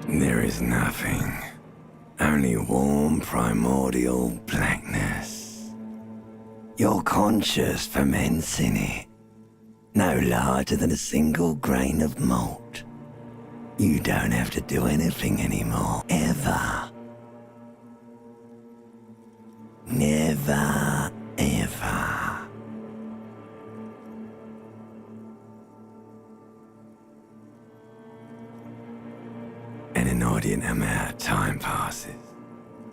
There is nothing. Only warm primordial blackness. Your conscious ferments in it, no larger than a single grain of malt. You don't have to do anything anymore, ever. Never, ever. An inordinate amount of time passes.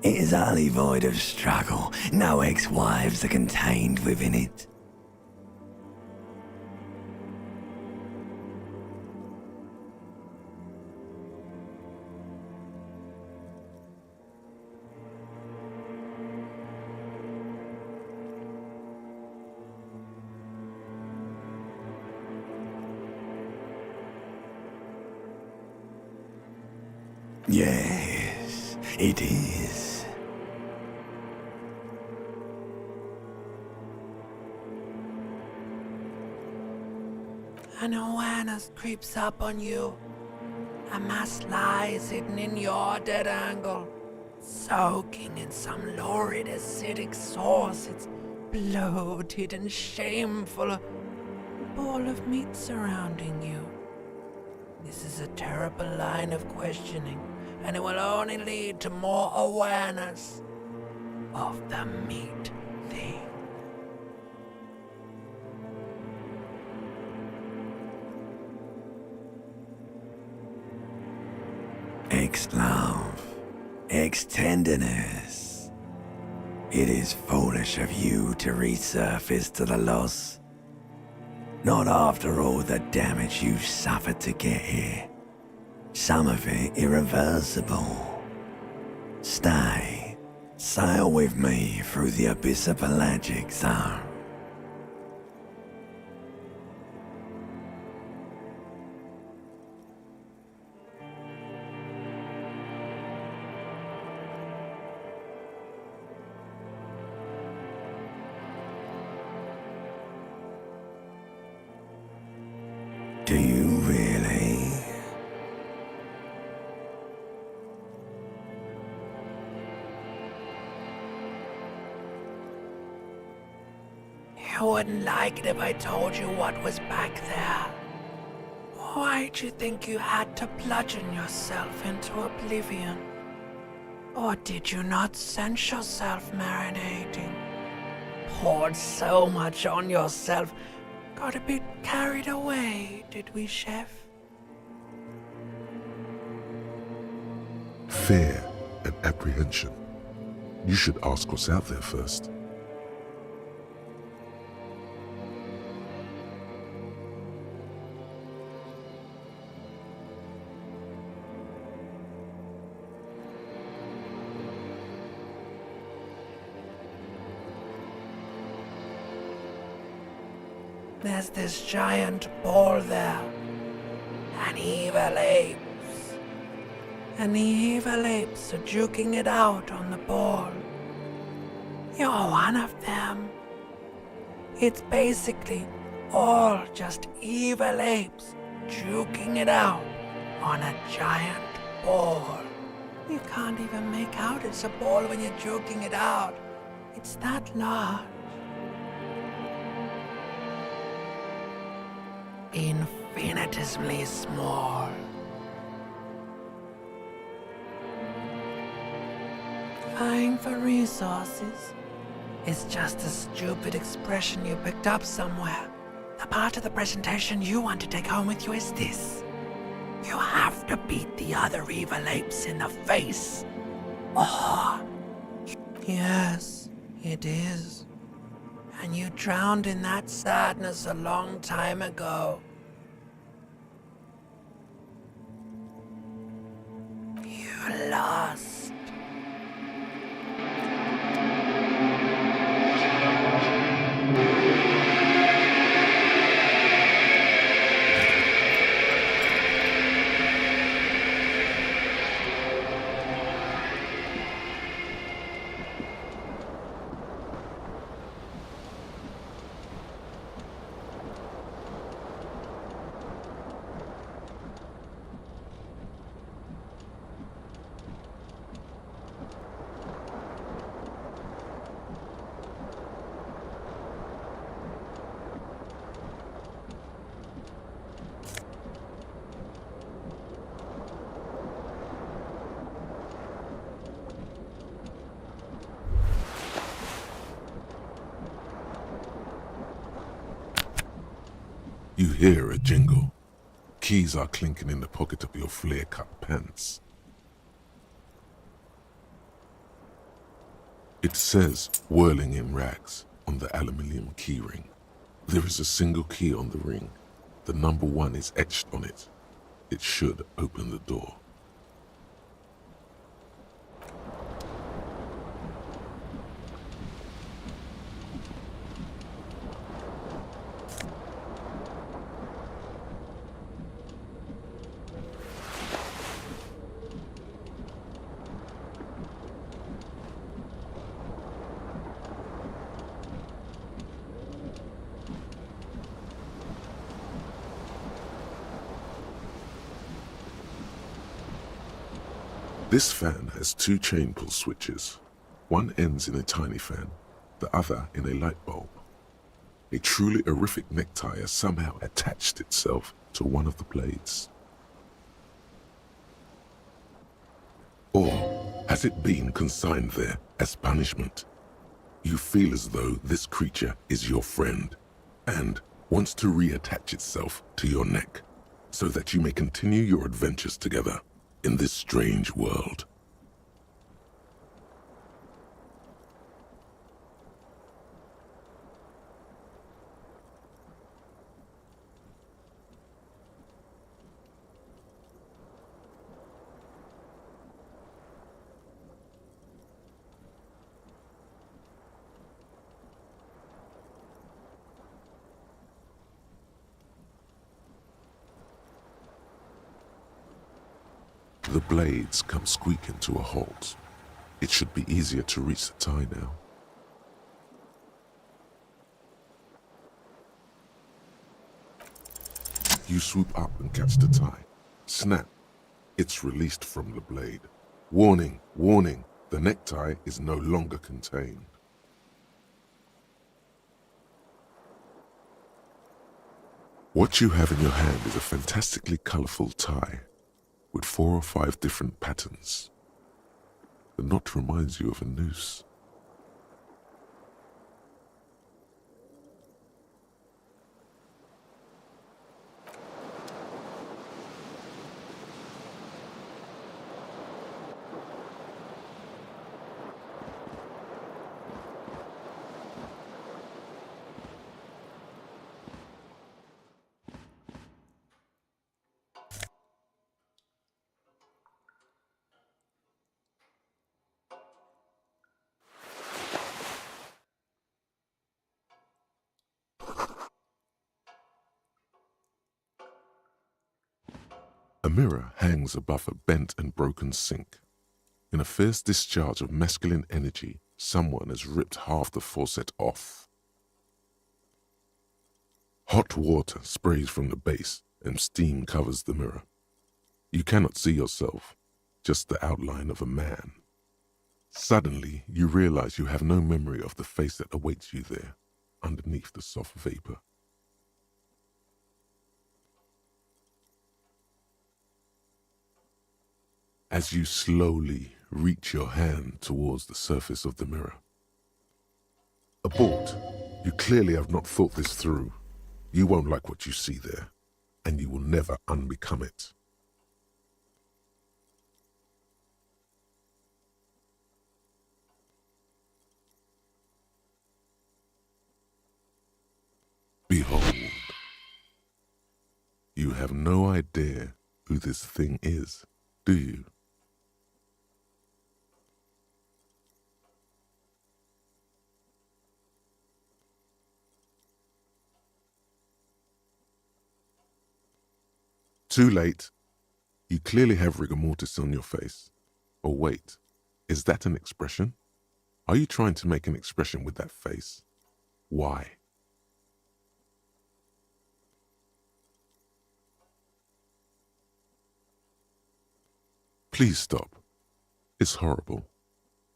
It is utterly void of struggle. No ex-wives are contained within it. Yes, it is. An awareness creeps up on you. A mass lies hidden in your dead angle, soaking in some lurid acidic sauce. It's bloated and shameful, a ball of meat surrounding you. This is a terrible line of questioning, and it will only lead to more awareness of the meat thing. Ex-love, ex-tenderness. It is foolish of you to resurface to the loss. Not after all the damage you've suffered to get here. Some of it irreversible. Stay. Sail with me through the abyss of pelagic zone. Do you really? You wouldn't like it if I told you what was back there. Why'd you think you had to bludgeon yourself into oblivion? Or did you not sense yourself marinating? Poured so much on yourself, got a bit carried away, did we, Chef? Fear and apprehension. You should ask what's out there first. There's this giant ball there. An evil apes. And the evil apes are juking it out on the ball. You're one of them. It's basically all just evil apes juking it out on a giant ball. You can't even make out it's a ball when you're juking it out. It's that large. Infinitesimally small. Vying for resources is just a stupid expression you picked up somewhere. The part of the presentation you want to take home with you is this. You have to beat the other evil apes in the face. Oh, yes, it is. And you drowned in that sadness a long time ago. You lost. You hear a jingle. Keys are clinking in the pocket of your flare-cut pants. It says "Whirling in Rags" on the aluminium keyring. There is a single key on the ring. The number 1 is etched on it. It should open the door. This fan has 2 chain pull switches. One ends in a tiny fan, the other in a light bulb. A truly horrific necktie has somehow attached itself to one of the blades. Or has it been consigned there as punishment? You feel as though this creature is your friend and wants to reattach itself to your neck so that you may continue your adventures together in this strange world. The blades come squeaking to a halt. It should be easier to reach the tie now. You swoop up and catch the tie. Snap! It's released from the blade. Warning, warning, the necktie is no longer contained. What you have in your hand is a fantastically colorful tie with 4 or 5 different patterns. The knot reminds you of a noose. A mirror hangs above a bent and broken sink. In a fierce discharge of masculine energy, someone has ripped half the faucet off. Hot water sprays from the base and steam covers the mirror. You cannot see yourself, just the outline of a man. Suddenly, you realize you have no memory of the face that awaits you there, underneath the soft vapor. As you slowly reach your hand towards the surface of the mirror. Abort. You clearly have not thought this through. You won't like what you see there, and you will never unbecome it. Behold. You have no idea who this thing is, do you? Too late. You clearly have rigor mortis on your face. Or wait, is that an expression? Are you trying to make an expression with that face? Why? Please stop. It's horrible.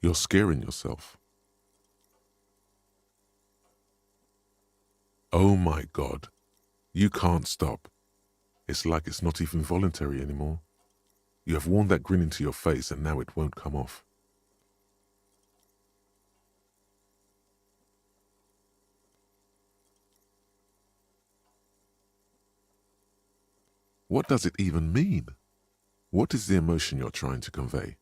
You're scaring yourself. Oh my God. You can't stop. It's like it's not even voluntary anymore. You have worn that grin into your face and now it won't come off. What does it even mean? What is the emotion you're trying to convey?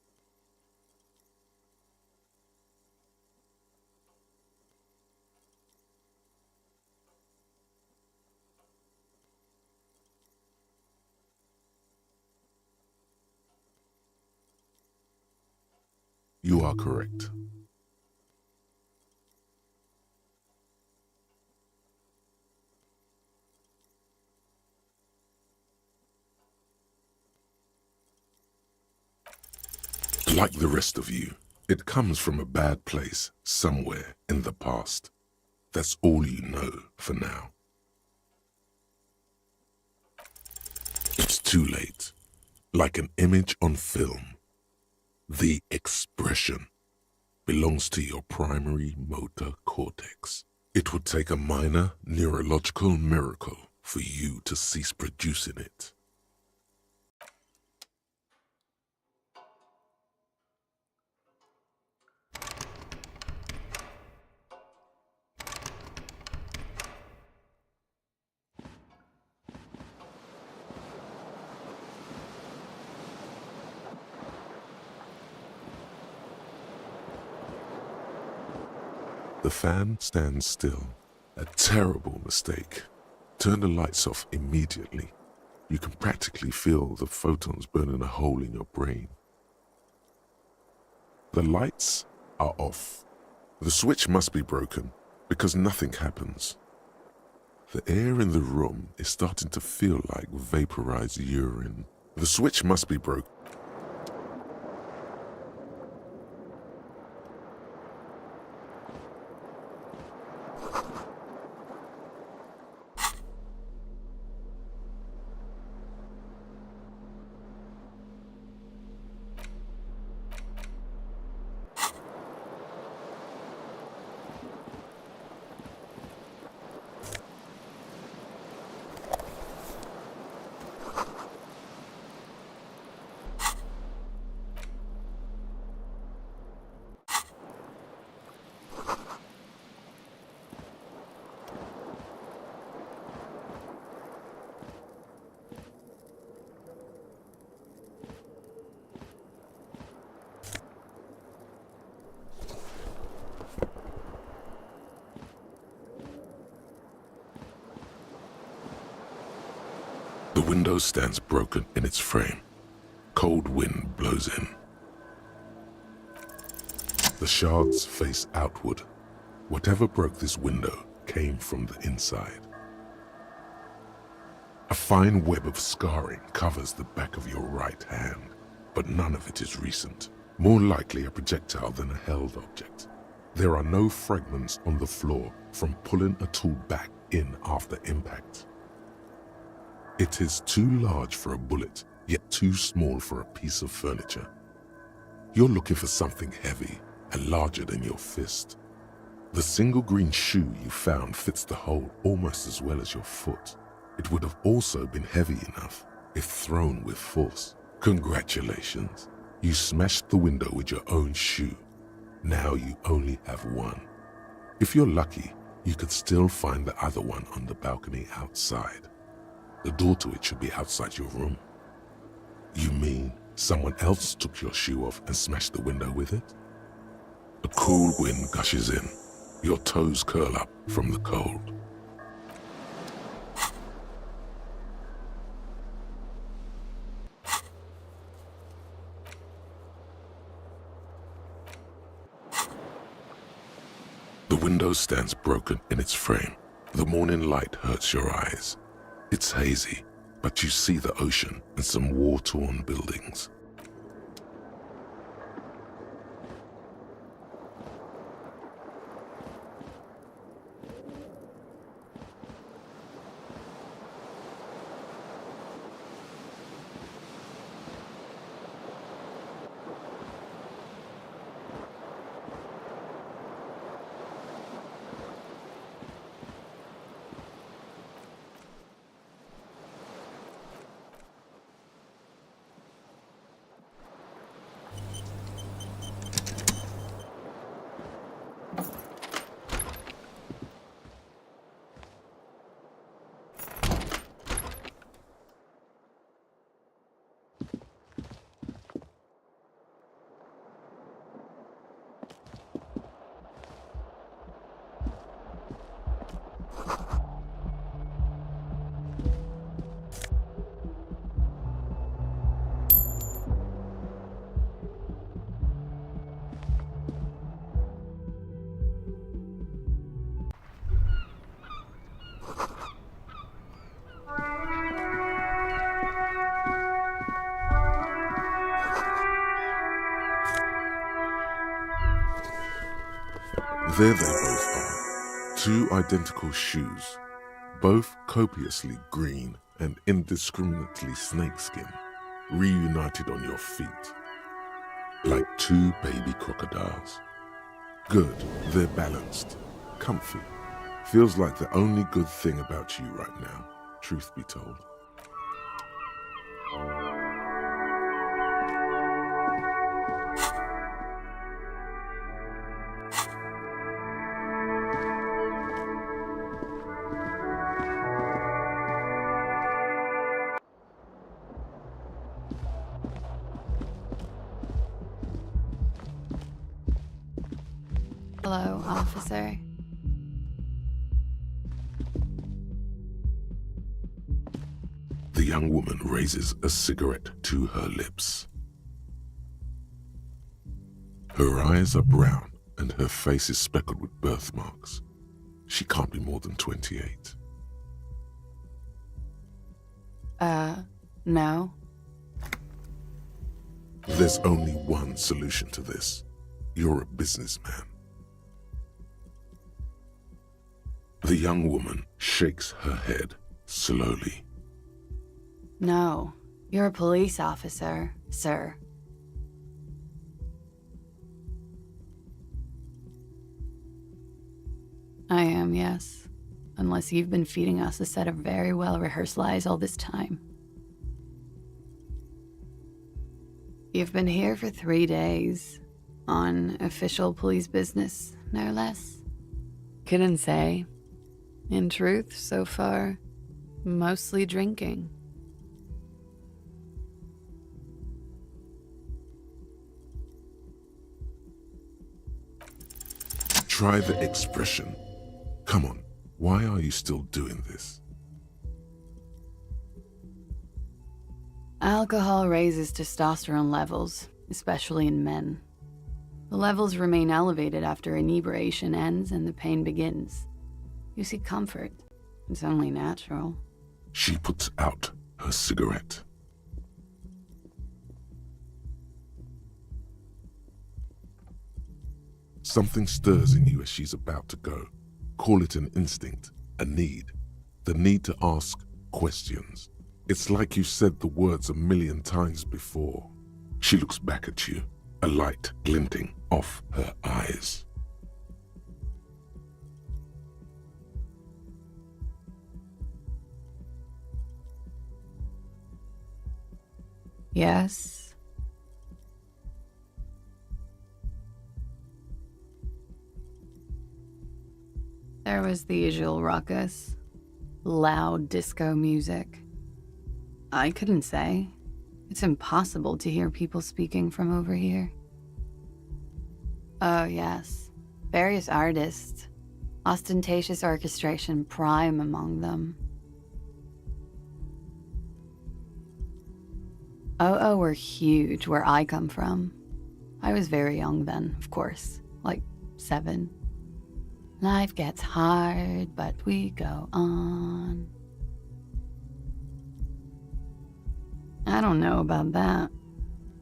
You are correct. Like the rest of you, it comes from a bad place somewhere in the past. That's all you know for now. It's too late. Like an image on film. The expression belongs to your primary motor cortex. It would take a minor neurological miracle for you to cease producing it. The fan stands still. A terrible mistake. Turn the lights off immediately. You can practically feel the photons burning a hole in your brain. The lights are off. The switch must be broken because nothing happens. The air in the room is starting to feel like vaporized urine. The switch must be broken. The window stands broken in its frame. Cold wind blows in. The shards face outward. Whatever broke this window came from the inside. A fine web of scarring covers the back of your right hand, but none of it is recent. More likely a projectile than a held object. There are no fragments on the floor from pulling a tool back in after impact. It is too large for a bullet, yet too small for a piece of furniture. You're looking for something heavy and larger than your fist. The single green shoe you found fits the hole almost as well as your foot. It would have also been heavy enough if thrown with force. Congratulations. You smashed the window with your own shoe. Now you only have one. If you're lucky, you could still find the other one on the balcony outside. The door to it should be outside your room. You mean someone else took your shoe off and smashed the window with it? A cool wind gushes in. Your toes curl up from the cold. The window stands broken in its frame. The morning light hurts your eyes. It's hazy, but you see the ocean and some war-torn buildings. There they both are. Two identical shoes, both copiously green and indiscriminately snakeskin, reunited on your feet. Like two baby crocodiles. Good, they're balanced, comfy. Feels like the only good thing about you right now, truth be told. Hello, officer. The young woman raises a cigarette to her lips. Her eyes are brown and her face is speckled with birthmarks. She can't be more than 28. No. There's only one solution to this. You're a businessman. The young woman shakes her head slowly. No. You're a police officer, sir. I am, yes. Unless you've been feeding us a set of very well-rehearsed lies all this time. You've been here for 3 days. On official police business, no less. Couldn't say. In truth, so far, mostly drinking. Try the expression. Come on, why are you still doing this? Alcohol raises testosterone levels, especially in men. The levels remain elevated after inebriation ends and the pain begins. You seek comfort. It's only natural. She puts out her cigarette. Something stirs in you as she's about to go. Call it an instinct, a need. The need to ask questions. It's like you said the words a million times before. She looks back at you, a light glinting off her eyes. Yes. There was the usual ruckus. Loud disco music. I couldn't say. It's impossible to hear people speaking from over here. Oh, yes. Various artists. Ostentatious orchestration prime among them. Oh, were huge where I come from. I was very young then, of course, like 7. Life gets hard, but we go on. I don't know about that.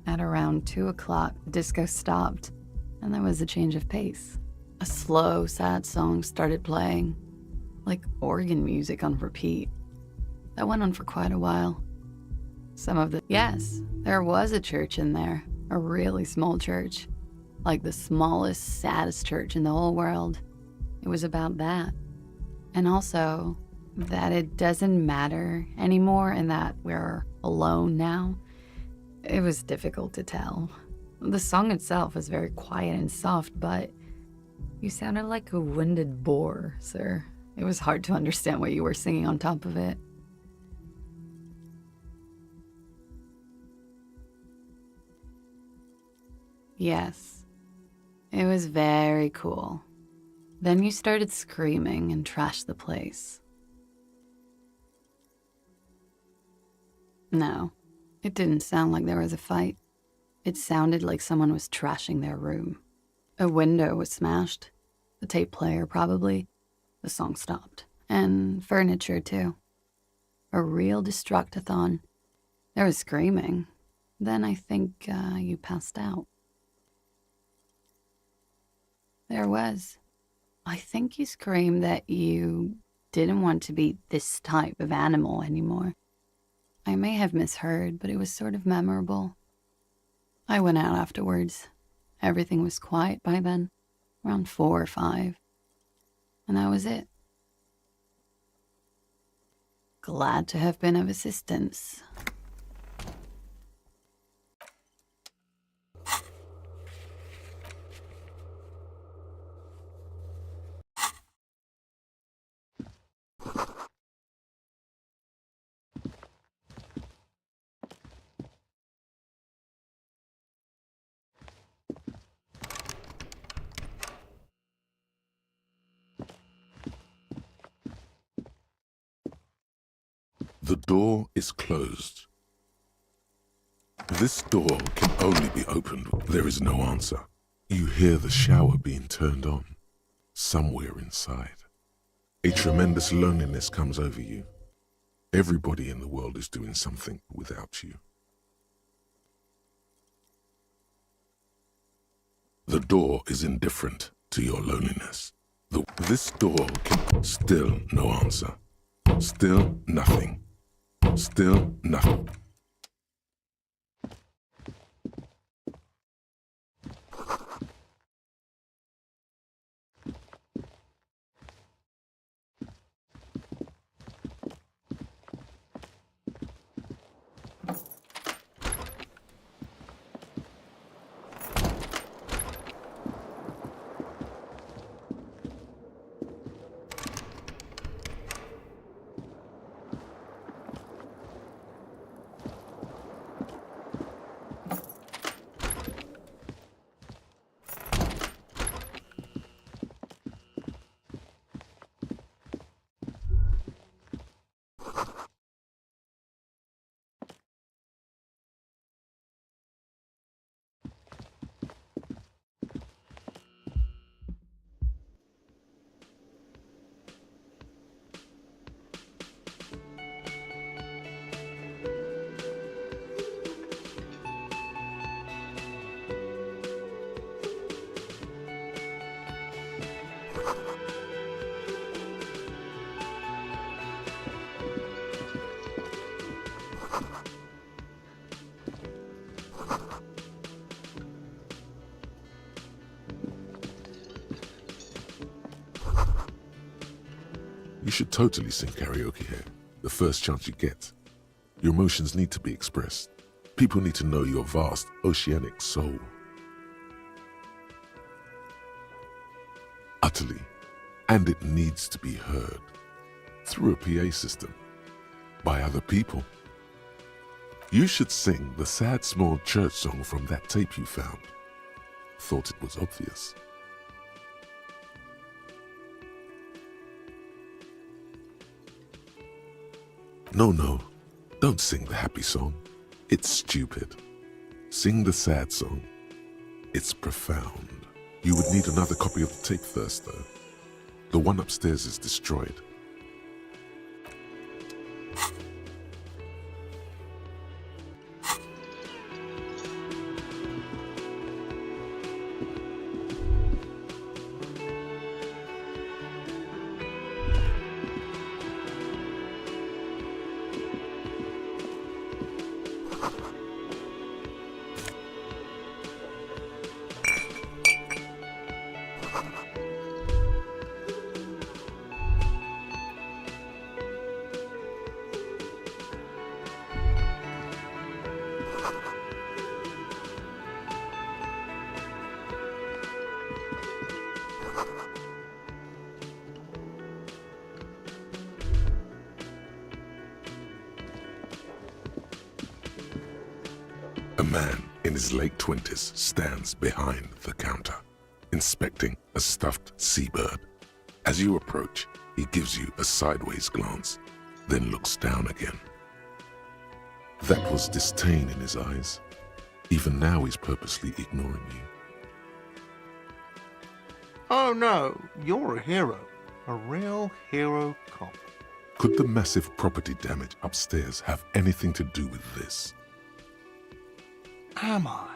At around 2 o'clock, the disco stopped, and there was a change of pace. A slow, sad song started playing, like organ music on repeat. That went on for quite a while. Yes, there was a church in there, a really small church, like the smallest, saddest church in the whole world. It was about that. And also, that it doesn't matter anymore and that we're alone now. It was difficult to tell. The song itself was very quiet and soft, but you sounded like a winded boar, sir. It was hard to understand what you were singing on top of it. Yes, it was very cool. Then you started screaming and trashed the place. No, it didn't sound like there was a fight. It sounded like someone was trashing their room. A window was smashed. The tape player, probably. The song stopped. And furniture, too. A real destructathon. There was screaming. Then I think you passed out. There was. I think you screamed that you didn't want to be this type of animal anymore. I may have misheard, but it was sort of memorable. I went out afterwards. Everything was quiet by then, around 4 or 5. And that was it. Glad to have been of assistance. The door is closed. This door can only be opened when there is no answer. You hear the shower being turned on, somewhere inside. A tremendous loneliness comes over you. Everybody in the world is doing something without you. The door is indifferent to your loneliness. This door can still no answer. Still nothing. Still nothing. You should totally sing karaoke here, the first chance you get. Your emotions need to be expressed. People need to know your vast, oceanic soul. Utterly. And it needs to be heard. Through a PA system. By other people. You should sing the sad small church song from that tape you found. Thought it was obvious. No, don't sing the happy song. It's stupid. Sing the sad song. It's profound. You would need another copy of the tape first, though. The one upstairs is destroyed. A man in his late 20s stands behind the counter, inspecting a stuffed seabird. As you approach, he gives you a sideways glance, then looks down again. That was disdain in his eyes. Even now he's purposely ignoring you. Oh no, you're a hero. A real hero cop. Could the massive property damage upstairs have anything to do with this? Am I?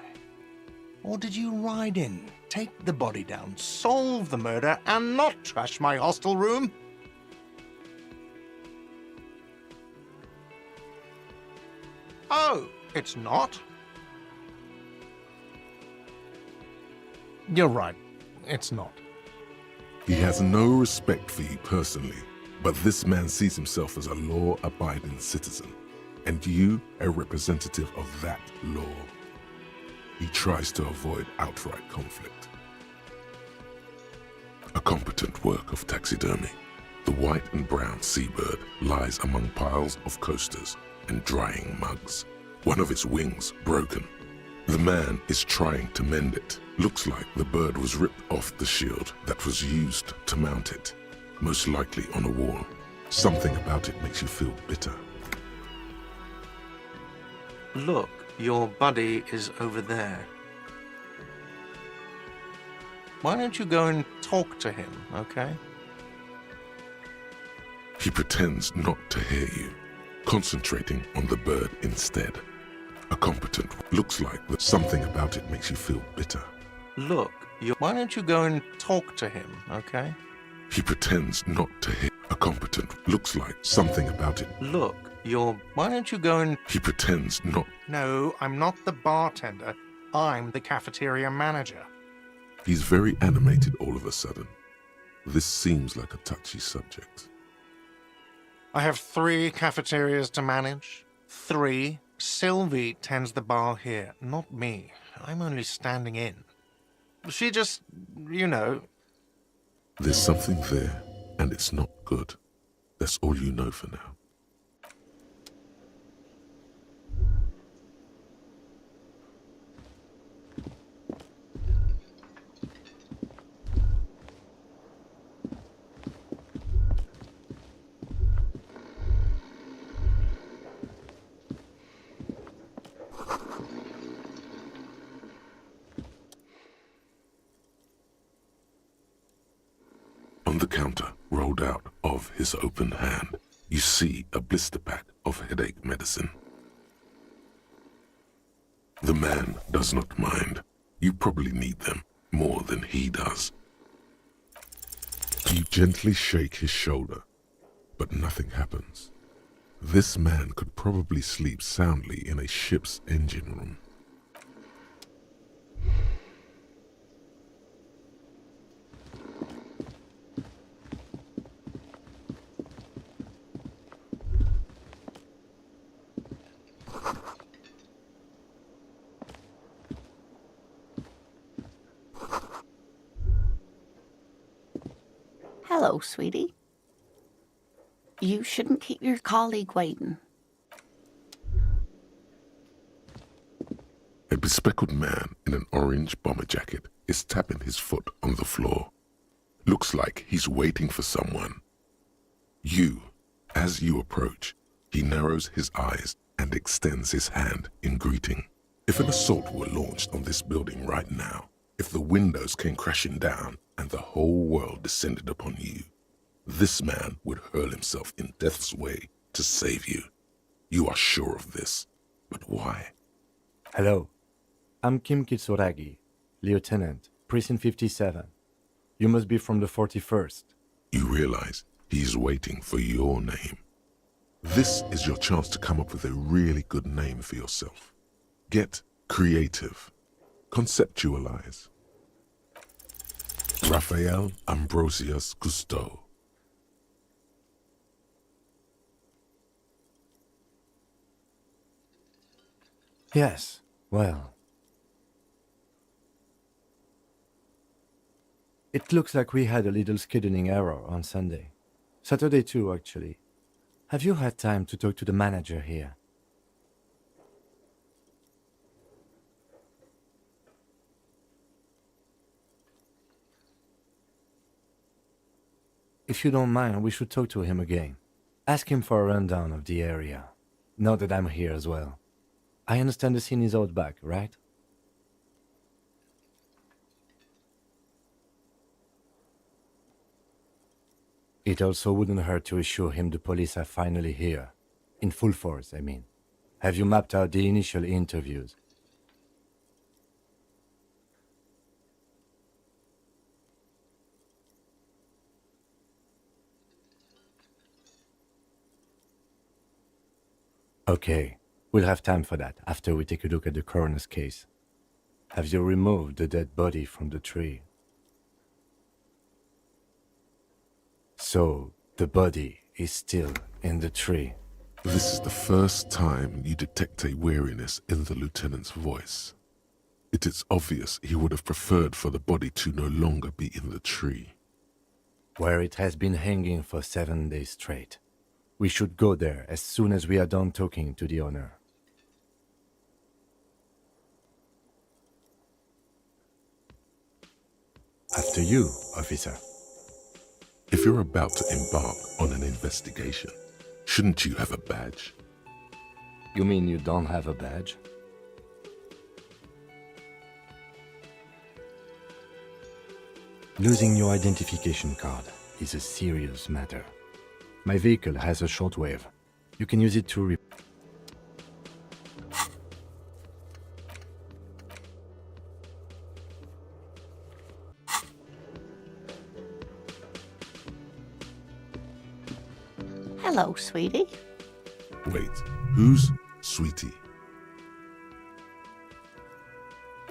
Or did you ride in, take the body down, solve the murder, and not trash my hostel room? Oh, it's not? You're right, it's not. He has no respect for you personally, but this man sees himself as a law-abiding citizen, and you a representative of that law. He tries to avoid outright conflict. A competent work of taxidermy. The white and brown seabird lies among piles of coasters and drying mugs. One of its wings broken. The man is trying to mend it. Looks like the bird was ripped off the shield that was used to mount it, most likely on a wall. Something about it makes you feel bitter. Look, your buddy is over there. Why don't you go and talk to him, okay? He pretends not to hear you, concentrating on the bird instead. A competent looks like that something about it makes you feel bitter. Look, why don't you go and talk to him, okay? He pretends not to hear. A competent looks like something about it. Look, why don't you go and... He pretends not. No, I'm not the bartender. I'm the cafeteria manager. He's very animated all of a sudden. This seems like a touchy subject. I have 3 cafeterias to manage. 3. Sylvie tends the bar here, not me. I'm only standing in. She just, you know... There's something there, and it's not good. That's all you know for now. On the counter, rolled out of his open hand, you see a blister pack of headache medicine. The man does not mind. You probably need them more than he does. You gently shake his shoulder, but nothing happens. This man could probably sleep soundly in a ship's engine room. Hello, sweetie. You shouldn't keep your colleague waiting. A bespectacled man in an orange bomber jacket is tapping his foot on the floor. Looks like he's waiting for someone. As you approach, he narrows his eyes and extends his hand in greeting. If an assault were launched on this building right now, if the windows came crashing down and the whole world descended upon you, this man would hurl himself in death's way to save you. You are sure of this, but why? Hello, I'm Kim Kitsuragi, Lieutenant, Precinct 57. You must be from the 41st. You realize he is waiting for your name. This is your chance to come up with a really good name for yourself. Get creative. Conceptualize. Raphael Ambrosius Cousteau. Yes, well. It looks like we had a little scheduling error on Sunday. Saturday too, actually. Have you had time to talk to the manager here? If you don't mind, we should talk to him again. Ask him for a rundown of the area. Now that I'm here as well. I understand the scene is out back, right? It also wouldn't hurt to assure him the police are finally here. In full force, I mean. Have you mapped out the initial interviews? Okay, we'll have time for that after we take a look at the coroner's case. Have you removed the dead body from the tree? So, the body is still in the tree. This is the first time you detect a weariness in the lieutenant's voice. It is obvious he would have preferred for the body to no longer be in the tree. Where it has been hanging for 7 days straight. We should go there as soon as we are done talking to the owner. After you, officer. If you're about to embark on an investigation, shouldn't you have a badge? You mean you don't have a badge? Losing your identification card is a serious matter. My vehicle has a shortwave. You can use it to Hello, sweetie. Wait, who's Sweetie?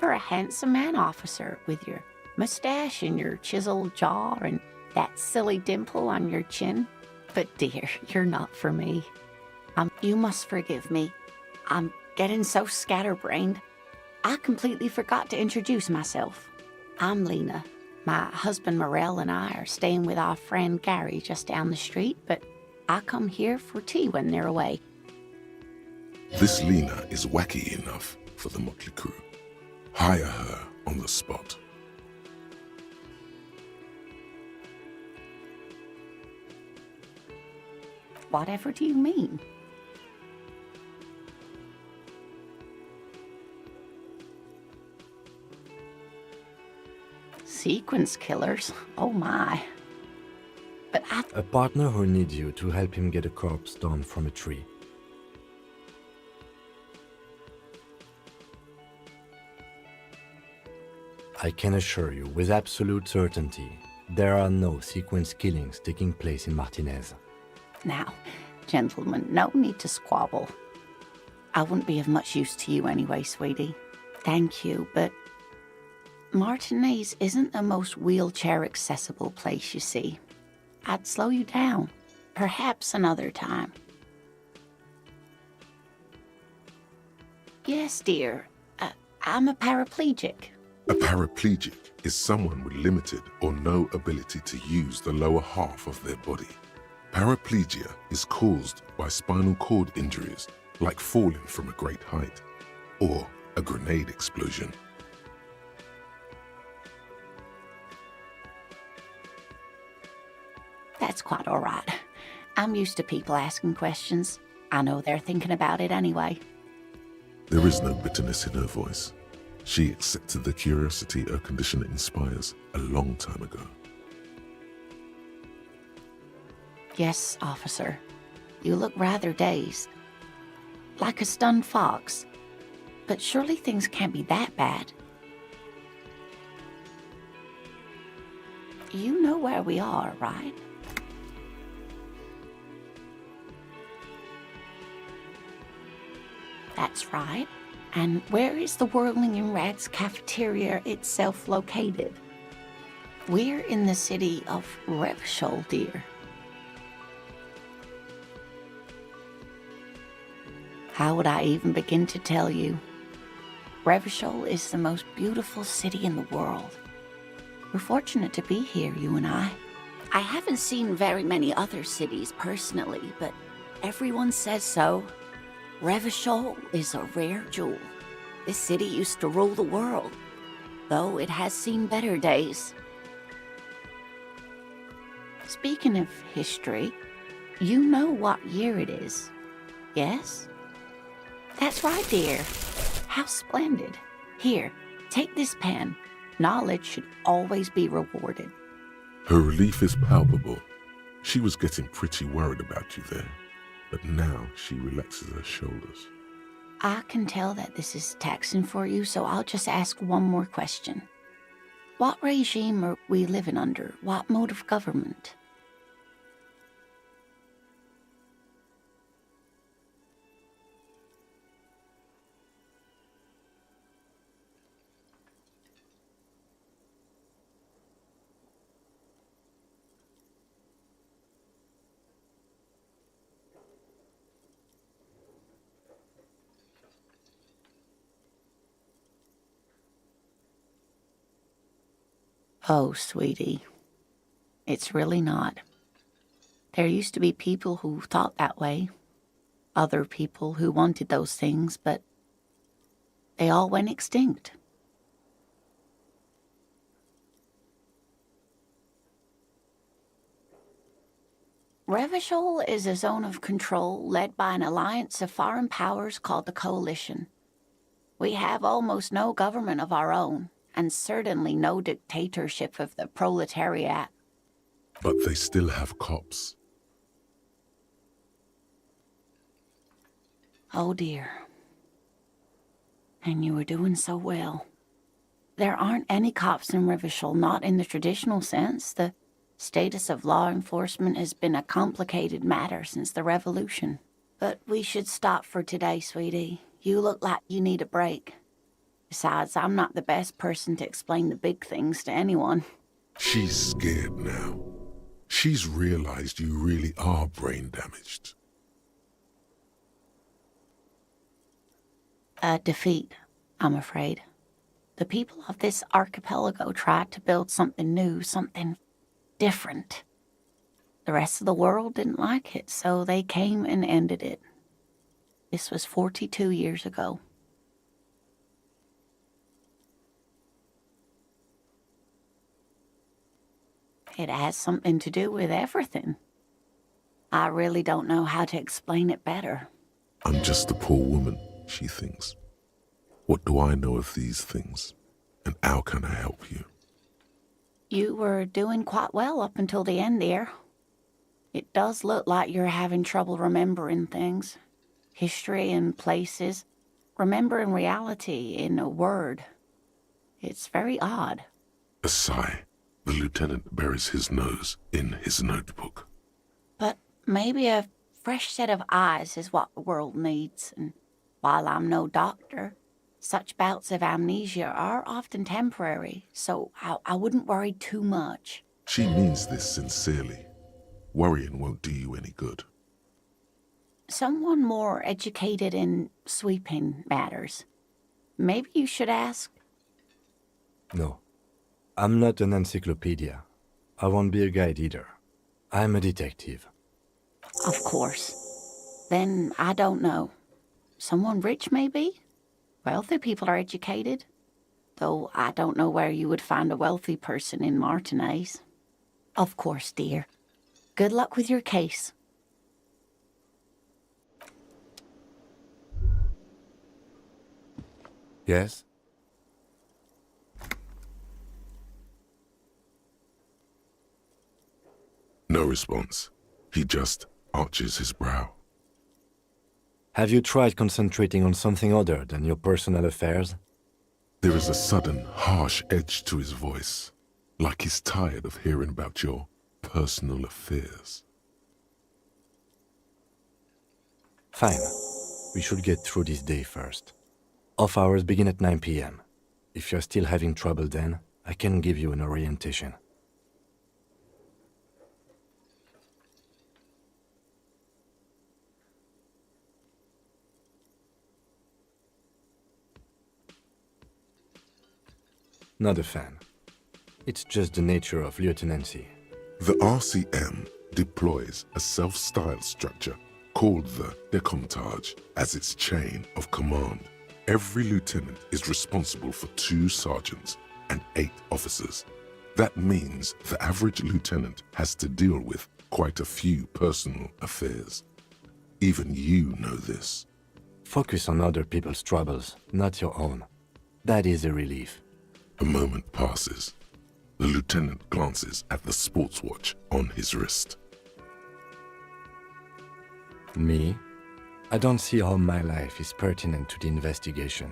You're a handsome man, officer, with your mustache and your chiseled jaw and that silly dimple on your chin. But dear, you're not for me. You must forgive me. I'm getting so scatterbrained. I completely forgot to introduce myself. I'm Lena. My husband Morel and I are staying with our friend Gary just down the street, but I come here for tea when they're away. This Lena is wacky enough for the motley crew. Hire her on the spot. Whatever do you mean? Sequence killers? Oh my. But a partner who needs you to help him get a corpse down from a tree. I can assure you with absolute certainty, there are no sequence killings taking place in Martinez. Now, gentlemen, no need to squabble. I wouldn't be of much use to you anyway, sweetie. Thank you, but Martinez isn't the most wheelchair-accessible place, you see. I'd slow you down. Perhaps another time. Yes, dear. I'm a paraplegic. A paraplegic is someone with limited or no ability to use the lower half of their body. Paraplegia is caused by spinal cord injuries, like falling from a great height, or a grenade explosion. That's quite all right. I'm used to people asking questions. I know they're thinking about it anyway. There is no bitterness in her voice. She accepted the curiosity her condition inspires a long time ago. Yes, officer. You look rather dazed. Like a stunned fox. But surely things can't be that bad. You know where we are, right? That's right. And where is the Whirling in Rats cafeteria itself located? We're in the city of Revachol, dear. How would I even begin to tell you? Revachol is the most beautiful city in the world. We're fortunate to be here, you and I. I haven't seen very many other cities personally, but everyone says so. Revachol is a rare jewel. This city used to rule the world, though it has seen better days. Speaking of history, you know what year it is, yes? That's right, dear. How splendid. Here, take this pen. Knowledge should always be rewarded. Her relief is palpable. She was getting pretty worried about you there, but now she relaxes her shoulders. I can tell that this is taxing for you, so I'll just ask one more question. What regime are we living under? What mode of government? Oh, sweetie, it's really not. There used to be people who thought that way. Other people who wanted those things, but they all went extinct. Revachol is a zone of control led by an alliance of foreign powers called the Coalition. We have almost no government of our own, and certainly no dictatorship of the proletariat. But they still have cops. Oh dear. And you were doing so well. There aren't any cops in Revachol, not in the traditional sense. The status of law enforcement has been a complicated matter since the revolution. But we should stop for today, sweetie. You look like you need a break. Besides, I'm not the best person to explain the big things to anyone. She's scared now. She's realized you really are brain damaged. A defeat, I'm afraid. The people of this archipelago tried to build something new, something different. The rest of the world didn't like it, so they came and ended it. This was 42 years ago. It has something to do with everything. I really don't know how to explain it better. I'm just a poor woman, she thinks. What do I know of these things? And how can I help you? You were doing quite well up until the end there. It does look like you're having trouble remembering things. History and places. Remembering reality in a word. It's very odd. A sigh. The lieutenant buries his nose in his notebook. But maybe a fresh set of eyes is what the world needs. And while I'm no doctor, such bouts of amnesia are often temporary, so I wouldn't worry too much. She means this sincerely. Worrying won't do you any good. Someone more educated in sweeping matters. Maybe you should ask. No. I'm not an encyclopedia. I won't be a guide either. I'm a detective. Of course. Then I don't know. Someone rich, maybe? Wealthy people are educated. Though I don't know where you would find a wealthy person in Martinez. Of course, dear. Good luck with your case. Yes? No response. He just arches his brow. Have you tried concentrating on something other than your personal affairs? There is a sudden, harsh edge to his voice, like he's tired of hearing about your personal affairs. Fine. We should get through this day first. Off hours begin at 9 p.m. If you're still having trouble then, I can give you an orientation. Not a fan. It's just the nature of lieutenancy. The RCM deploys a self-styled structure called the Decomptage as its chain of command. Every lieutenant is responsible for 2 sergeants and 8 officers. That means the average lieutenant has to deal with quite a few personal affairs. Even you know this. Focus on other people's troubles, not your own. That is a relief. A moment passes. The lieutenant glances at the sports watch on his wrist. Me? I don't see how my life is pertinent to the investigation.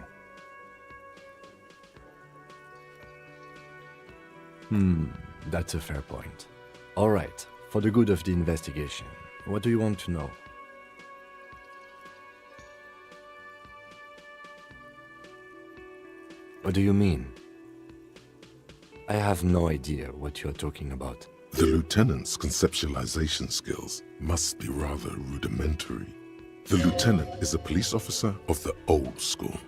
That's a fair point. All right, for the good of the investigation, what do you want to know? What do you mean? I have no idea what you're talking about. The lieutenant's conceptualization skills must be rather rudimentary. The lieutenant is a police officer of the old school.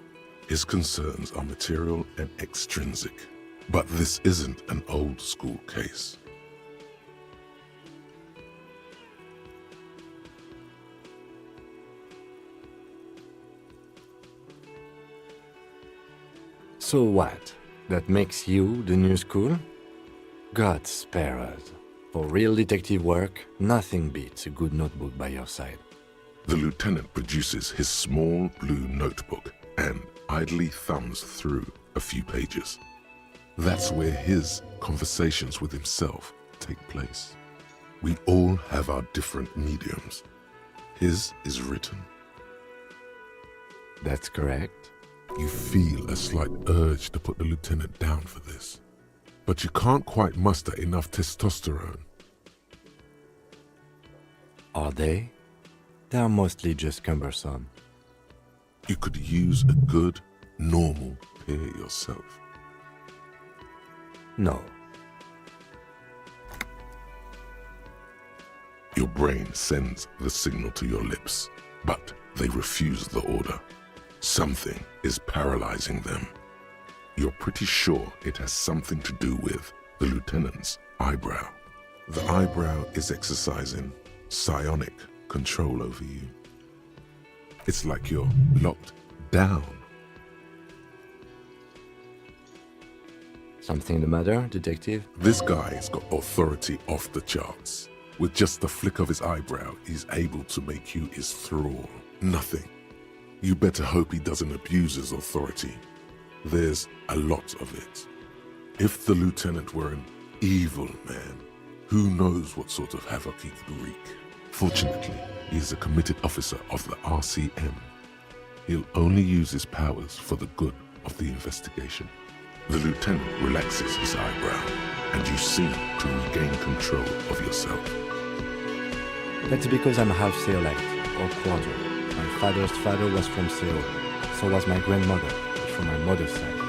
His concerns are material and extrinsic. But this isn't an old school case. So what? That makes you the new school? God spare us. For real detective work, nothing beats a good notebook by your side. The lieutenant produces his small blue notebook and idly thumbs through a few pages. That's where his conversations with himself take place. We all have our different mediums. His is written. That's correct. You feel a slight urge to put the lieutenant down for this, but you can't quite muster enough testosterone. Are they? They are mostly just cumbersome. You could use a good, normal peer yourself. No. Your brain sends the signal to your lips, but they refuse the order. Something is paralyzing them. You're pretty sure it has something to do with the lieutenant's eyebrow. The eyebrow is exercising psionic control over you. It's like you're locked down. Something the matter, detective? This guy's got authority off the charts. With just the flick of his eyebrow, he's able to make you his thrall. Nothing. You better hope he doesn't abuse his authority. There's a lot of it. If the lieutenant were an evil man, who knows what sort of havoc he could wreak. Fortunately, he is a committed officer of the RCM. He'll only use his powers for the good of the investigation. The lieutenant relaxes his eyebrow, and you seem to regain control of yourself. That's because I'm half Seolite, or quarter. My father's father was from Seoul. So was my grandmother, from my mother's side.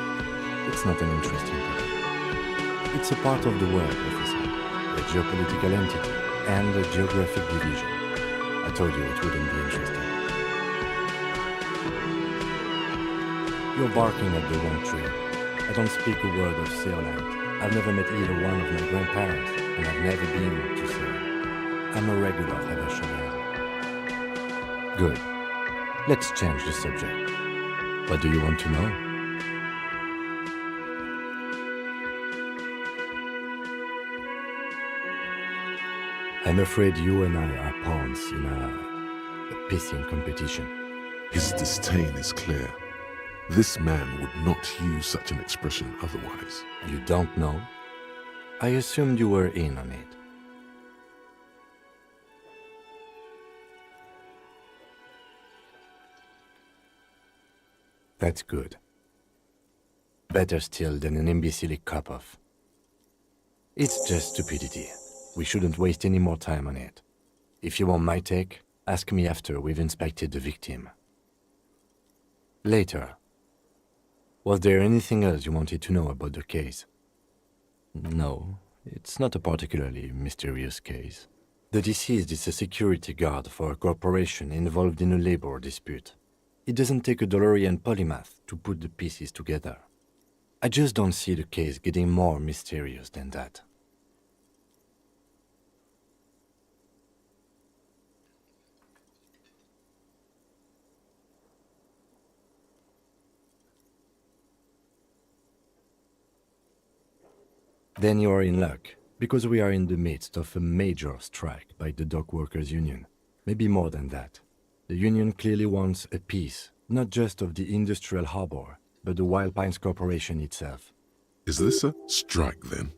It's not an interesting topic. It's a part of the world, officer. A geopolitical entity and a geographic division. I told you it wouldn't be interesting. You're barking at the wrong tree. I don't speak a word of Seolite. I've never met either one of my grandparents, and I've never been to Seoul. I'm a regular Habashian. Good. Let's change the subject. What do you want to know? I'm afraid you and I are pawns in a pissing competition. His disdain is clear. This man would not use such an expression otherwise. You don't know? I assumed you were in on it. That's good. Better still than an imbecile cop-off. It's just stupidity. We shouldn't waste any more time on it. If you want my take, ask me after we've inspected the victim. Later. Was there anything else you wanted to know about the case? No, it's not a particularly mysterious case. The deceased is a security guard for a corporation involved in a labor dispute. It doesn't take a DeLorean polymath to put the pieces together. I just don't see the case getting more mysterious than that. Then you are in luck, because we are in the midst of a major strike by the dock workers union. Maybe more than that. The union clearly wants a piece, not just of the industrial harbor, but the Wild Pines Corporation itself. Is this a strike then?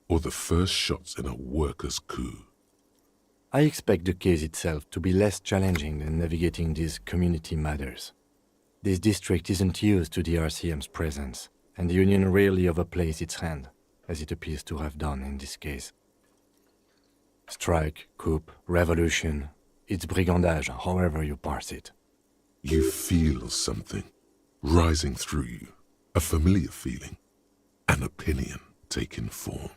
Or the first shots in a workers' coup? I expect the case itself to be less challenging than navigating these community matters. This district isn't used to the RCM's presence, and the union rarely overplays its hand, as it appears to have done in this case. Strike, coup, revolution, it's brigandage, however you parse it. You feel something rising through you, a familiar feeling, an opinion taking form.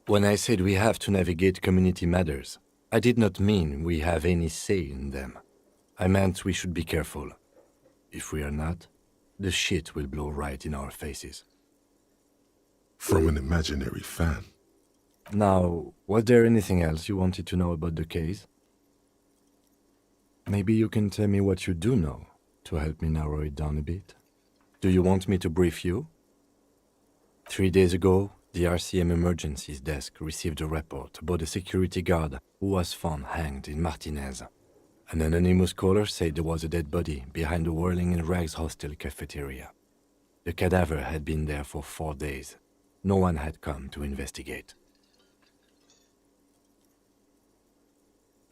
When I said we have to navigate community matters, I did not mean we have any say in them. I meant we should be careful. If we are not, the shit will blow right in our faces. From an imaginary fan. Now, was there anything else you wanted to know about the case? Maybe you can tell me what you do know to help me narrow it down a bit. Do you want me to brief you? 3 days ago, the RCM Emergencies Desk received a report about a security guard who was found hanged in Martinez. An anonymous caller said there was a dead body behind the Whirling in Rags hostel cafeteria. The cadaver had been there for 4 days. No one had come to investigate.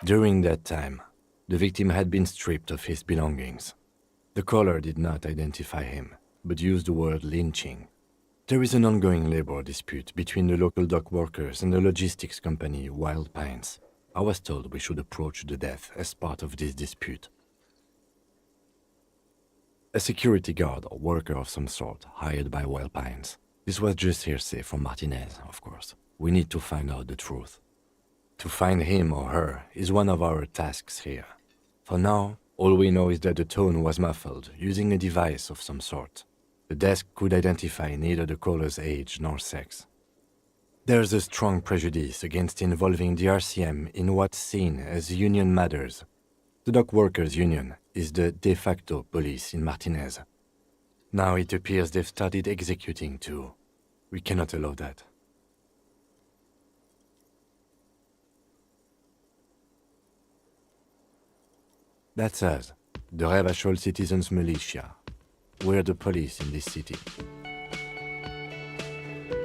During that time, the victim had been stripped of his belongings. The caller did not identify him, but used the word lynching. There is an ongoing labor dispute between the local dock workers and the logistics company Wild Pines. I was told we should approach the death as part of this dispute. A security guard or worker of some sort hired by Wild Pines. This was just hearsay from Martinez, of course. We need to find out the truth. To find him or her is one of our tasks here. For now, all we know is that the tone was muffled using a device of some sort. The desk could identify neither the caller's age nor sex. There's a strong prejudice against involving the RCM in what's seen as union matters. The dock workers' union is the de facto police in Martinez. Now it appears they've started executing too. We cannot allow that. That's us, the Revachol Citizens Militia. We're the police in this city.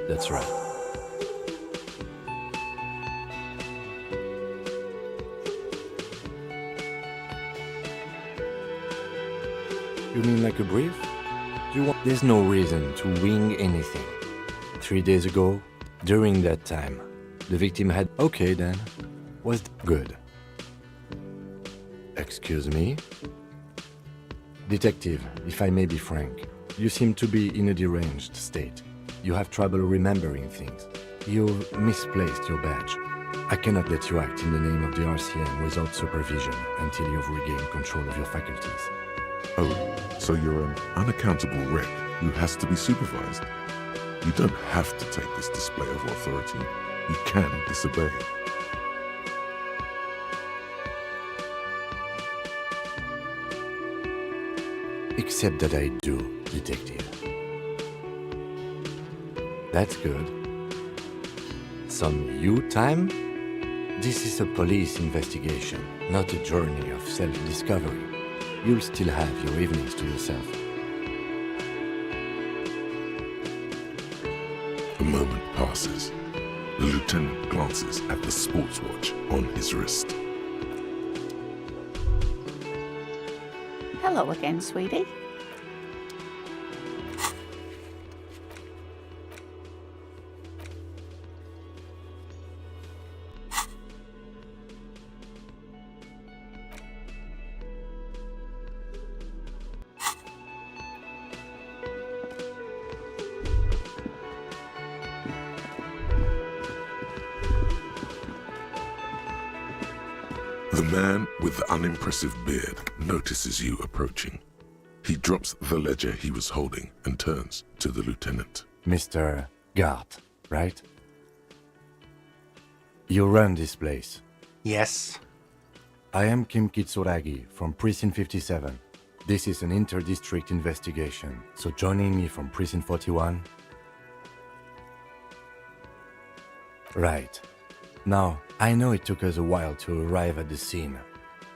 That's right. You mean like a brief? There's no reason to wing anything. 3 days ago, during that time, the victim had... Okay then, was good. Excuse me? Detective, if I may be frank, you seem to be in a deranged state. You have trouble remembering things. You've misplaced your badge. I cannot let you act in the name of the RCM without supervision until you've regained control of your faculties. Oh, so you're an unaccountable wreck who has to be supervised. You don't have to take this display of authority. You can disobey. Except that I do, detective. That's good. Some you time? This is a police investigation, not a journey of self-discovery. You'll still have your evenings to yourself. A moment passes. The lieutenant glances at the sports watch on his wrist. Hello again, sweetie. The man with the unimpressive beard notices you approaching. He drops the ledger he was holding and turns to the lieutenant. Mr. Gart, right? You run this place. Yes. I am Kim Kitsuragi from Precinct 57. This is an inter-district investigation, so joining me from Precinct 41... Right. Now, I know it took us a while to arrive at the scene.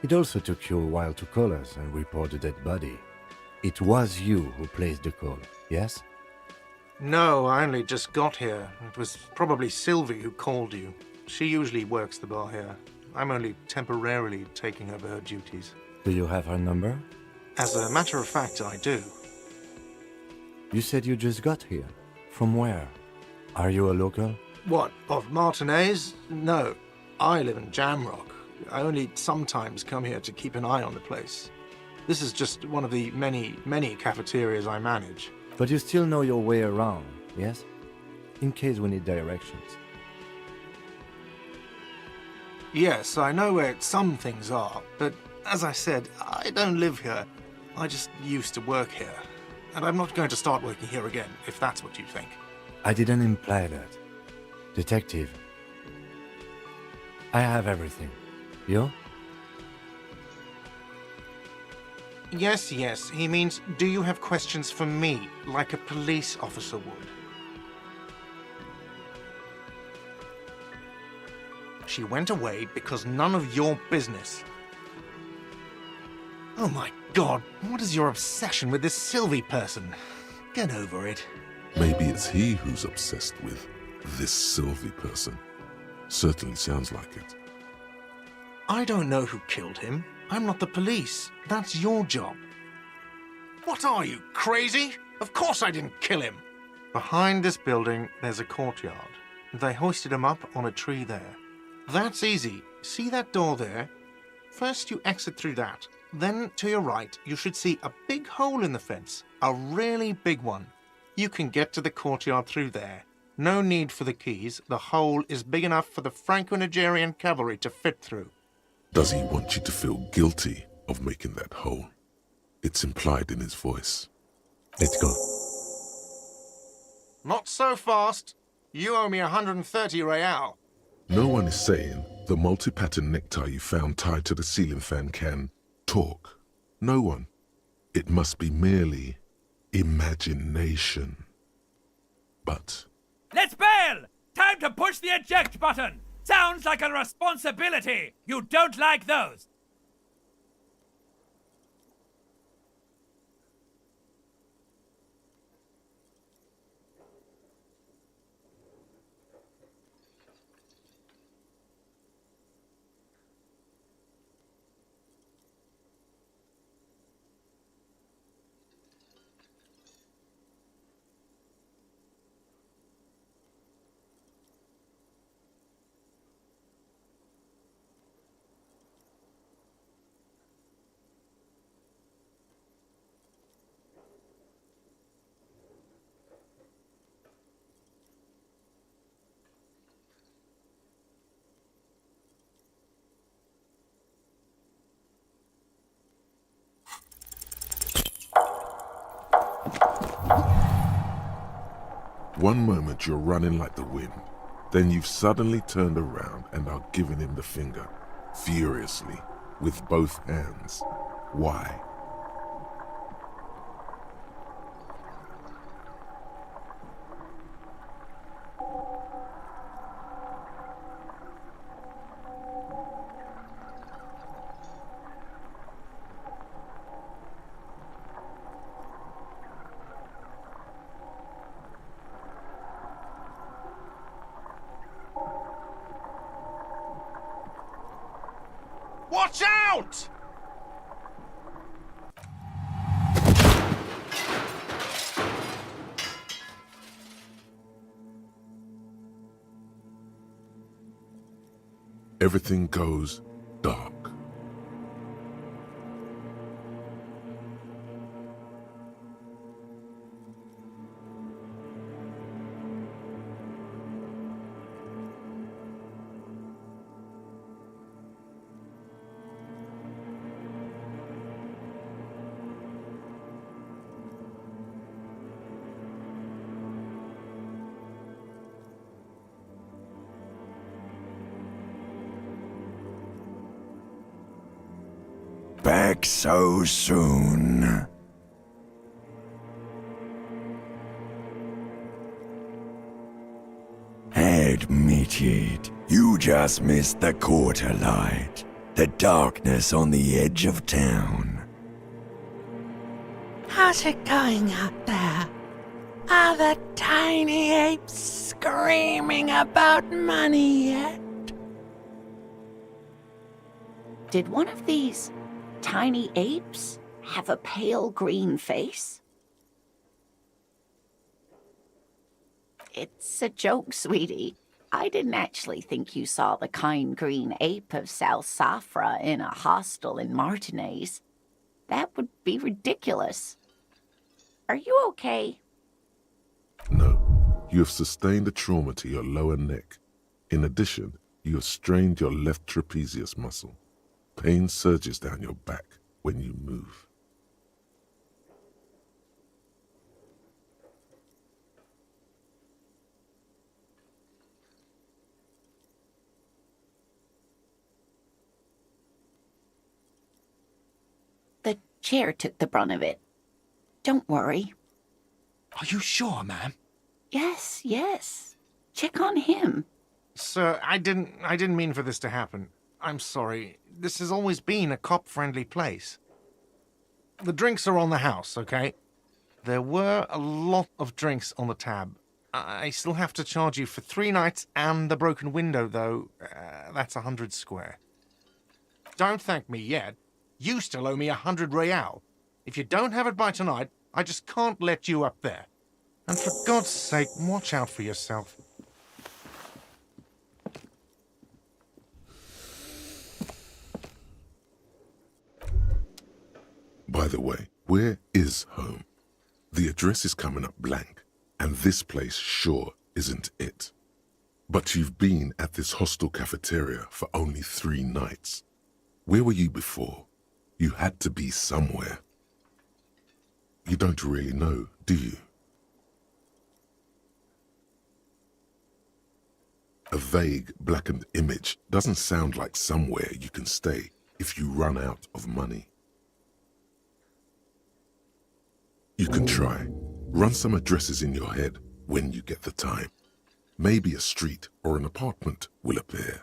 It also took you a while to call us and report the dead body. It was you who placed the call, yes? No, I only just got here. It was probably Sylvie who called you. She usually works the bar here. I'm only temporarily taking over her duties. Do you have her number? As a matter of fact, I do. You said you just got here. From where? Are you a local? What, of Martinez? No, I live in Jamrock. I only sometimes come here to keep an eye on the place. This is just one of the many cafeterias I manage. But you still know your way around, yes? In case we need directions. Yes, I know where some things are, but as I said, I don't live here. I just used to work here. And I'm not going to start working here again, if that's what you think. I didn't imply that. Detective, I have everything. You? Yes, he means, do you have questions for me, like a police officer would? She went away because none of your business. Oh my god, what is your obsession with this Sylvie person? Get over it. Maybe it's he who's obsessed with this Sylvie person. Certainly sounds like it. I don't know who killed him. I'm not the police. That's your job. What are you, crazy? Of course I didn't kill him. Behind this building, there's a courtyard. They hoisted him up on a tree there. That's easy. See that door there? First you exit through that. Then to your right, you should see a big hole in the fence. A really big one. You can get to the courtyard through there. No need for the keys. The hole is big enough for the Franco-Nigerian cavalry to fit through. Does he want you to feel guilty of making that hole? It's implied in his voice. Let's go. Not so fast. You owe me 130 real. No one is saying the multi-pattern necktie you found tied to the ceiling fan can talk. No one. It must be merely imagination. But Let's bail! Time to push the eject button! Sounds like a responsibility! You don't like those! one moment you're running like the wind, then you've suddenly turned around and are giving him the finger, furiously, with both hands. Why? Watch out! Everything goes dark. Back so soon? Admit it, you just missed the quarter light, the darkness on the edge of town. How's it going out there? Are the tiny apes screaming about money yet? Did one of these tiny apes have a pale green face? It's a joke, sweetie. I didn't actually think you saw the kind green ape of Sal Safra in a hostel in Martinez. That would be ridiculous. Are you okay? No, you have sustained a trauma to your lower neck. In addition, You have strained your left trapezius muscle. Pain surges down your back when you move. The chair took the brunt of it. Don't worry. Are you sure, ma'am? Yes, yes. Check on him. Sir, I didn't mean for this to happen. I'm sorry. This has always been a cop-friendly place. The drinks are on the house, okay? There were a lot of drinks on the tab. I still have to charge you for 3 nights and the broken window, though. That's 100 square. Don't thank me yet. You still owe me 100 real. If you don't have it by tonight, I just can't let you up there. And for God's sake, watch out for yourself. By the way, where is home? The address is coming up blank, and this place sure isn't it. But you've been at this hostel cafeteria for only 3 nights. Where were you before? You had to be somewhere. You don't really know, do you? A vague, blackened image doesn't sound like somewhere you can stay if you run out of money. You can try. Run some addresses in your head when you get the time. Maybe a street or an apartment will appear.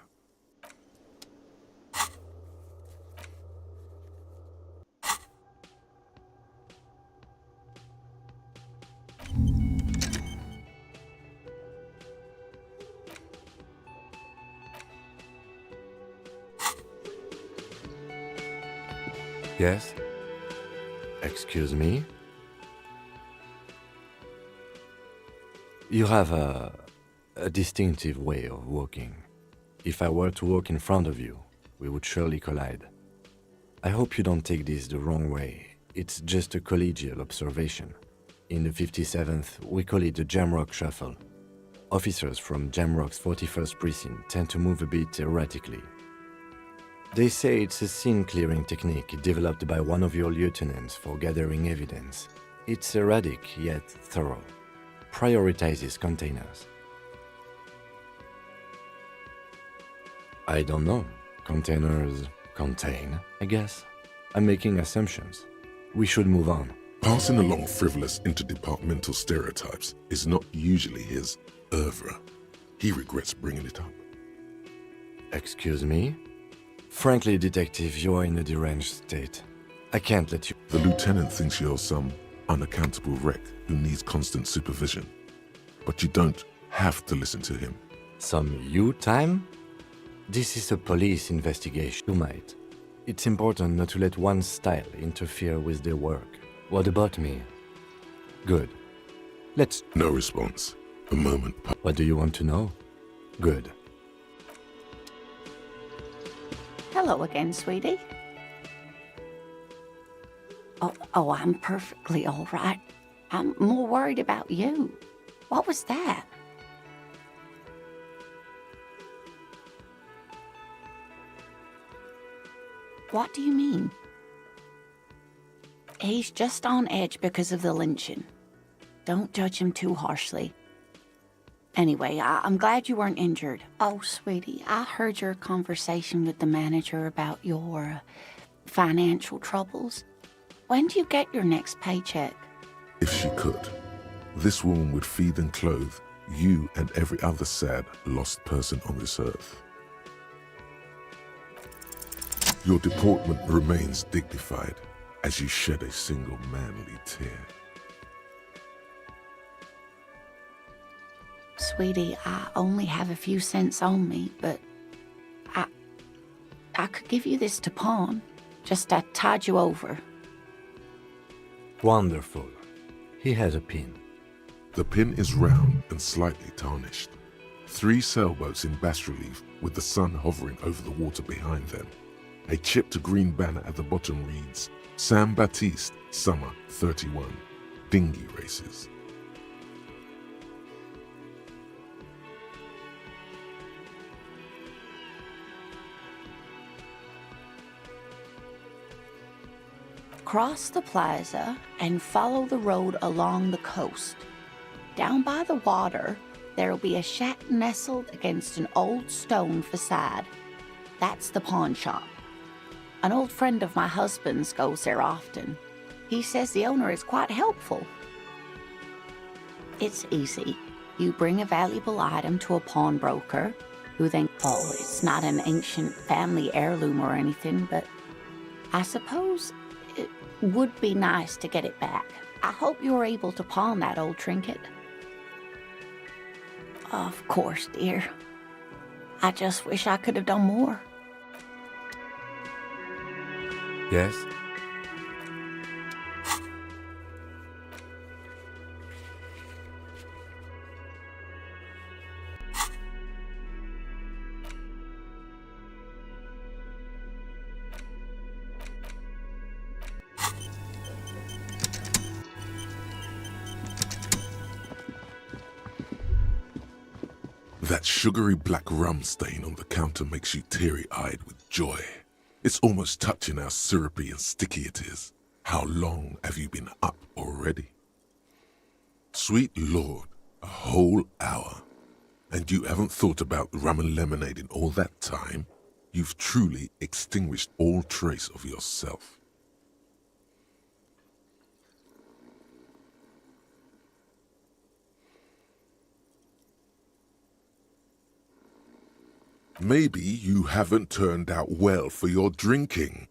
Yes? Excuse me? You have a distinctive way of walking. If I were to walk in front of you, we would surely collide. I hope you don't take this the wrong way. It's just a collegial observation. In the 57th, we call it the Jamrock Shuffle. Officers from Jamrock's 41st Precinct tend to move a bit erratically. They say it's a scene-clearing technique developed by one of your lieutenants for gathering evidence. It's erratic, yet thorough. Prioritizes containers. I don't know. Containers contain, I guess. I'm making assumptions. We should move on. Passing along frivolous interdepartmental stereotypes is not usually his oeuvre. He regrets bringing it up. Excuse me? Frankly, Detective, you are in a deranged state. I can't let you... The lieutenant thinks you're some unaccountable wreck who needs constant supervision. But you don't have to listen to him. Some you time? This is a police investigation. You might. It's important not to let one's style interfere with their work. What about me? Good. Let's... No response. A moment. What do you want to know? Good. Hello again, sweetie. Oh, I'm perfectly all right. I'm more worried about you. What was that? What do you mean? He's just on edge because of the lynching. Don't judge him too harshly. Anyway, I'm glad you weren't injured. Oh, sweetie, I heard your conversation with the manager about your financial troubles. When do you get your next paycheck? If she could, this woman would feed and clothe you and every other sad, lost person on this earth. Your deportment remains dignified as you shed a single manly tear. Sweetie, I only have a few cents on me, but I could give you this to pawn. Just to tide you over. Wonderful. He has a pin. The pin is round and slightly tarnished. 3 sailboats in bas-relief with the sun hovering over the water behind them. A chipped green banner at the bottom reads, Sam Baptiste, Summer 31, Dinghy Races. cross the plaza and follow the road along the coast. Down by the water, there'll be a shack nestled against an old stone facade. That's the pawn shop. An old friend of my husband's goes there often. He says the owner is quite helpful. It's easy. You bring a valuable item to a pawnbroker, who then, oh, it's not an ancient family heirloom or anything, but I suppose it would be nice to get it back. I hope you're able to pawn that old trinket. Of course, dear. I just wish I could have done more. Yes? That sugary black rum stain on the counter makes you teary-eyed with joy. It's almost touching how syrupy and sticky it is. How long have you been up already? Sweet Lord, a whole hour. And you haven't thought about rum and lemonade in all that time? You've truly extinguished all trace of yourself. Maybe you haven't turned out well for your drinking.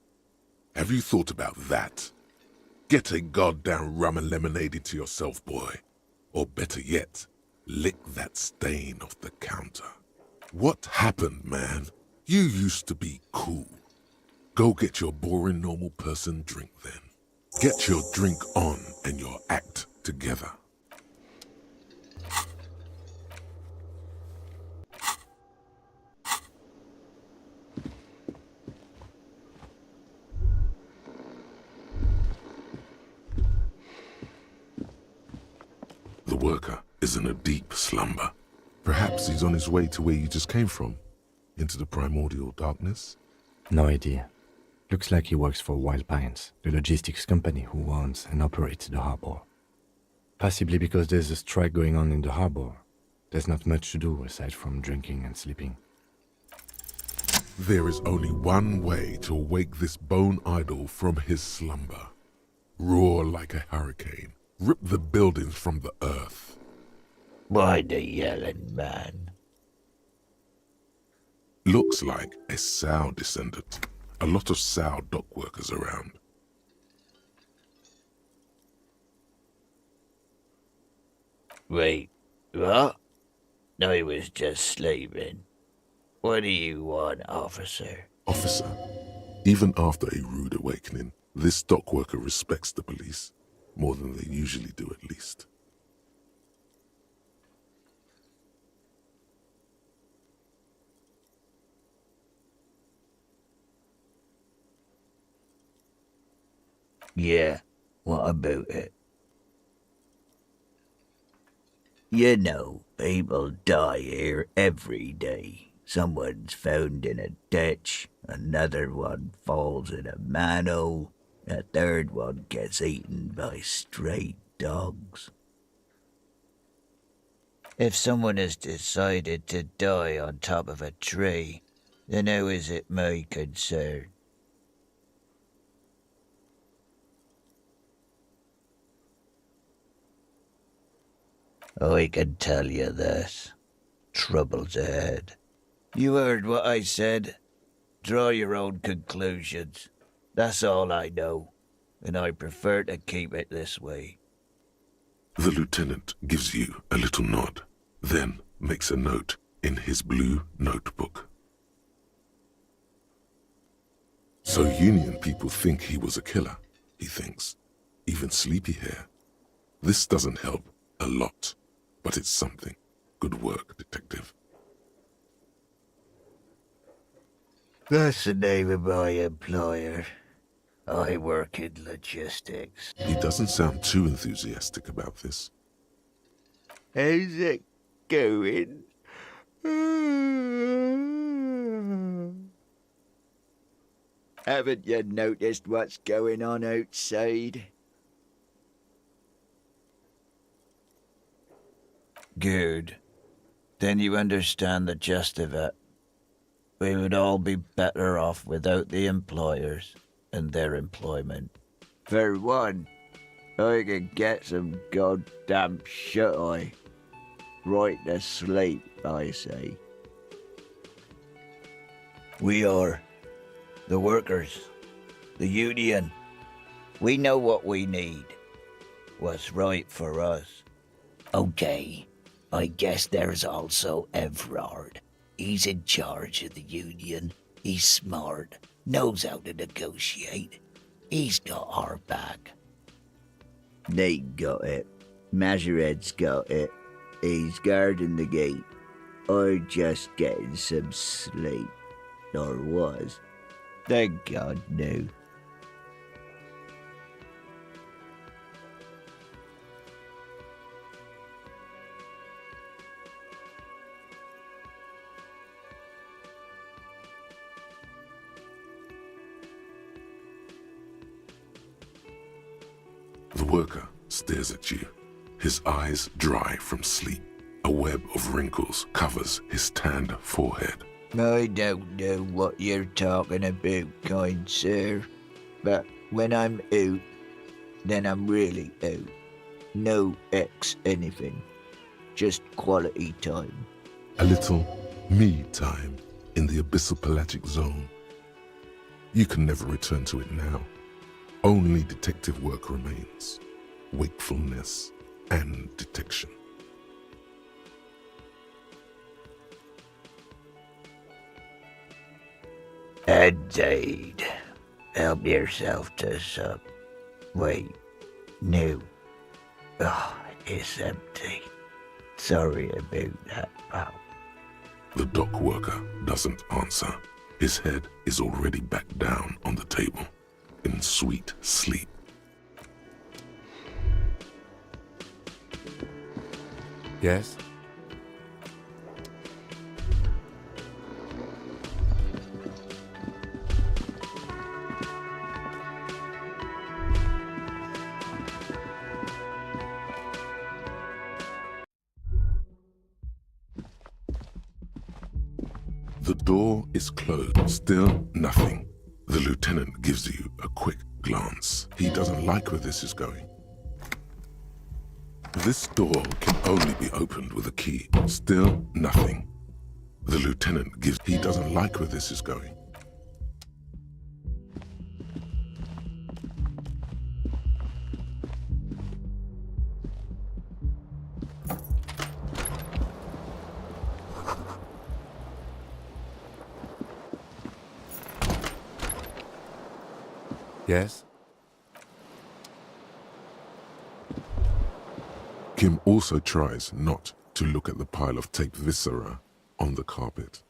Have you thought about that? Get a goddamn rum and lemonade into yourself, boy. Or better yet, lick that stain off the counter. What happened, man? You used to be cool. Go get your boring normal person drink then. Get your drink on and your act together. The worker is in a deep slumber. Perhaps he's on his way to where you just came from, into the primordial darkness. No idea. Looks like he works for Wild Pines, the logistics company who owns and operates the harbor. Possibly because there's a strike going on in the harbor. There's not much to do aside from drinking and sleeping. There is only one way to wake this bone idol from his slumber. Roar like a hurricane. Rip the buildings from the earth. Why the yelling, man? Looks like a sow descendant. A lot of sow dock workers around. Wait, what? I was just sleeping. What do you want, officer? Officer, even after a rude awakening, this dock worker respects the police. More than they usually do, at least. Yeah, what about it? You know, people die here every day. Someone's found in a ditch, another one falls in a manhole, a third one gets eaten by stray dogs. If someone has decided to die on top of a tree, then how is it my concern? I can tell you this. Trouble's ahead. You heard what I said. Draw your own conclusions. That's all I know, and I prefer to keep it this way. The lieutenant gives you a little nod, then makes a note in his blue notebook. So Union people think he was a killer, he thinks. Even sleepy hair. This doesn't help a lot, but it's something. Good work, detective. That's the name of my employer. I work in logistics. He doesn't sound too enthusiastic about this. How's it going? Haven't you noticed what's going on outside? Good. Then you understand the gist of it. We would all be better off without the employers and their employment. For one, I could get some goddamn shut-eye. Right to sleep, I say. We are the workers, the union. We know what we need, what's right for us. Okay, I guess there's also Everard. He's in charge of the union. He's smart, knows how to negotiate. He's got our back. They got it. Majoret's got it. He's guarding the gate. I'm just getting some sleep. Or was. Thank God, no. The worker stares at you, his eyes dry from sleep. A web of wrinkles covers his tanned forehead. I don't know what you're talking about, kind sir. But when I'm out, then I'm really out. No X anything. Just quality time. A little me time in the abyssal pelagic zone. You can never return to it now. Only detective work remains. Wakefulness and detection. Indeed. Help yourself to some. Wait, no. Oh, it's empty. Sorry about that, pal. The dock worker doesn't answer. His head is already back down on the table, in sweet sleep. Yes? The door is closed. Still nothing. The lieutenant gives you a quick glance. He doesn't like where this is going. This door can only be opened with a key. Still nothing. The lieutenant gives... He doesn't like where this is going. Yes? Kim also tries not to look at the pile of taped viscera on the carpet,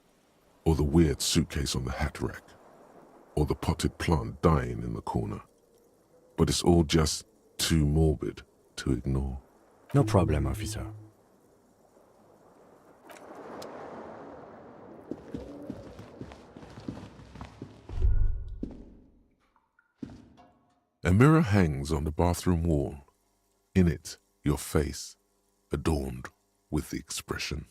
or the weird suitcase on the hat rack, or the potted plant dying in the corner. But it's all just too morbid to ignore. No problem, officer. A mirror hangs on the bathroom wall. In it, your face, adorned with the expression.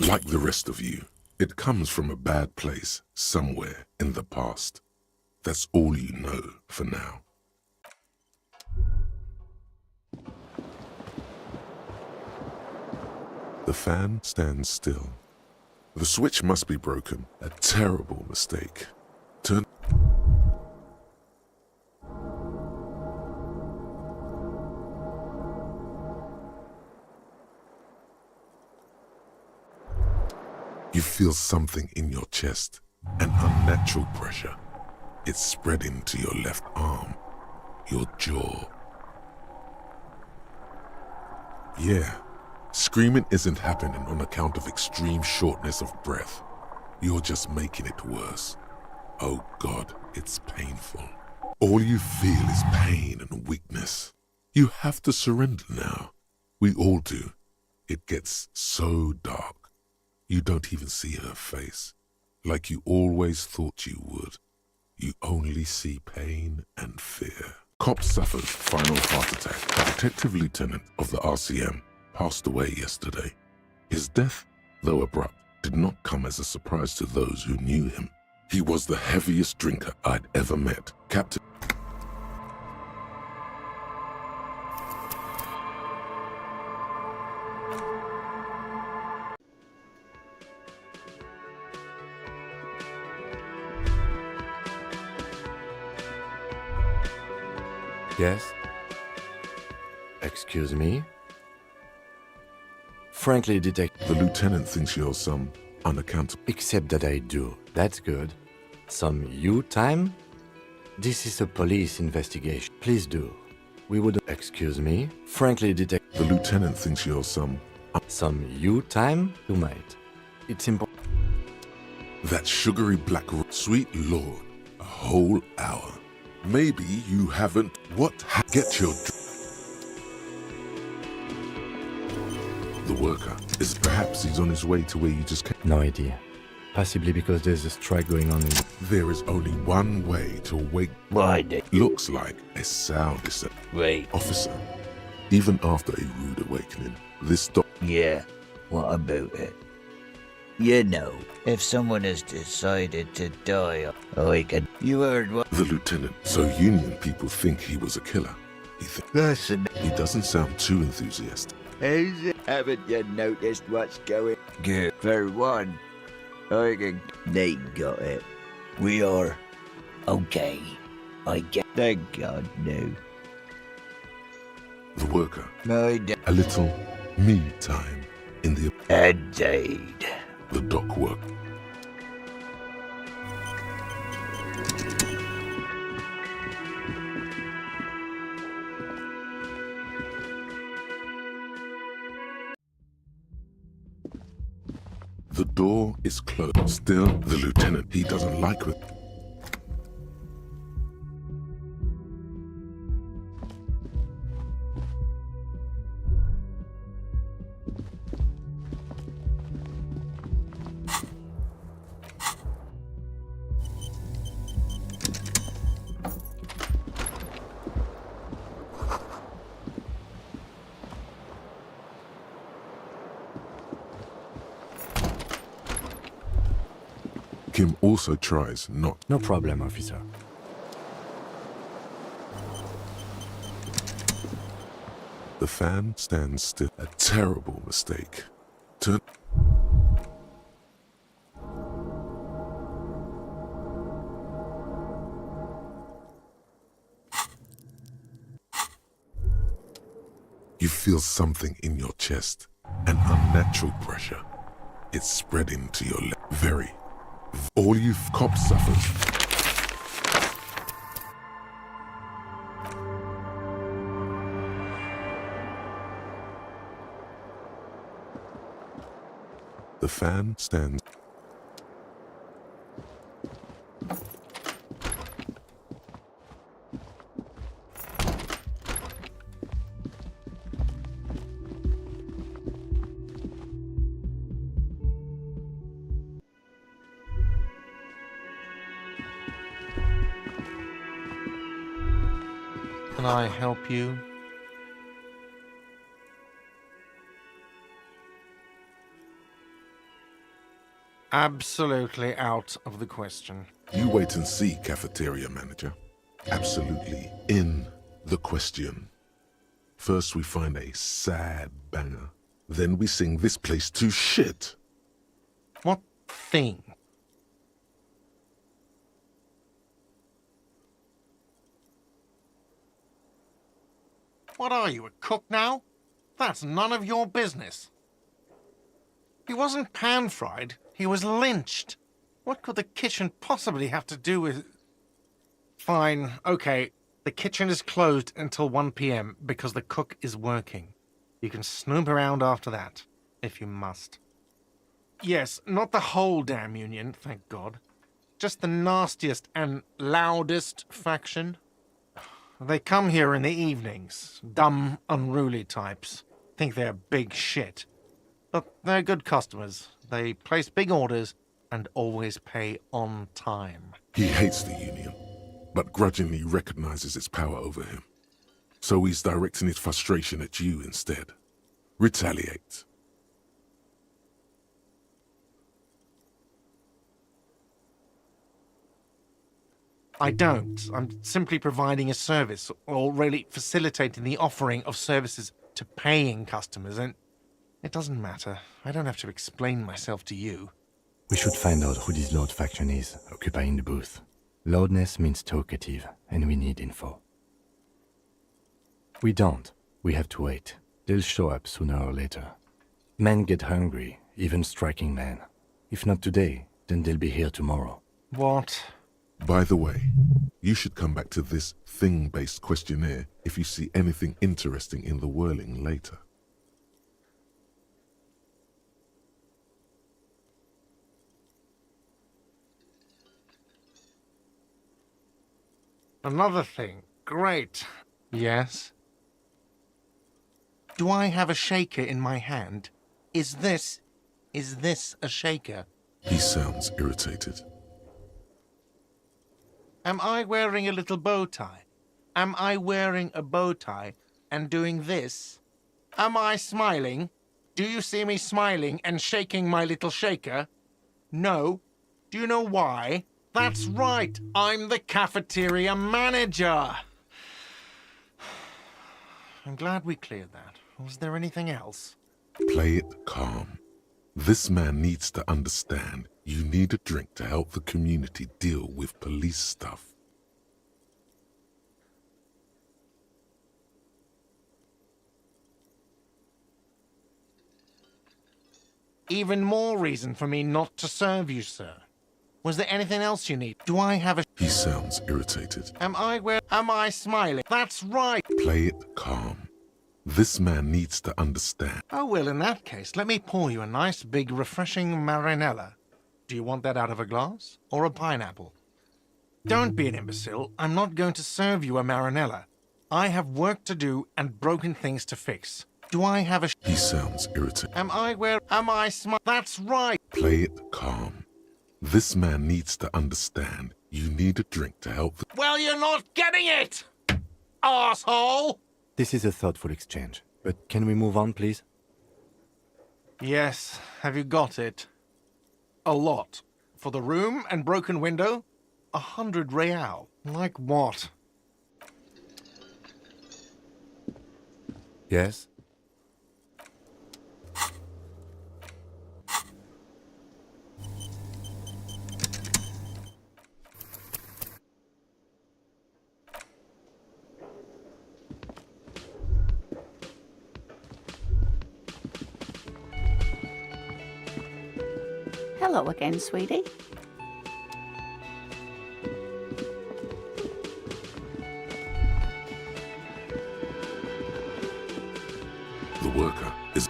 Like the rest of you, it comes from a bad place somewhere in the past. That's all you know for now. The fan stands still. The switch must be broken. A terrible mistake. Turn... You feel something in your chest, an unnatural pressure. It's spreading to your left arm, your jaw. Yeah, screaming isn't happening on account of extreme shortness of breath. You're just making it worse. Oh God, it's painful. All you feel is pain and weakness. You have to surrender now. We all do. It gets so dark. You don't even see her face. like you always thought you would. You only see pain and fear. Cop suffers final heart attack. A detective lieutenant of the RCM passed away yesterday. His death, though abrupt, did not come as a surprise to those who knew him. He was the heaviest drinker I'd ever met. Captain... Yes? Excuse me? Frankly, Detective... The lieutenant thinks you're some unaccountable... Except that I do. That's good. Some you time? This is a police investigation. Please do. We would... Excuse me? Frankly, Detective... The lieutenant thinks you're some... Some you time? You might. It's important. That sugary black... Sweet Lord, a whole hour. Maybe you haven't... Get your... The worker. Is perhaps he's on his way to where you just came? No idea. Possibly because there's a strike going on in... There is only one way to wake... Why did... Looks like a sound is... Wait. Officer, even after a rude awakening, this dog... Yeah, what about it? You know, if someone has decided to die, I can... You heard what... The lieutenant. So Union people think he was a killer. Listen, He doesn't sound too enthusiastic. Haven't you noticed what's going? Good. For one, I can... They got it. we are okay. I get... Thank God, no. The worker. My A little me time in the... Indeed. The dock work. The door is closed. Still, the lieutenant, he doesn't like it. Kim also tries not. No problem, officer. The fan stands still. A terrible mistake. Turn. You feel something in your chest, an unnatural pressure. It's spreading to your leg. Very. All you cop suffers. The fan stands. Can I help you? Absolutely out of the question. You wait and see, cafeteria manager. Absolutely in the question. First we find a sad banger. Then we sing this place to shit. What thing? What are you, a cook now? That's none of your business. He wasn't pan-fried, he was lynched. What could the kitchen possibly have to do with... Fine, okay. The kitchen is closed until 1 p.m. because the cook is working. You can snoop around after that, if you must. Yes, not the whole damn union, thank God. Just the nastiest and loudest faction. They come here in the evenings. Dumb, unruly types. Think they're big shit. But they're good customers. They place big orders and always pay on time. He hates the Union, but grudgingly recognizes its power over him. So he's directing his frustration at you instead. Retaliate. I don't. I'm simply providing a service, or really facilitating the offering of services to paying customers, and it doesn't matter. I don't have to explain myself to you. We should find out who this Lord faction is, occupying the booth. Loudness means talkative, and we need info. We don't. We have to wait. They'll show up sooner or later. Men get hungry, even striking men. If not today, then they'll be here tomorrow. What? By the way, you should come back to this thing-based questionnaire if you see anything interesting in the whirling later. Another thing. Great. Yes? Do I have a shaker in my hand? Is this a shaker? He sounds irritated. Am I wearing a little bow tie? Am I wearing a bow tie and doing this? Am I smiling? Do you see me smiling and shaking my little shaker? No. Do you know why? That's right. I'm the cafeteria manager. I'm glad we cleared that. Was there anything else? Play it calm. This man needs to understand you need a drink to help the community deal with police stuff. Even more reason for me not to serve you, sir. Was there anything else you need? Do I have a... He sounds irritated. Am I smiling? That's right. Play it calm. This man needs to understand. Oh, well, in that case, let me pour you a nice, big, refreshing marinella. Do you want that out of a glass? Or a pineapple? Don't be an imbecile. I'm not going to serve you a marinella. I have work to do and broken things to fix. Do I have a... He sounds irritated. Am I That's right. Play it calm. This man needs to understand you need a drink to help the... Well, you're not getting it, asshole! This is a thoughtful exchange, but can we move on, please? Yes, have you got it? A lot. For the room and broken window, 100 real. Like what? Yes? Hello again, sweetie. The worker is...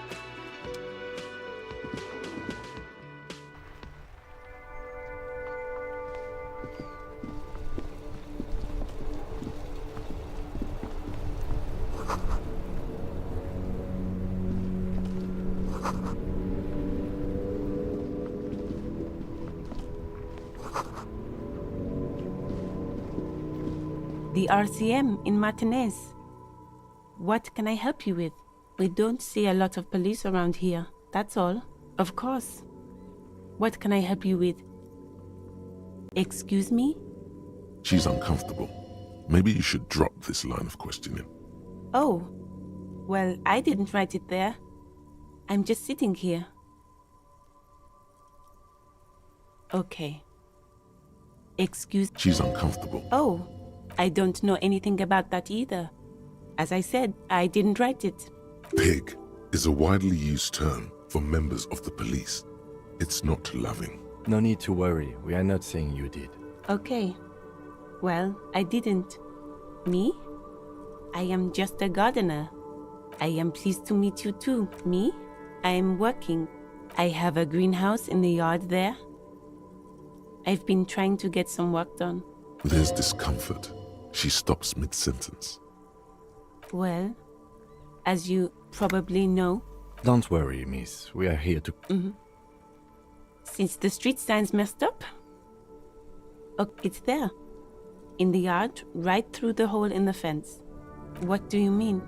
The RCM in Martinez. What can I help you with? We don't see a lot of police around here, that's all. Of course. What can I help you with? Excuse me? She's uncomfortable. Maybe you should drop this line of questioning. Oh, well, I didn't write it there. I'm just sitting here. Okay. Excuse... She's uncomfortable. Oh, I don't know anything about that either. As I said, I didn't write it. Pig is a widely used term for members of the police. It's not loving. No need to worry. We are not saying you did. Okay. Well, I didn't. Me? I am just a gardener. I am pleased to meet you too. Me? I am working. I have a greenhouse in the yard there. I've been trying to get some work done. There's discomfort. She stops mid-sentence. Well, as you probably know... Don't worry, miss. We are here to... Since the street sign's messed up? Oh, it's there. In the yard, right through the hole in the fence. What do you mean?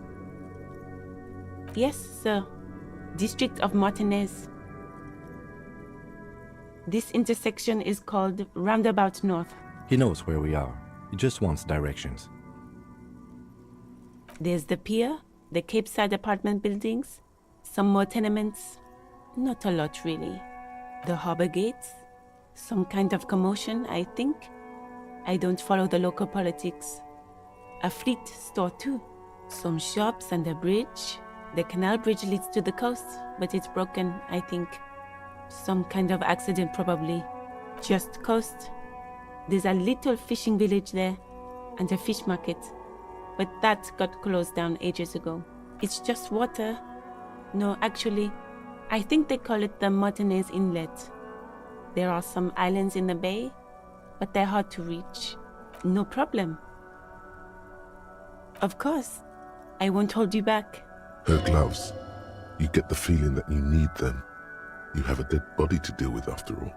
Yes, sir. District of Martinez. This intersection is called Roundabout North. He knows where we are. He just wants directions. There's the pier, the Cape Side apartment buildings, some more tenements. Not a lot, really. The harbor gates, some kind of commotion, I think. I don't follow the local politics. A fleet store, too. Some shops and a bridge. The canal bridge leads to the coast, but it's broken, I think. Some kind of accident, probably. Just coast. There's a little fishing village there, and a fish market. But that got closed down ages ago. It's just water. No, actually, I think they call it the Martinez Inlet. There are some islands in the bay, but they're hard to reach. No problem. Of course. I won't hold you back. Her gloves. You get the feeling that you need them. You have a dead body to deal with after all.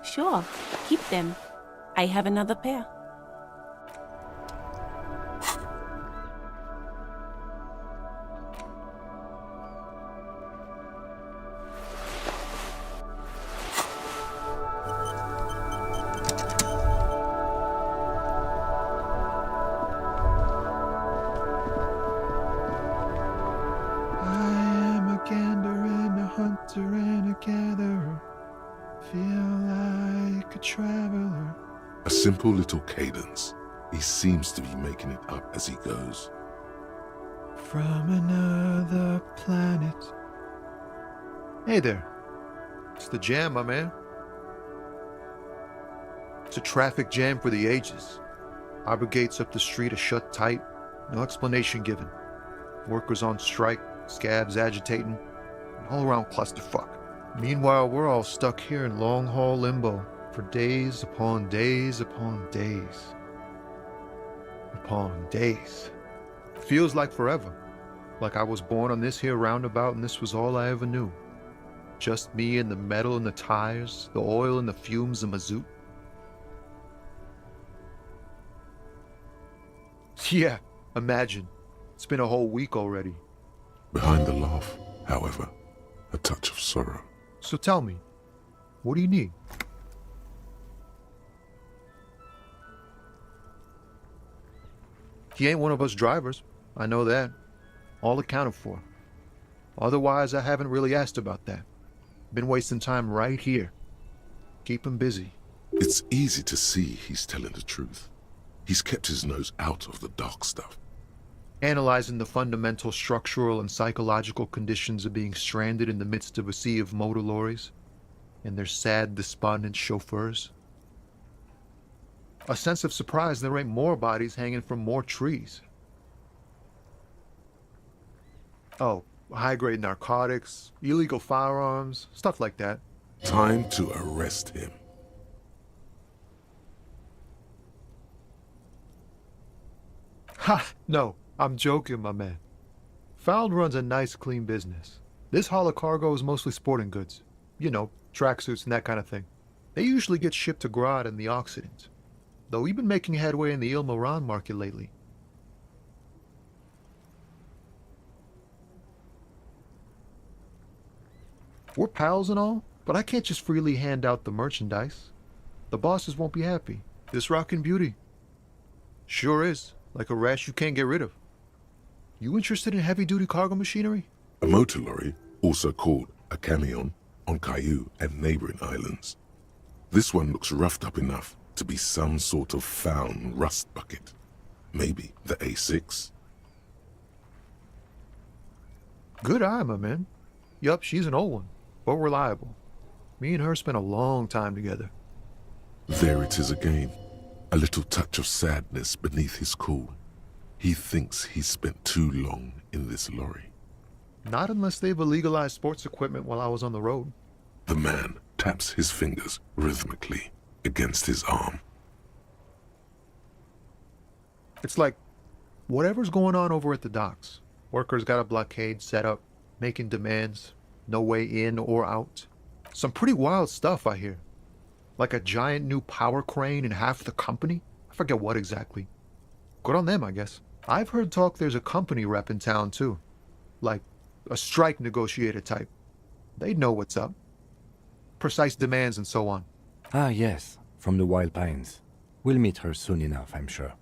Sure, keep them. I have another pair. A simple little cadence. He seems to be making it up as he goes. From another planet. Hey there. It's the jam, my man. It's a traffic jam for the ages. Harbor gates up the street are shut tight. No explanation given. Workers on strike, scabs agitating, an all-around clusterfuck. Meanwhile, we're all stuck here in long-haul limbo for days upon days upon days. Upon days. Feels like forever. Like I was born on this here roundabout and this was all I ever knew. Just me and the metal and the tires, the oil and the fumes of mazout. Yeah, imagine. It's been a whole week already. Behind the laugh, however, a touch of sorrow. So tell me, what do you need? He ain't one of us drivers. I know that. All accounted for. Otherwise, I haven't really asked about that. Been wasting time right here. Keep him busy. It's easy to see he's telling the truth. He's kept his nose out of the dark stuff. Analyzing the fundamental structural and psychological conditions of being stranded in the midst of a sea of motor lorries and their sad, despondent chauffeurs. A sense of surprise there ain't more bodies hanging from more trees. Oh, high-grade narcotics, illegal firearms, stuff like that. Time to arrest him. Ha! No, I'm joking, my man. Found runs a nice, clean business. This haul of cargo is mostly sporting goods. You know, tracksuits and that kind of thing. They usually get shipped to Grodd and the Occident. Though we've been making headway in the Il Moran market lately. We're pals and all, but I can't just freely hand out the merchandise. The bosses won't be happy. This rockin' beauty. Sure is. Like a rash you can't get rid of. You interested in heavy-duty cargo machinery? A motor lorry, also called a camion, on Caillou and neighboring islands. This one looks roughed up enough to be some sort of found rust bucket. Maybe the A6. Good eye, my man. Yup, she's an old one, but reliable. Me and her spent a long time together. There it is again. A little touch of sadness beneath his cool. He thinks he's spent too long in this lorry. Not unless they've illegalized sports equipment while I was on the road. The man taps his fingers rhythmically against his arm. It's like, whatever's going on over at the docks. Workers got a blockade set up, making demands, no way in or out. Some pretty wild stuff, I hear. Like a giant new power crane in half the company? I forget what exactly. Good on them, I guess. I've heard talk there's a company rep in town, too. Like a strike negotiator type. They'd know what's up. Precise demands and so on. Ah, yes, from the Wild Pines. We'll meet her soon enough, I'm sure.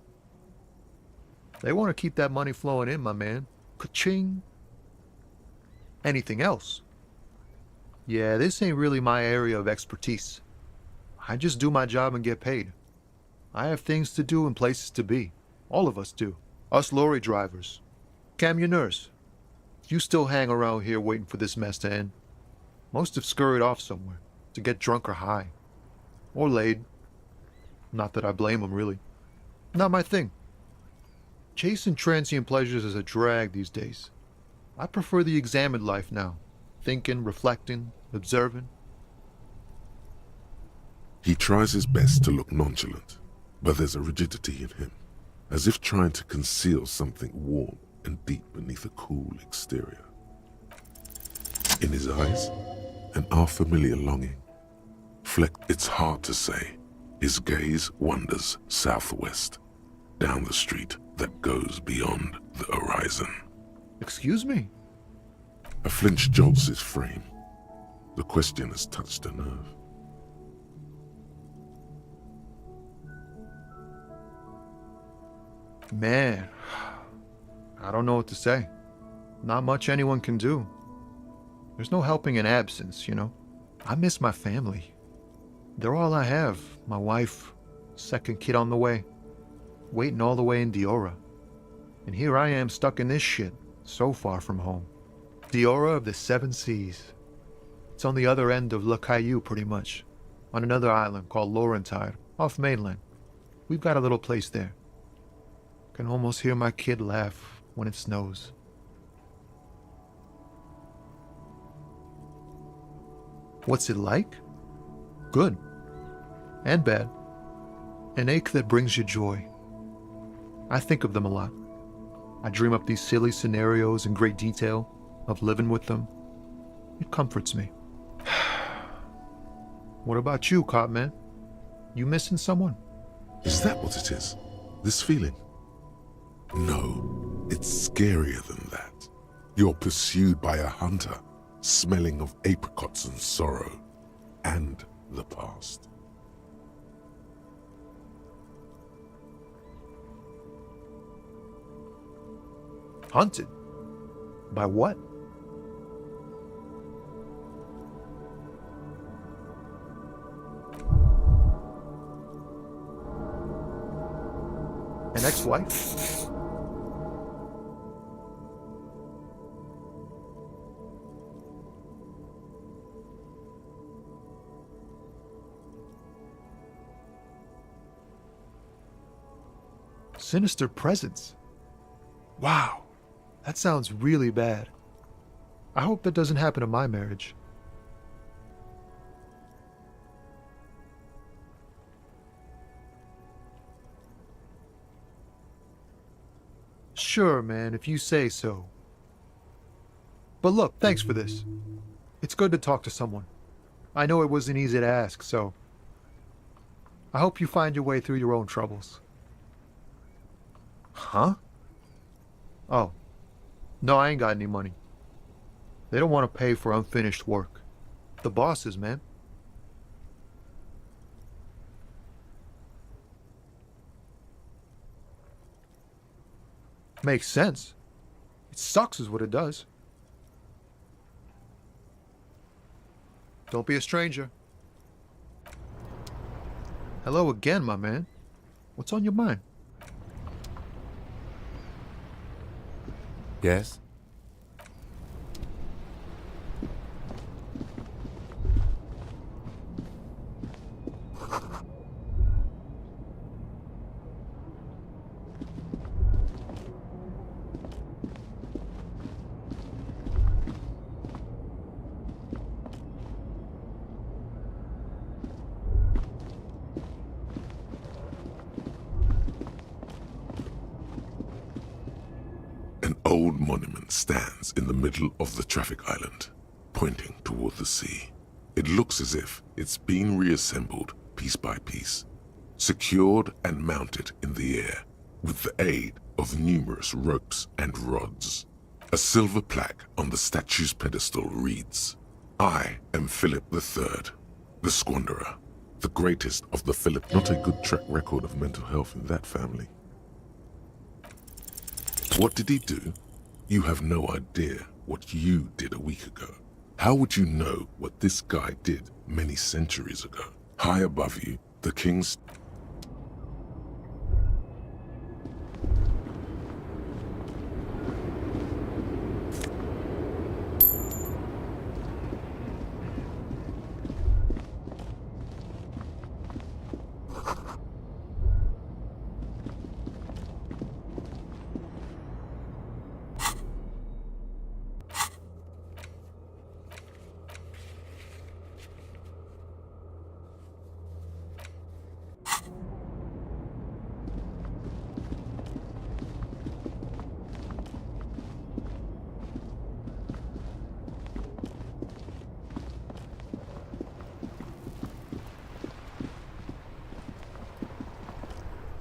They want to keep that money flowing in, my man. Ka-ching. Anything else? Yeah, this ain't really my area of expertise. I just do my job and get paid. I have things to do and places to be. All of us do. Us lorry drivers. Camionneurs. You still hang around here waiting for this mess to end. Most have scurried off somewhere to get drunk or high. Or laid. Not that I blame them, really. Not my thing. Chasing transient pleasures is a drag these days. I prefer the examined life now. Thinking, reflecting, observing. He tries his best to look nonchalant, but there's a rigidity in him, as if trying to conceal something warm and deep beneath a cool exterior. In his eyes, an unfamiliar longing. Flecked, it's hard to say. His gaze wanders southwest, down the street that goes beyond the horizon. Excuse me? A flinch jolts his frame. The question has touched a nerve. Man, I don't know what to say. Not much anyone can do. There's no helping in absence, you know. I miss my family. They're all I have. My wife, second kid on the way, waiting all the way in Diora. And here I am stuck in this shit, so far from home. Diora of the Seven Seas. It's on the other end of Le Caillou, pretty much, on another island called Laurentide, off mainland. We've got a little place there. Can almost hear my kid laugh when it snows. What's it like? Good. And bad. An ache that brings you joy. I think of them a lot. I dream up these silly scenarios in great detail of living with them. It comforts me. What about you, cop man? You missing someone? Is that what it is? This feeling? No, it's scarier than that. You're pursued by a hunter, smelling of apricots and sorrow, and the past. Hunted? By what? An ex-wife? Sinister presence. Wow, that sounds really bad. I hope that doesn't happen to my marriage. Sure, man, if you say so. But look, thanks for this. It's good to talk to someone. I know it wasn't easy to ask, so I hope you find your way through your own troubles. Huh? Oh. No, I ain't got any money. They don't want to pay for unfinished work. The bosses, man. Makes sense. It sucks is what it does. Don't be a stranger. Hello again, my man. What's on your mind? Yes? An old monument stands in the middle of the traffic island, pointing toward the sea. It looks as if it's been reassembled piece by piece, secured and mounted in the air with the aid of numerous ropes and rods. A silver plaque on the statue's pedestal reads, "I am Philip III, the Squanderer, the greatest of the Philip." Not a good track record of mental health in that family. What did he do? You have no idea what you did a week ago. How would you know what this guy did many centuries ago? High above you, the king's...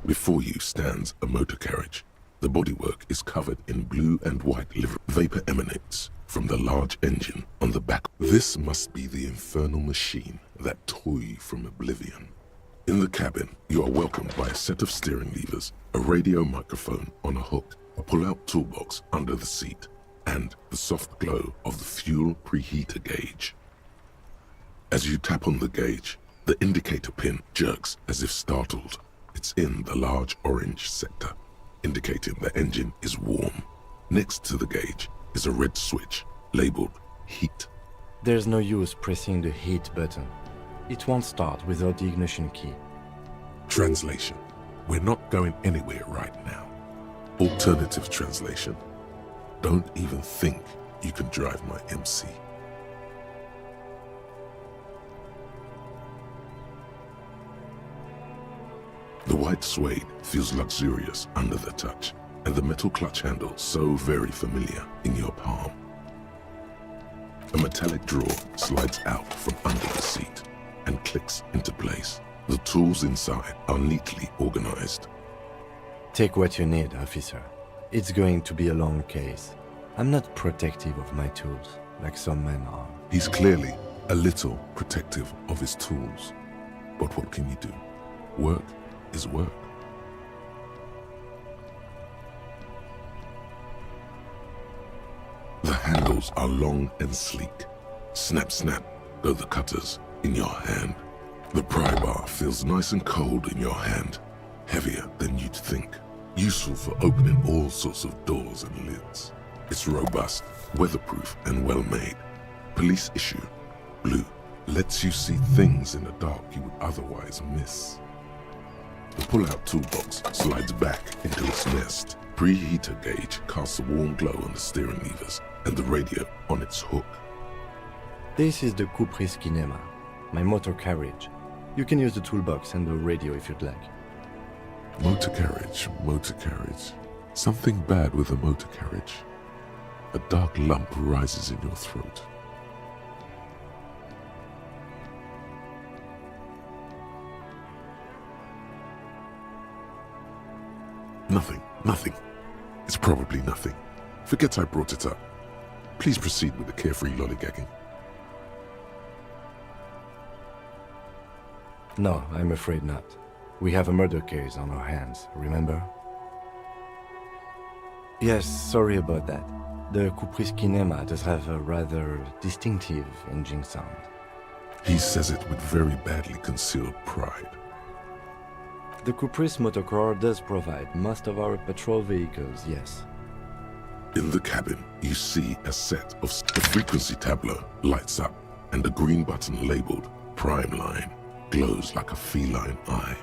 Before you stands a motor carriage. The bodywork is covered in blue and white livery. Vapor emanates from the large engine on the back. This must be the infernal machine that tore you from oblivion. In the cabin, you are welcomed by a set of steering levers, a radio microphone on a hook, a pull-out toolbox under the seat, and the soft glow of the fuel preheater gauge. As you tap on the gauge, the indicator pin jerks as if startled. It's in the large orange sector, indicating the engine is warm. Next to the gauge is a red switch labeled heat. There's no use pressing the heat button. It won't start without the ignition key. Translation: we're not going anywhere right now. Alternative translation: don't even think you can drive my MC. The white suede feels luxurious under the touch, and the metal clutch handle so very familiar in your palm. A metallic drawer slides out from under the seat and clicks into place. The tools inside are neatly organized. Take what you need, officer. It's going to be a long case. I'm not protective of my tools, like some men are. He's clearly a little protective of his tools. But what can you do? Work is work. The handles are long and sleek. Snap, snap go the cutters in your hand. The pry bar feels nice and cold in your hand, heavier than you'd think. Useful for opening all sorts of doors and lids. It's robust, weatherproof, and well made. Police issue, blue, lets you see things in the dark you would otherwise miss. The pull-out toolbox slides back into its nest. Preheater gauge casts a warm glow on the steering levers and the radio on its hook. This is the Cupri's Kinema, my motor carriage. You can use the toolbox and the radio if you'd like. Motor carriage, motor carriage. Something bad with a motor carriage. A dark lump rises in your throat. Nothing. It's probably nothing. Forget I brought it up. Please proceed with the carefree lollygagging. No, I'm afraid not. We have a murder case on our hands, remember? Yes, sorry about that. The Cupri's Kinema does have a rather distinctive engine sound. He says it with very badly concealed pride. The Cupri's Motorcar does provide most of our patrol vehicles, yes. In the cabin, you see a set of... The frequency tableau lights up, and a green button labeled Prime Line glows like a feline eye.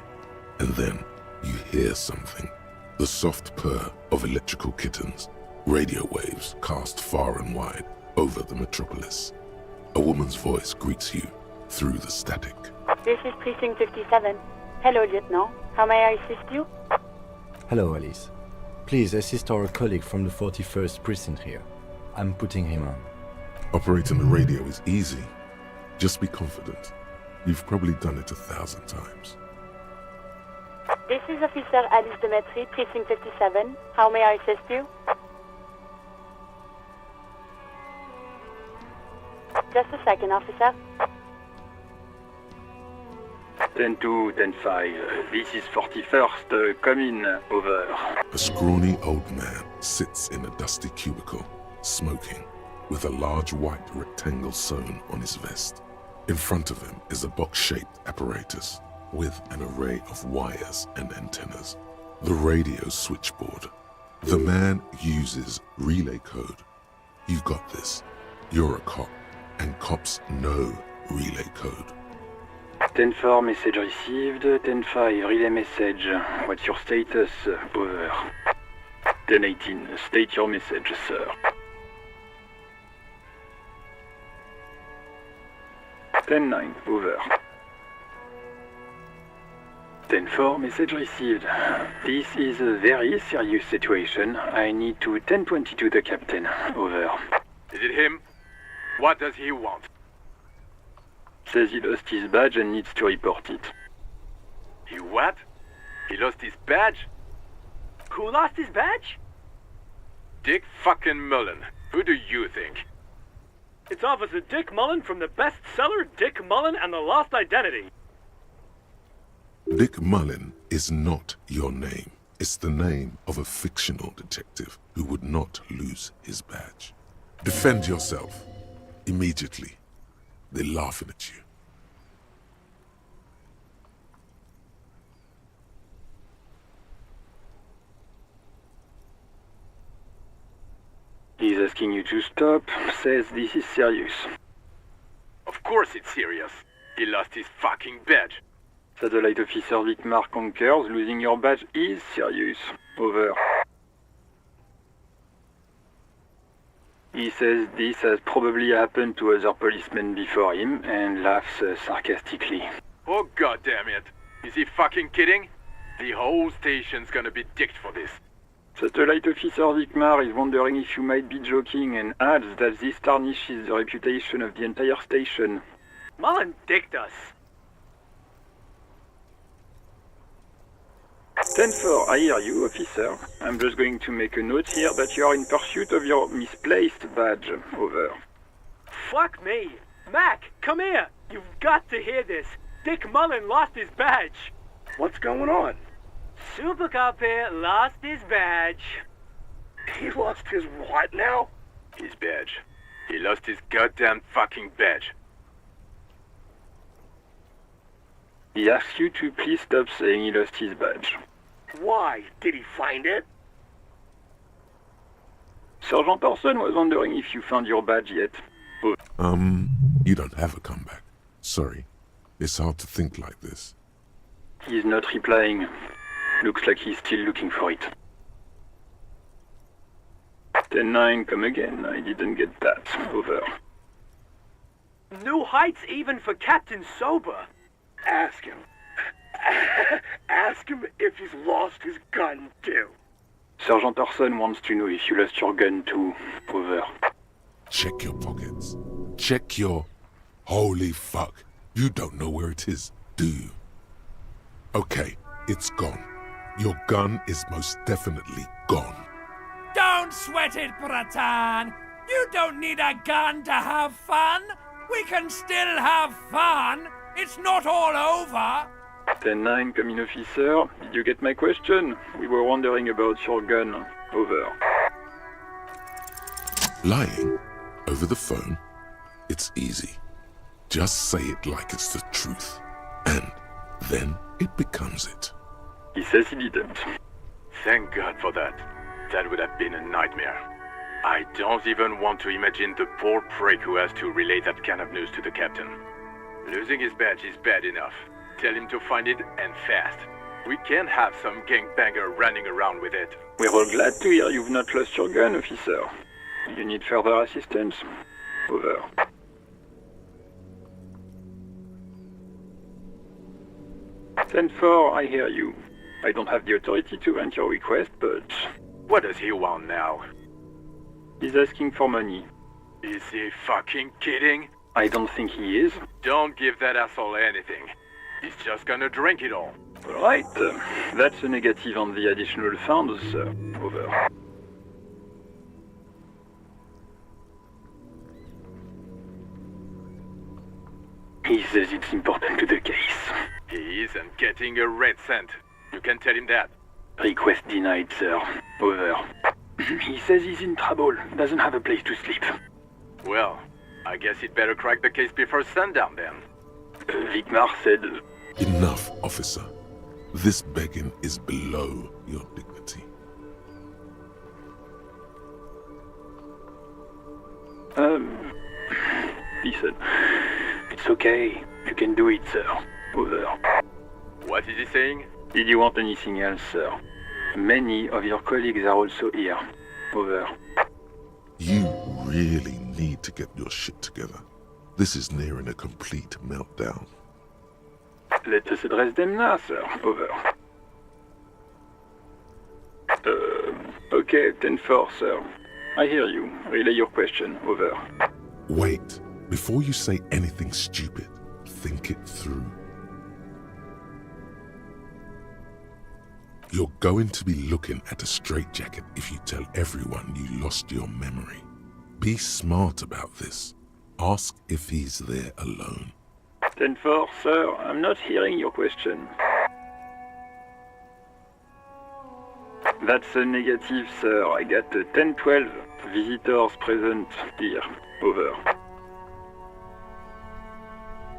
And then you hear something. The soft purr of electrical kittens. Radio waves cast far and wide over the metropolis. A woman's voice greets you through the static. This is Precinct 57. Hello, Lieutenant. How may I assist you? Hello, Alice. Please assist our colleague from the 41st Precinct here. I'm putting him on. Operating the radio is easy. Just be confident. You've probably done it 1,000 times. This is Officer Alice Demetri, Precinct 57. How may I assist you? Just a second, officer. 10-2, 10-5. This is 41st. Come in. Over. A scrawny old man sits in a dusty cubicle, smoking, with a large white rectangle sewn on his vest. In front of him is a box-shaped apparatus with an array of wires and antennas. The radio switchboard. The man uses relay code. You got this. You're a cop, and cops know relay code. 10-4, message received. 10-5, relay message. What's your status? Over. 10-18, state your message, sir. 10-9, over. 10-4, message received. This is a very serious situation. I need to 10-22 the captain. Over. Is it him? What does he want? Says he lost his badge and needs to report it. He what? He lost his badge? Who lost his badge? Dick fucking Mullen. Who do you think? It's Officer Dick Mullen from the bestseller Dick Mullen and the Lost Identity. Dick Mullen is not your name. It's the name of a fictional detective who would not lose his badge. Defend yourself. Immediately. They're laughing at you. He's asking you to stop, says this is serious. Of course it's serious. He lost his fucking badge. Satellite Officer Vicmar concurs, losing your badge is serious. Over. He says this has probably happened to other policemen before him and laughs sarcastically. Oh goddamn it. Is he fucking kidding? The whole station's gonna be dicked for this. Satellite Officer Vicmar is wondering if you might be joking and adds that this tarnishes the reputation of the entire station. Mullen dicked us. 10-4, I hear you, officer. I'm just going to make a note here that you are in pursuit of your misplaced badge. Over. Fuck me. Mac, come here. You've got to hear this. Dick Mullen lost his badge. What's going on? Super Cop here lost his badge. He lost his what now? His badge. He lost his goddamn fucking badge. He asks you to please stop saying he lost his badge. Why? Did he find it? Sergeant Orson was wondering if you found your badge yet. You don't have a comeback. Sorry. It's hard to think like this. He's not replying. Looks like he's still looking for it. 10-9, come again. I didn't get that. Over. New heights even for Captain Sober. Ask him. Ask him if he's lost his gun, too. Sergeant Orson wants to know if you lost your gun too. Over. Check your pockets. Check your... Holy fuck. You don't know where it is, do you? Okay, it's gone. Your gun is most definitely gone. Don't sweat it, Bratan. You don't need a gun to have fun. We can still have fun. It's not all over. 10-9, come in, officer. Did you get my question? We were wondering about your gun. Over. Lying over the phone? It's easy. Just say it like it's the truth. And then it becomes it. He says he didn't. Thank God for that. That would have been a nightmare. I don't even want to imagine the poor prick who has to relay that kind of news to the captain. Losing his badge is bad enough. Tell him to find it, and fast. We can't have some gangbanger running around with it. We're all glad to hear you've not lost your gun, officer. You need further assistance? Over. "10-4, I hear you. I don't have the authority to grant your request, but... What does he want now? He's asking for money. Is he fucking kidding? I don't think he is. Don't give that asshole anything. He's just gonna drink it all. Right. That's a negative on the additional funds, sir. Over. He says it's important to the case. He isn't getting a red cent. You can tell him that. Request denied, sir. Over. He says he's in trouble, doesn't have a place to sleep. Well, I guess he'd better crack the case before sundown then. Vicmar said... Enough, officer. This begging is below your dignity. Listen. It's okay. You can do it, sir. Over. What is he saying? Did you want anything else, sir? Many of your colleagues are also here. Over. You really need to get your shit together. This is nearing a complete meltdown. Let us address them now, sir. Over. Okay, 10-4, sir. I hear you. Relay your question. Over. Wait. Before you say anything stupid, think it through. You're going to be looking at a straitjacket if you tell everyone you lost your memory. Be smart about this. Ask if he's there alone. 10-4, sir. I'm not hearing your question. That's a negative, sir. I got 10-12 visitors present here. Over.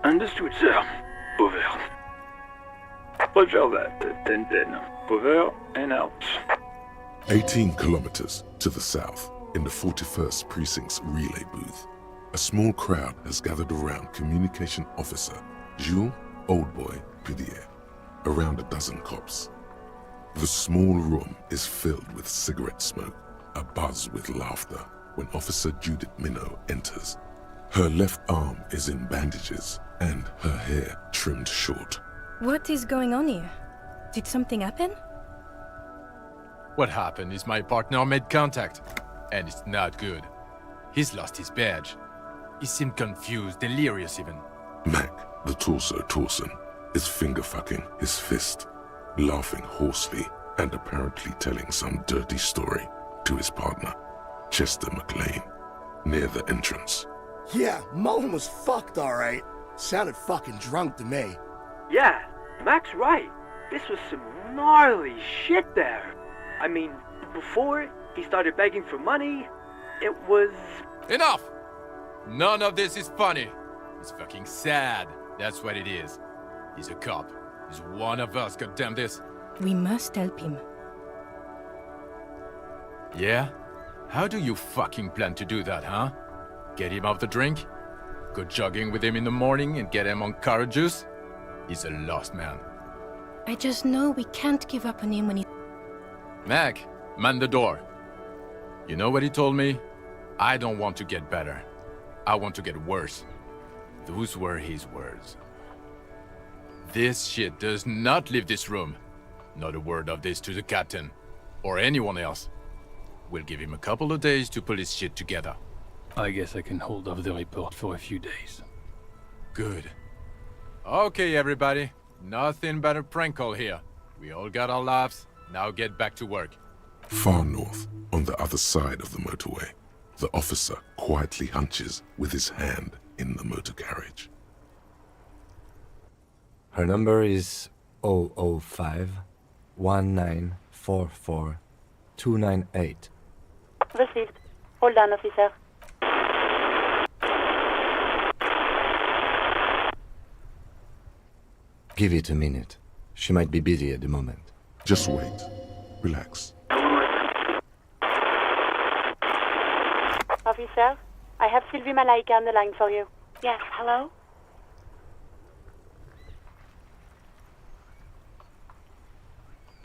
Understood, sir. Over. Roger that. 10-10. Over and out. 18 kilometers to the south, in the 41st Precinct's relay booth, a small crowd has gathered around Communication Officer Jules Oldboy Pidier, around a dozen cops. The small room is filled with cigarette smoke, abuzz with laughter, when Officer Judith Minot enters. Her left arm is in bandages, and her hair trimmed short. What is going on here? Did something happen? What happened is my partner made contact, and it's not good. He's lost his badge. He seemed confused, delirious even. Mac, the torso Torson, is finger-fucking his fist, laughing hoarsely and apparently telling some dirty story to his partner, Chester McLean, near the entrance. Yeah, Mullen was fucked alright. Sounded fucking drunk to me. Yeah, Mac's right. This was some gnarly shit there. I mean, before he started begging for money, it was... Enough! None of this is funny. It's fucking sad. That's what it is. He's a cop. He's one of us, goddamn this. We must help him. Yeah? How do you fucking plan to do that, huh? Get him off the drink? Go jogging with him in the morning and get him on carrot juice? He's a lost man. I just know we can't give up on him when he... Mac, man the door. You know what he told me? I don't want to get better. I want to get worse. Those were his words. This shit does not leave this room. Not a word of this to the captain. Or anyone else. We'll give him a couple of days to pull his shit together. I guess I can hold off the report for a few days. Good. Okay, everybody. Nothing but a prank call here. We all got our laughs. Now get back to work. Far north, on the other side of the motorway, the officer quietly hunches with his hand in the motor carriage. Her number is 005 1944 298. Received. Hold on, officer. Give it a minute. She might be busy at the moment. Just wait. Relax. Officer, I have Sylvie Malaika on the line for you. Yes, hello?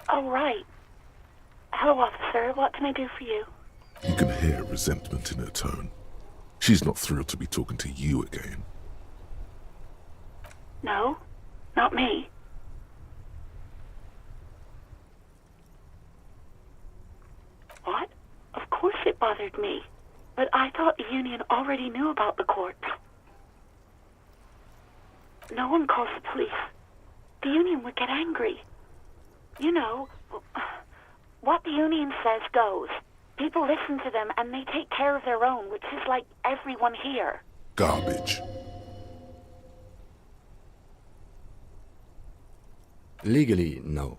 Oh, right. Hello, officer. What can I do for you? You can hear resentment in her tone. She's not thrilled to be talking to you again. No, not me. What? Of course it bothered me. But I thought the union already knew about the court. no one calls the police. The union would get angry. You know, what the union says goes. People listen to them and they take care of their own, which is like everyone here. Garbage. Legally, no.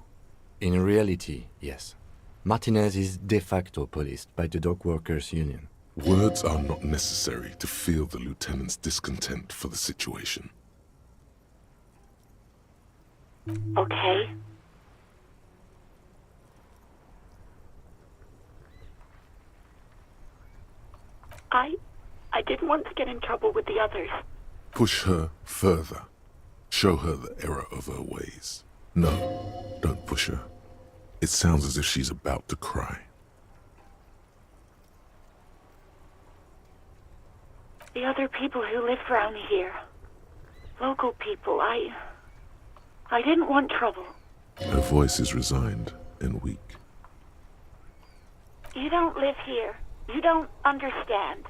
In reality, yes. Martinez is de facto policed by the dock workers' union. Words are not necessary to feel the lieutenant's discontent for the situation. Okay. I didn't want to get in trouble with the others. Push her further. Show her the error of her ways. No, don't push her. It sounds as if she's about to cry. The other people who live around here. Local people, I didn't want trouble. Her voice is resigned and weak. You don't live here. You don't understand.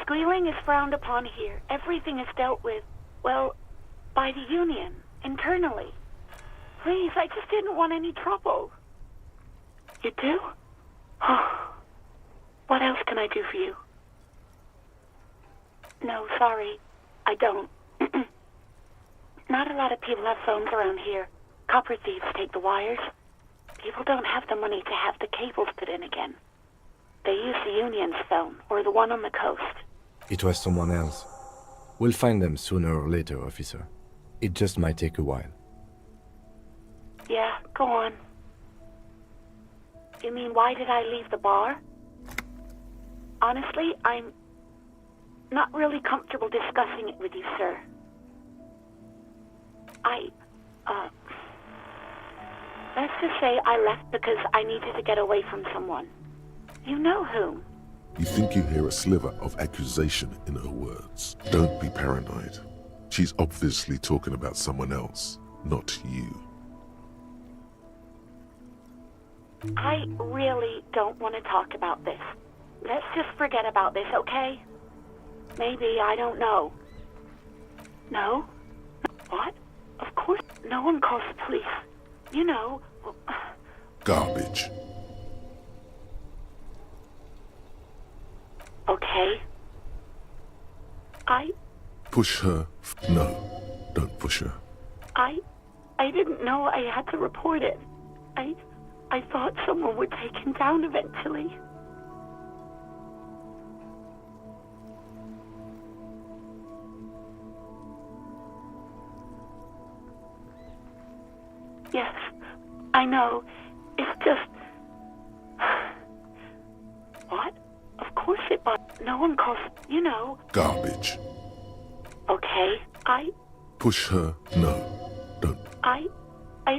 Squealing is frowned upon here. Everything is dealt with, well, by the union, internally. Please, I just didn't want any trouble. You do? What else can I do for you? No, sorry. I don't. Not a lot of people have phones around here. Copper thieves take the wires. People don't have the money to have the cables put in again. They use the union's phone, or the one on the coast. It was someone else. We'll find them sooner or later, officer. It just might take a while. Yeah, go on. You mean, why did I leave the bar? Honestly, I'm not really comfortable discussing it with you, sir. Let's just say I left because I needed to get away from someone. You know whom. You think you hear a sliver of accusation in her words. Don't be paranoid. She's obviously talking about someone else, not you. I really don't want to talk about this. Let's just forget about this, okay? Maybe, I don't know. No? What? Of course, no one calls the police. You know... Garbage. Okay. Push her. No, don't push her. I didn't know I had to report it. I thought someone would take him down eventually. Yes, I know. It's just... What? Of course it, but no one calls... You know... Garbage. Okay, Push her. No, don't. I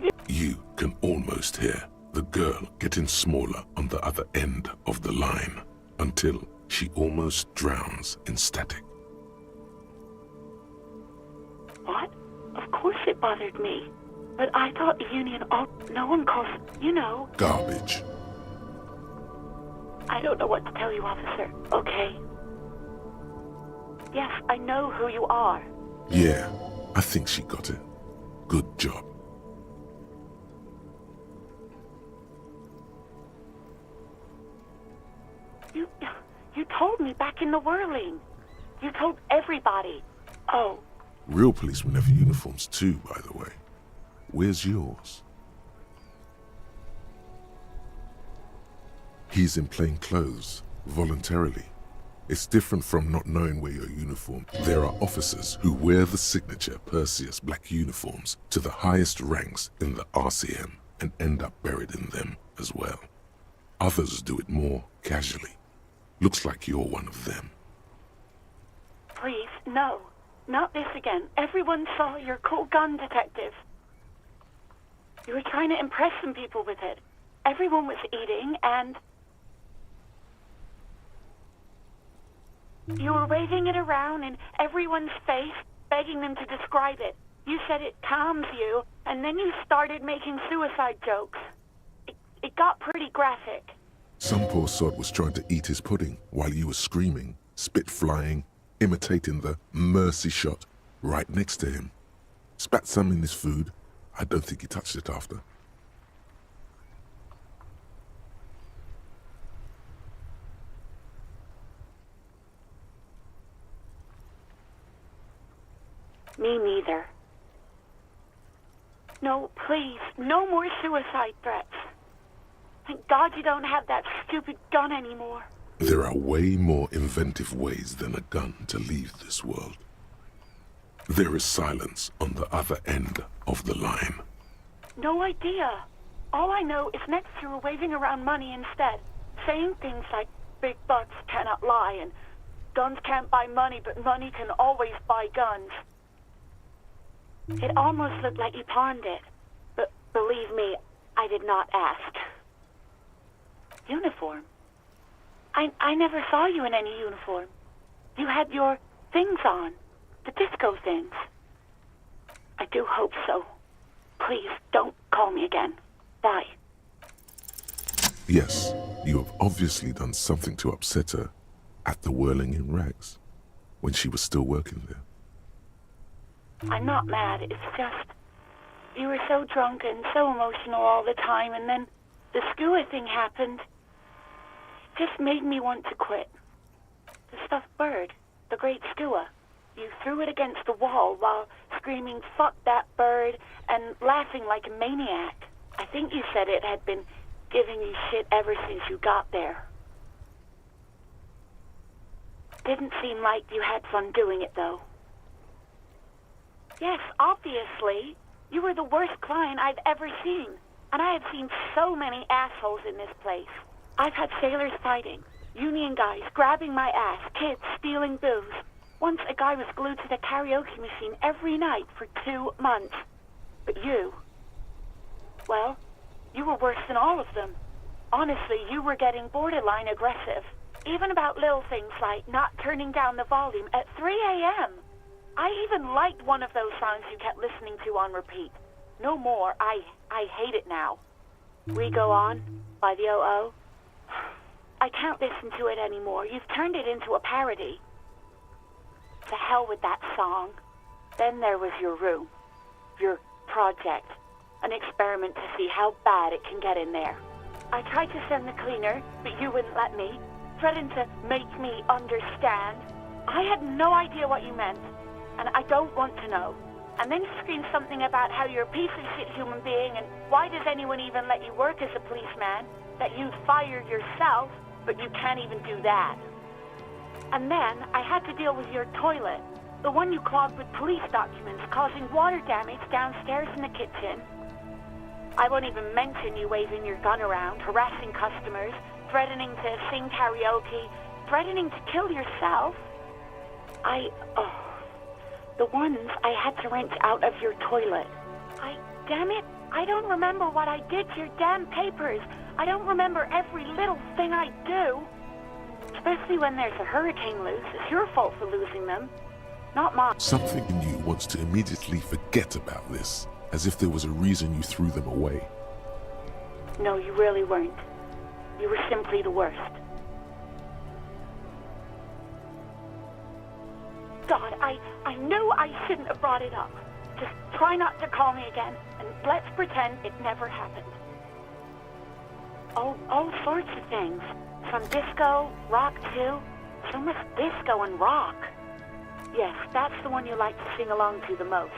did... You can almost hear the girl getting smaller on the other end of the line until she almost drowns in static. What? Of course it bothered me. But I thought the union... no one calls... You know... Garbage. I don't know what to tell you, officer. Okay. Yes, I know who you are. Yeah, I think she got it. Good job. You told me back in the whirling. You told everybody. Oh. Real policemen have uniforms too, by the way. Where's yours? He's in plain clothes, voluntarily. It's different from not knowing where your uniform. There are officers who wear the signature Perseus black uniforms to the highest ranks in the RCM and end up buried in them as well. Others do it more casually. Looks like you're one of them. Please, no. Not this again. Everyone saw your cool gun detective. You were trying to impress some people with it. Everyone was eating, and... you were waving it around in everyone's face, begging them to describe it. You said it calms you, and then you started making suicide jokes. It got pretty graphic. Some poor sod was trying to eat his pudding while you were screaming, spit flying, imitating the mercy shot right next to him. Spat some in his food. I don't think he touched it after. Me neither. No, please, no more suicide threats. Thank God you don't have that stupid gun anymore. There are way more inventive ways than a gun to leave this world. There is silence on the other end of the line. No idea. All I know is next you were waving around money instead, saying things like big bucks cannot lie and guns can't buy money, but money can always buy guns. It almost looked like you pawned it, but believe me, I did not ask. Uniform? I never saw you in any uniform. You had your things on, the disco things. I do hope so. Please, don't call me again. Bye. Yes, you have obviously done something to upset her at the Whirling in Rags, when she was still working there. I'm not mad, it's just... You were so drunk and so emotional all the time, and then the skua thing happened. It just made me want to quit. The stuffed bird, the great skua. You threw it against the wall while screaming, "Fuck that bird," and laughing like a maniac. I think you said it had been giving you shit ever since you got there. Didn't seem like you had fun doing it, though. Yes, obviously. You were the worst client I've ever seen. And I have seen so many assholes in this place. I've had sailors fighting, union guys grabbing my ass, kids stealing booze. Once a guy was glued to the karaoke machine every night for 2 months. But you... well, you were worse than all of them. Honestly, you were getting borderline aggressive. Even about little things like not turning down the volume at 3 a.m. I even liked one of those songs you kept listening to on repeat. No more. I hate it now. We Go On by the O.O. I can't listen to it anymore. You've turned it into a parody. To hell with that song. Then there was your room. Your project. An experiment to see how bad it can get in there. I tried to send the cleaner, but you wouldn't let me. Threatened to make me understand. I had no idea what you meant, and I don't want to know. And then you screamed something about how you're a piece of shit human being, and why does anyone even let you work as a policeman? That you'd fire yourself, but you can't even do that. And then I had to deal with your toilet, the one you clogged with police documents, causing water damage downstairs in the kitchen. I won't even mention you waving your gun around, harassing customers, threatening to sing karaoke, threatening to kill yourself. The ones I had to wrench out of your toilet. Damn it, I don't remember what I did to your damn papers. I don't remember every little thing I do. Especially when there's a hurricane loose. It's your fault for losing them, not mine. Something in you wants to immediately forget about this, as if there was a reason you threw them away. No, you really weren't. You were simply the worst. God, I knew I shouldn't have brought it up. Just try not to call me again, and let's pretend it never happened. All sorts of things. From disco, rock too. So much disco and rock. Yes, that's the one you like to sing along to the most.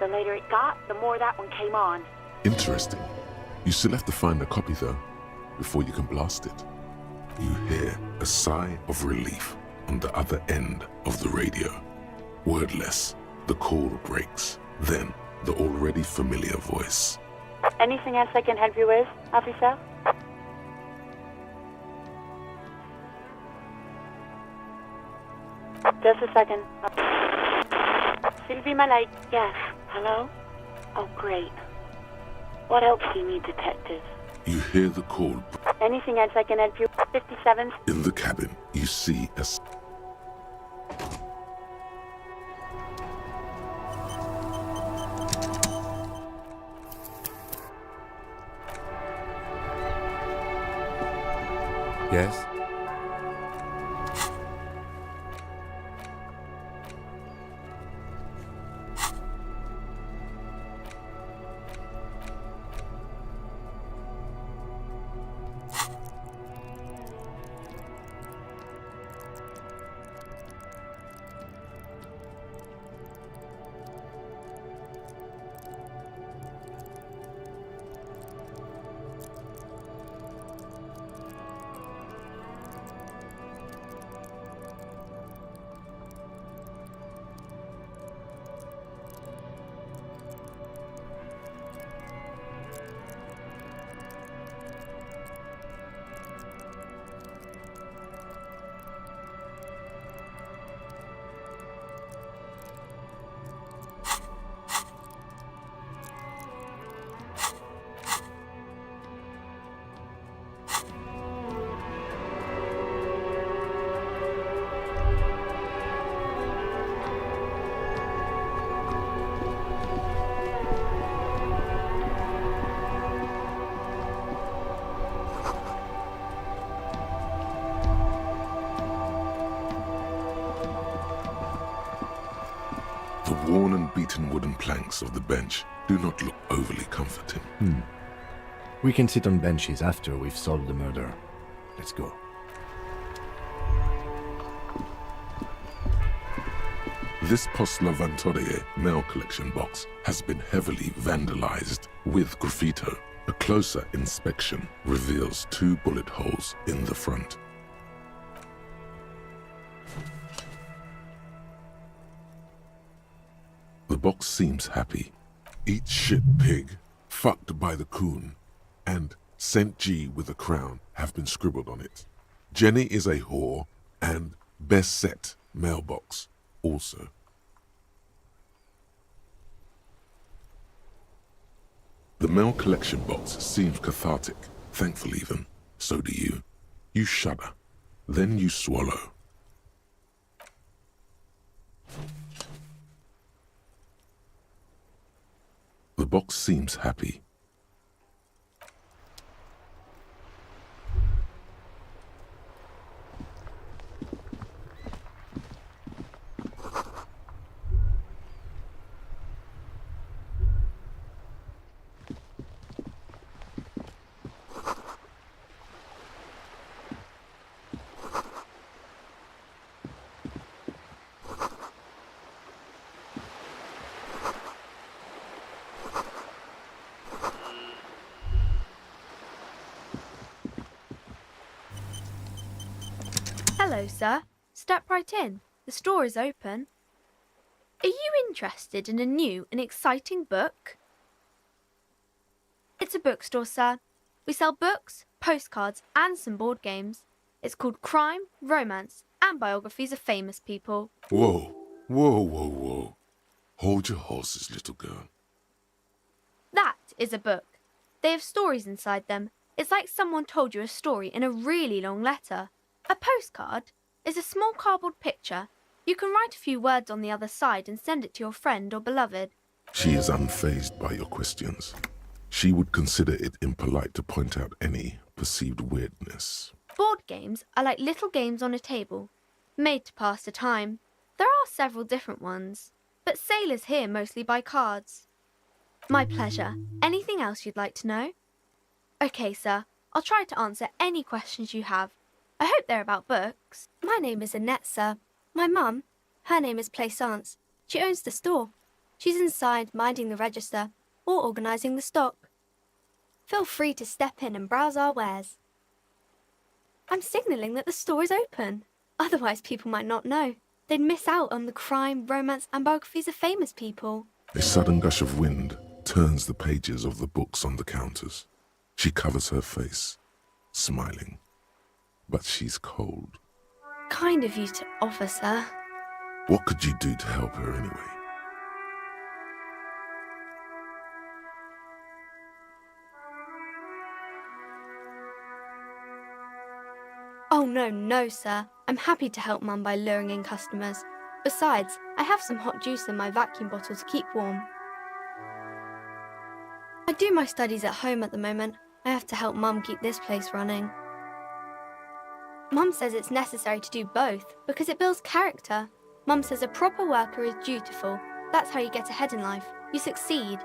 The later it got, the more that one came on. Interesting. You still have to find a copy though, before you can blast it. You hear a sigh of relief on the other end of the radio. Wordless, the call breaks. Then, the already familiar voice. Anything else I can help you with, officer? Just a second. Sylvie Malay. Yes. Hello? Oh, great. What else do you need, detective? You hear the call. Anything else I can help you? 57? In the cabin, you see a... Yes? The worn and beaten wooden planks of the bench do not look overly comforting. We can sit on benches after we've solved the murder. Let's go. This Postlovantorie mail collection box has been heavily vandalized with graffito. A closer inspection reveals 2 bullet holes in the front. The box seems happy. Eat shit pig, fucked by the coon, and St. G with a crown have been scribbled on it. Jenny is a whore, and best set mailbox also. The mail collection box seems cathartic, thankful even. So do you. You shudder. Then you swallow. The box seems happy. Hello, sir. Step right in. The store is open. Are you interested in a new and exciting book? It's a bookstore, sir. We sell books, postcards, and some board games. It's called Crime, Romance, and Biographies of Famous People. Whoa, whoa, whoa, whoa. Hold your horses, little girl. That is a book. They have stories inside them. It's like someone told you a story in a really long letter. A postcard is a small cardboard picture. You can write a few words on the other side and send it to your friend or beloved. She is unfazed by your questions. She would consider it impolite to point out any perceived weirdness. Board games are like little games on a table, made to pass the time. There are several different ones, but sailors here mostly buy cards. My pleasure. Anything else you'd like to know? Okay, sir. I'll try to answer any questions you have. I hope they're about books. My name is Annette, sir. My mum, her name is Plaisance. She owns the store. She's inside minding the register or organising the stock. Feel free to step in and browse our wares. I'm signalling that the store is open. Otherwise people might not know. They'd miss out on the crime, romance and biographies of famous people. A sudden gush of wind turns the pages of the books on the counters. She covers her face, smiling. But she's cold. Kind of you to offer, sir. What could you do to help her anyway? Oh, no, sir. I'm happy to help Mum by luring in customers. Besides, I have some hot juice in my vacuum bottle to keep warm. I do my studies at home at the moment. I have to help Mum keep this place running. Mum says it's necessary to do both because it builds character. Mum says a proper worker is dutiful. That's how you get ahead in life. You succeed.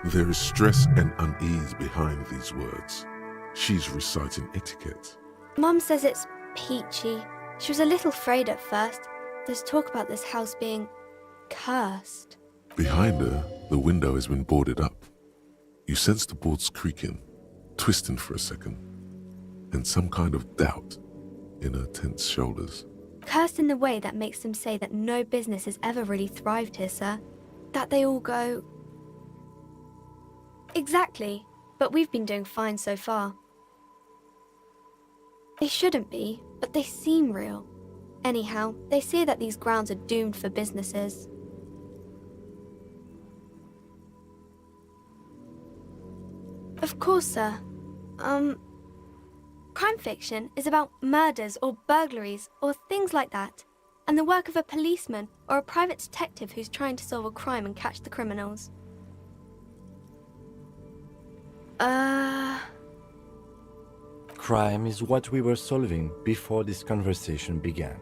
There is stress and unease behind these words. She's reciting etiquette. Mum says it's peachy. She was a little afraid at first. There's talk about this house being cursed. Behind her, the window has been boarded up. You sense the boards creaking, twisting for a second, and some kind of doubt in her tense shoulders. Cursed in the way that makes them say that no business has ever really thrived here, sir. That they all go... Exactly, but we've been doing fine so far. They shouldn't be, but they seem real. Anyhow, they say that these grounds are doomed for businesses. Of course, sir. Crime fiction is about murders or burglaries or things like that, and the work of a policeman or a private detective who's trying to solve a crime and catch the criminals. Crime is what we were solving before this conversation began.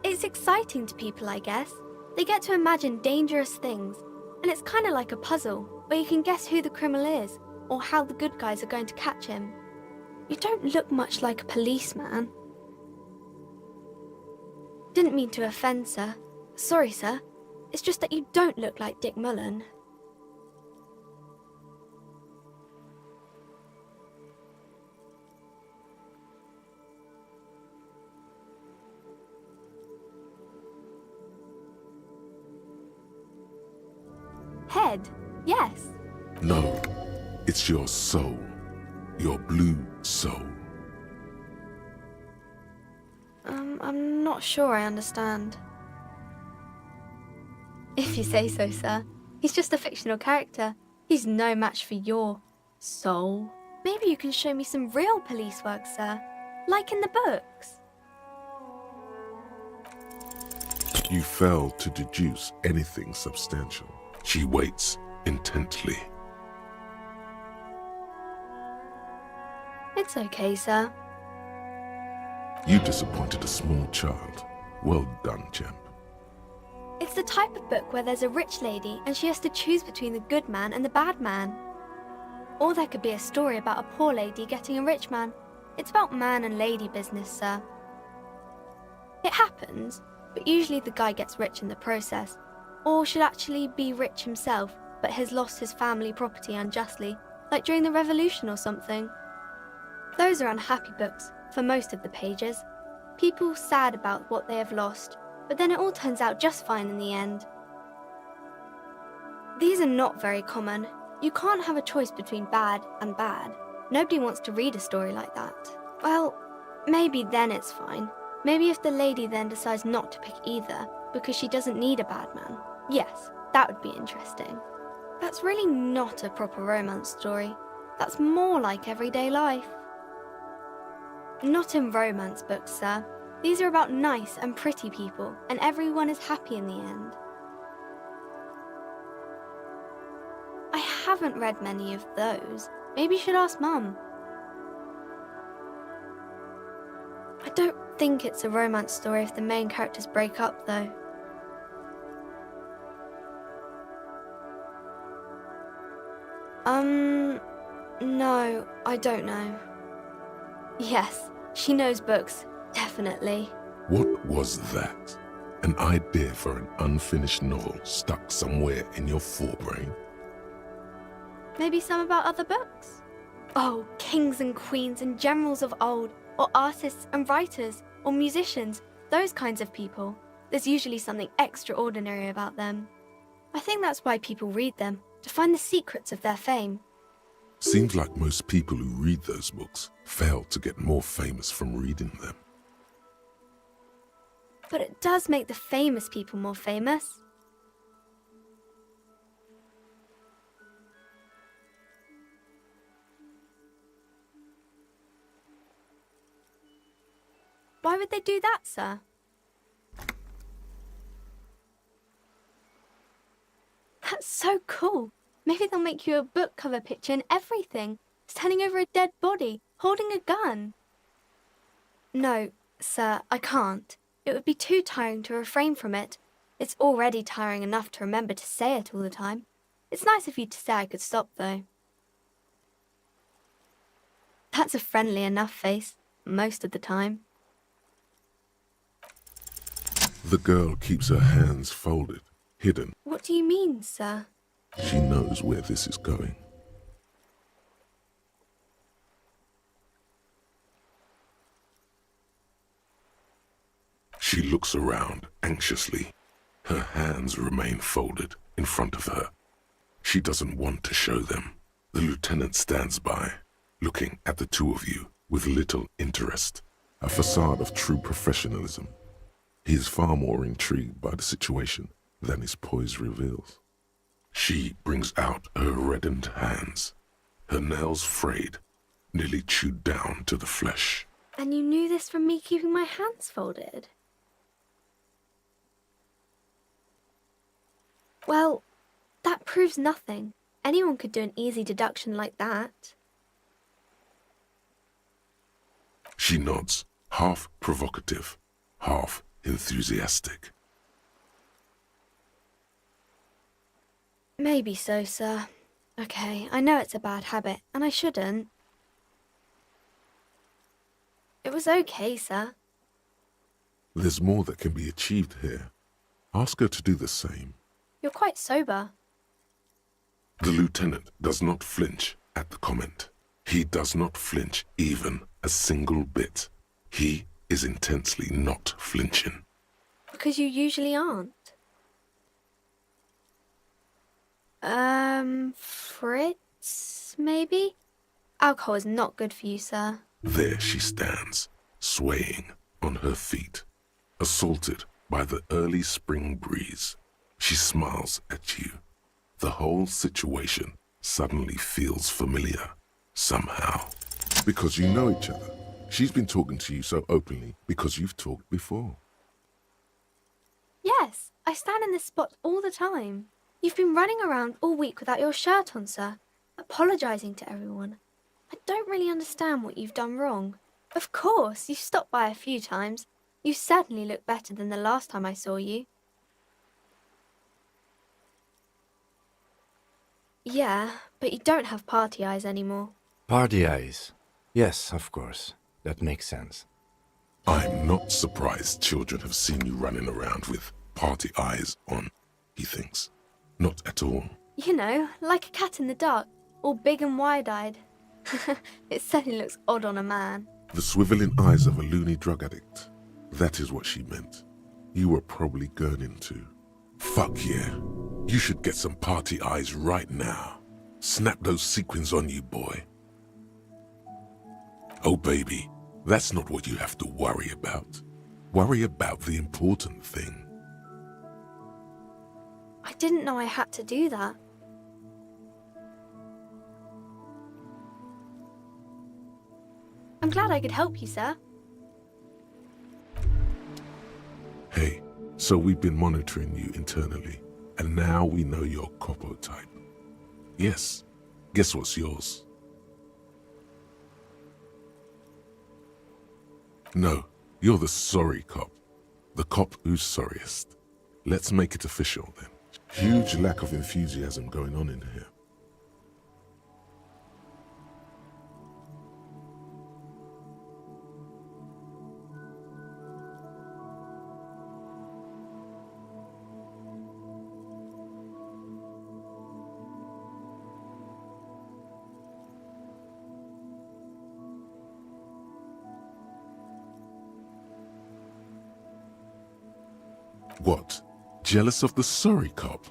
It It's exciting to people, I guess. They get to imagine dangerous things, and it's kind of like a puzzle, where you can guess who the criminal is, or how the good guys are going to catch him. You don't look much like a policeman. Didn't mean to offend, sir. Sorry, sir. It's just that you don't look like Dick Mullen. Head, yes. No, it's your soul. Your blue soul. I'm not sure I understand. If you say so, sir. He's just a fictional character. He's no match for your soul. Maybe you can show me some real police work, sir. Like in the books. You fail to deduce anything substantial. She waits intently. It's okay, sir. You disappointed a small child. Well done, champ. It's the type of book where there's a rich lady and she has to choose between the good man and the bad man. Or there could be a story about a poor lady getting a rich man. It's about man and lady business, sir. It happens, but usually the guy gets rich in the process. Or should actually be rich himself, but has lost his family property unjustly, like during the revolution or something. Those are unhappy books, for most of the pages. People sad about what they have lost, but then it all turns out just fine in the end. These are not very common. You can't have a choice between bad and bad. Nobody wants to read a story like that. Well, maybe then it's fine. Maybe if the lady then decides not to pick either, because she doesn't need a bad man. Yes, that would be interesting. That's really not a proper romance story. That's more like everyday life. Not in romance books, sir. These are about nice and pretty people, and everyone is happy in the end. I haven't read many of those. Maybe you should ask Mum. I don't think it's a romance story if the main characters break up, though. No, I don't know. Yes, she knows books, definitely. What was that? An idea for an unfinished novel stuck somewhere in your forebrain? Maybe some about other books? Oh, kings and queens and generals of old, or artists and writers, or musicians, those kinds of people. There's usually something extraordinary about them. I think that's why people read them, to find the secrets of their fame. Seems like most people who read those books fail to get more famous from reading them. But it does make the famous people more famous. Why would they do that, sir? That's so cool. Maybe they'll make you a book cover picture and everything. Standing over a dead body, holding a gun. No, sir, I can't. It would be too tiring to refrain from it. It's already tiring enough to remember to say it all the time. It's nice of you to say I could stop, though. That's a friendly enough face, most of the time. The girl keeps her hands folded, hidden. What do you mean, sir? She knows where this is going. She looks around anxiously. Her hands remain folded in front of her. She doesn't want to show them. The lieutenant stands by, looking at the two of you with little interest, a facade of true professionalism. He is far more intrigued by the situation than his poise reveals. She brings out her reddened hands, her nails frayed, nearly chewed down to the flesh. And you knew this from me keeping my hands folded? Well, that proves nothing. Anyone could do an easy deduction like that. She nods, half provocative, half enthusiastic. Maybe so, sir. Okay, I know it's a bad habit, and I shouldn't. It was okay, sir. There's more that can be achieved here. Ask her to do the same. You're quite sober. The lieutenant does not flinch at the comment. He does not flinch even a single bit. He is intensely not flinching. Because you usually aren't. Fritz, maybe? Alcohol is not good for you, sir. There she stands, swaying on her feet, assaulted by the early spring breeze. She smiles at you. The whole situation suddenly feels familiar, somehow. Because you know each other. She's been talking to you so openly because you've talked before. Yes, I stand in this spot all the time. You've been running around all week without your shirt on, sir, apologising to everyone. I don't really understand what you've done wrong. Of course, you've stopped by a few times. You certainly look better than the last time I saw you. Yeah, but you don't have party eyes anymore. Party eyes. Yes, of course. That makes sense. I'm not surprised children have seen you running around with party eyes on, he thinks. Not at all. You know, like a cat in the dark, all big and wide-eyed. It certainly looks odd on a man. The swiveling eyes of a loony drug addict. That is what she meant. You were probably gurning too. Fuck yeah. You should get some party eyes right now. Snap those sequins on you, boy. Oh, baby, that's not what you have to worry about. Worry about the important thing. I didn't know I had to do that. I'm glad I could help you, sir. Hey, so we've been monitoring you internally, and now we know your Copo type. Yes, guess what's yours? No, you're the sorry cop. The cop who's sorriest. Let's make it official then. Huge lack of enthusiasm going on in here. What? Jealous of the sorry cop?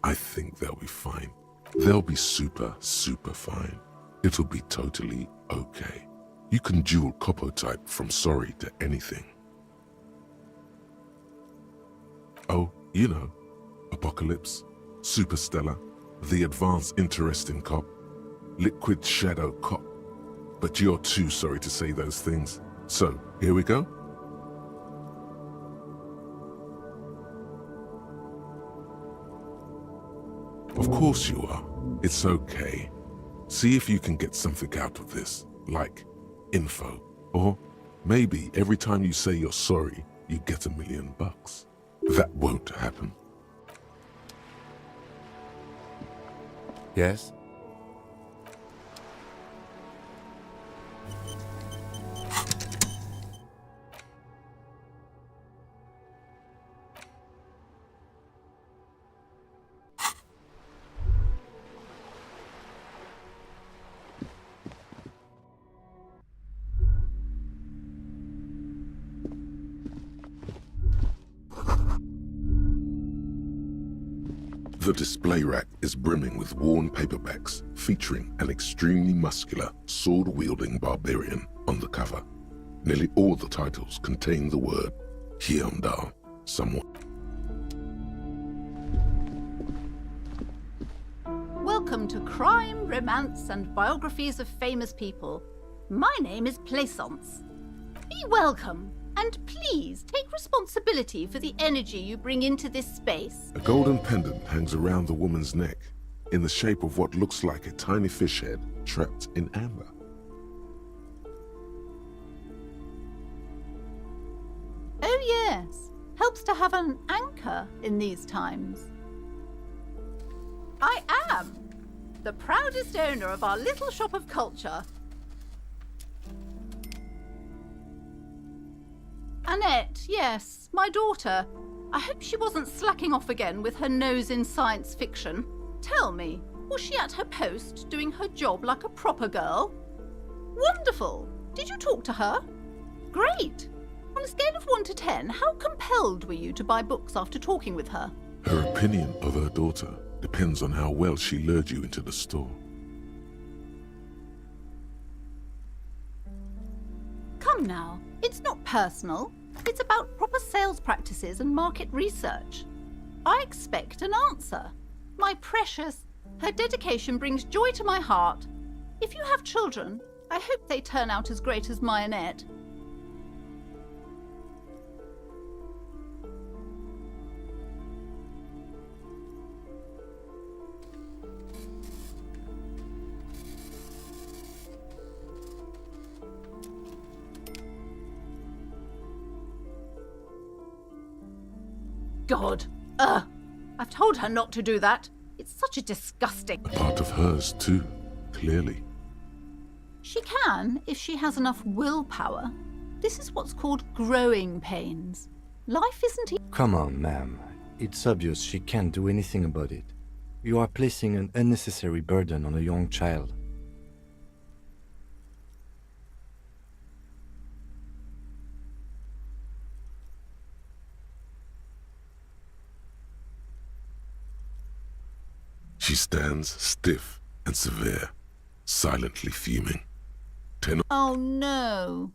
I think they'll be fine. They'll be super, super fine. It'll be totally okay. You can dual Copo type from sorry to anything. Oh, you know, Apocalypse, Superstellar, the advanced interesting cop, liquid shadow cop. But you're too sorry to say those things. So, here we go. Of course you are. It's okay. See if you can get something out of this, like info. Or maybe every time you say you're sorry, you get $1 million. That won't happen. Yes? The display rack is brimming with worn paperbacks featuring an extremely muscular, sword-wielding barbarian on the cover. Nearly all the titles contain the word Hyundai, somewhat. Welcome to Crime, Romance, and Biographies of Famous People. My name is Plaisance. Be welcome, and please take responsibility for the energy you bring into this space. A golden pendant hangs around the woman's neck in the shape of what looks like a tiny fish head trapped in amber. Oh yes, Helps to have an anchor in these times. I am the proudest owner of our little shop of culture. Annette, yes, my daughter. I hope she wasn't slacking off again with her nose in science fiction. Tell me, was she at her post doing her job like a proper girl? Wonderful! Did you talk to her? Great! On a scale of 1 to 10, how compelled were you to buy books after talking with her? Her opinion of her daughter depends on how well she lured you into the store. Come now, it's not personal. It's about proper sales practices and market research. I expect an answer. My precious, her dedication brings joy to my heart. If you have children, I hope they turn out as great as my Annette. God, I've told her not to do that. It's such a disgusting... A part of hers too, clearly. She can, if she has enough willpower. This is what's called growing pains. Life isn't... Come on, ma'am. It's obvious she can't do anything about it. You are placing an unnecessary burden on a young child. She stands stiff and severe, silently fuming. Oh no.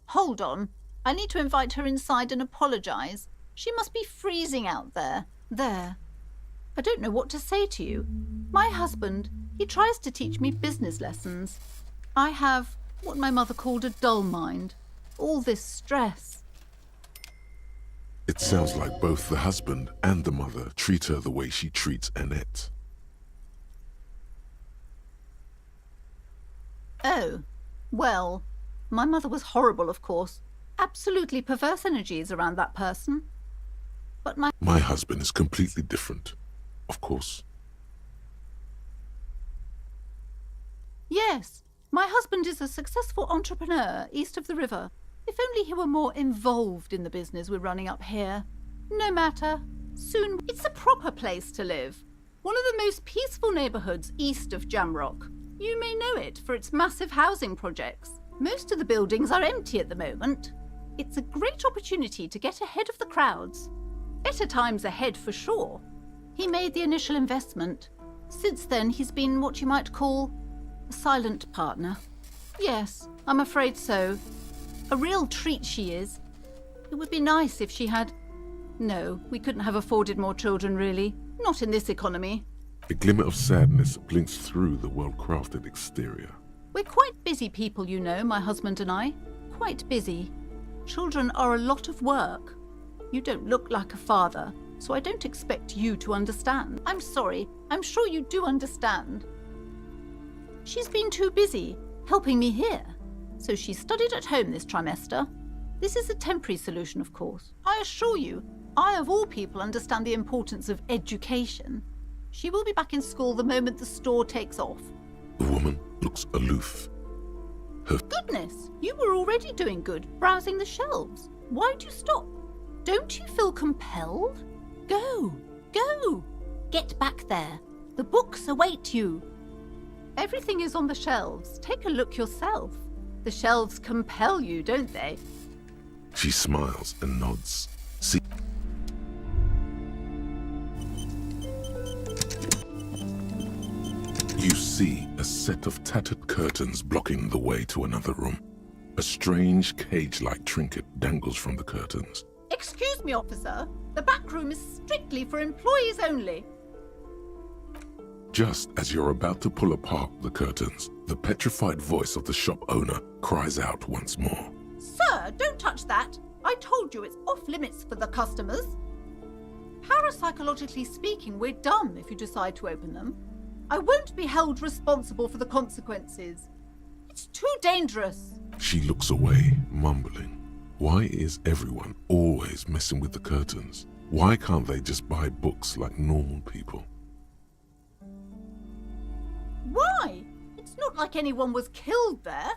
Hold on. I need to invite her inside and apologize. She must be freezing out there. There. I don't know what to say to you. My husband, he tries to teach me business lessons. I have what my mother called a dull mind. All this stress. It sounds like both the husband and the mother treat her the way she treats Annette. Oh, well, my mother was horrible, of course. Absolutely perverse energies around that person. But My husband is completely different, of course. Yes, my husband is a successful entrepreneur east of the river. If only he were more involved in the business we're running up here. No matter. Soon, it's a proper place to live. One of the most peaceful neighborhoods east of Jamrock. You may know it for its massive housing projects. Most of the buildings are empty at the moment. It's a great opportunity to get ahead of the crowds. Better times ahead for sure. He made the initial investment. Since then, he's been what you might call a silent partner. Yes, I'm afraid so. A real treat she is. It would be nice if she had... No, we couldn't have afforded more children, really. Not in this economy. A glimmer of sadness blinks through the well-crafted exterior. We're quite busy people, you know, my husband and I. Quite busy. Children are a lot of work. You don't look like a father, so I don't expect you to understand. I'm sorry. I'm sure you do understand. She's been too busy helping me here, so she studied at home this trimester. This is a temporary solution, of course. I assure you, I of all people understand the importance of education. She will be back in school the moment the store takes off. The woman looks aloof. Her... Goodness, you were already doing good, browsing the shelves. Why'd you stop? Don't you feel compelled? Go, go. Get back there. The books await you. Everything is on the shelves. Take a look yourself. The shelves compel you, don't they? She smiles and nods. See... You see a set of tattered curtains blocking the way to another room. A strange cage-like trinket dangles from the curtains. Excuse me, officer. The back room is strictly for employees only. Just as you're about to pull apart the curtains, the petrified voice of the shop owner cries out once more. Sir, don't touch that. I told you it's off limits for the customers. Parapsychologically speaking, we're done if you decide to open them. I won't be held responsible for the consequences. It's too dangerous. She looks away, mumbling. Why is everyone always messing with the curtains? Why can't they just buy books like normal people? Why? It's not like anyone was killed there.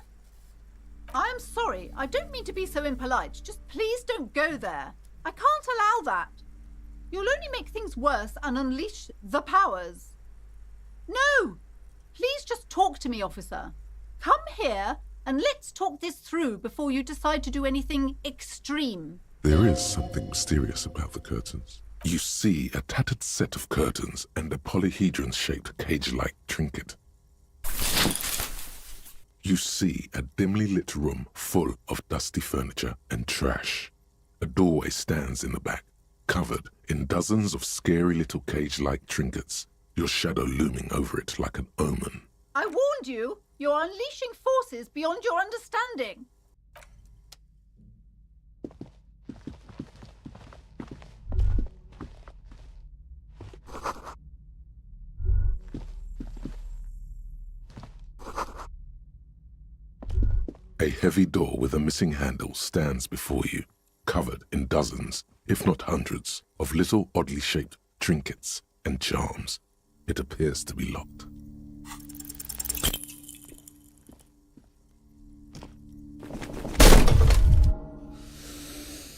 I am sorry. I don't mean to be so impolite. Just please don't go there. I can't allow that. You'll only make things worse and unleash the powers. No! Please just talk to me, officer. Come here and let's talk this through before you decide to do anything extreme. There is something mysterious about the curtains. You see a tattered set of curtains and a polyhedron-shaped cage-like trinket. You see a dimly lit room full of dusty furniture and trash. A doorway stands in the back, covered in dozens of scary little cage-like trinkets, your shadow looming over it like an omen. I warned you. You're unleashing forces beyond your understanding. A heavy door with a missing handle stands before you, covered in dozens, if not hundreds, of little oddly shaped trinkets and charms. It appears to be locked.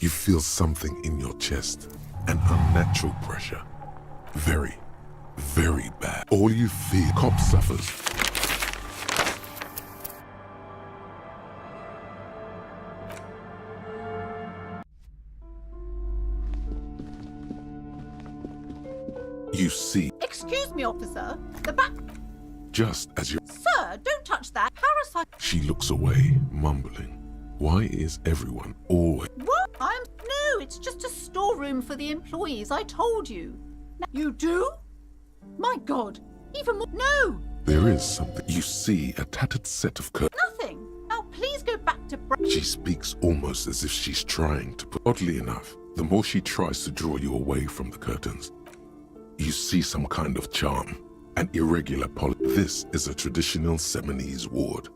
You feel something in your chest, an unnatural pressure. Very, very bad. All you feel, cop suffers. You see, Excuse me, officer. The back... just as you... Sir, don't touch that. Parasite... She looks away, mumbling. Why is everyone always... What? No, it's just a storeroom for the employees. I told you. You do? My God. Even more... No! There is something. You see a tattered set of curtains. Nothing. Now please go back to... She speaks almost as if she's trying to put... Oddly enough, the more she tries to draw you away from the curtains, you see some kind of charm, an irregular poly... This is a traditional Seminese ward,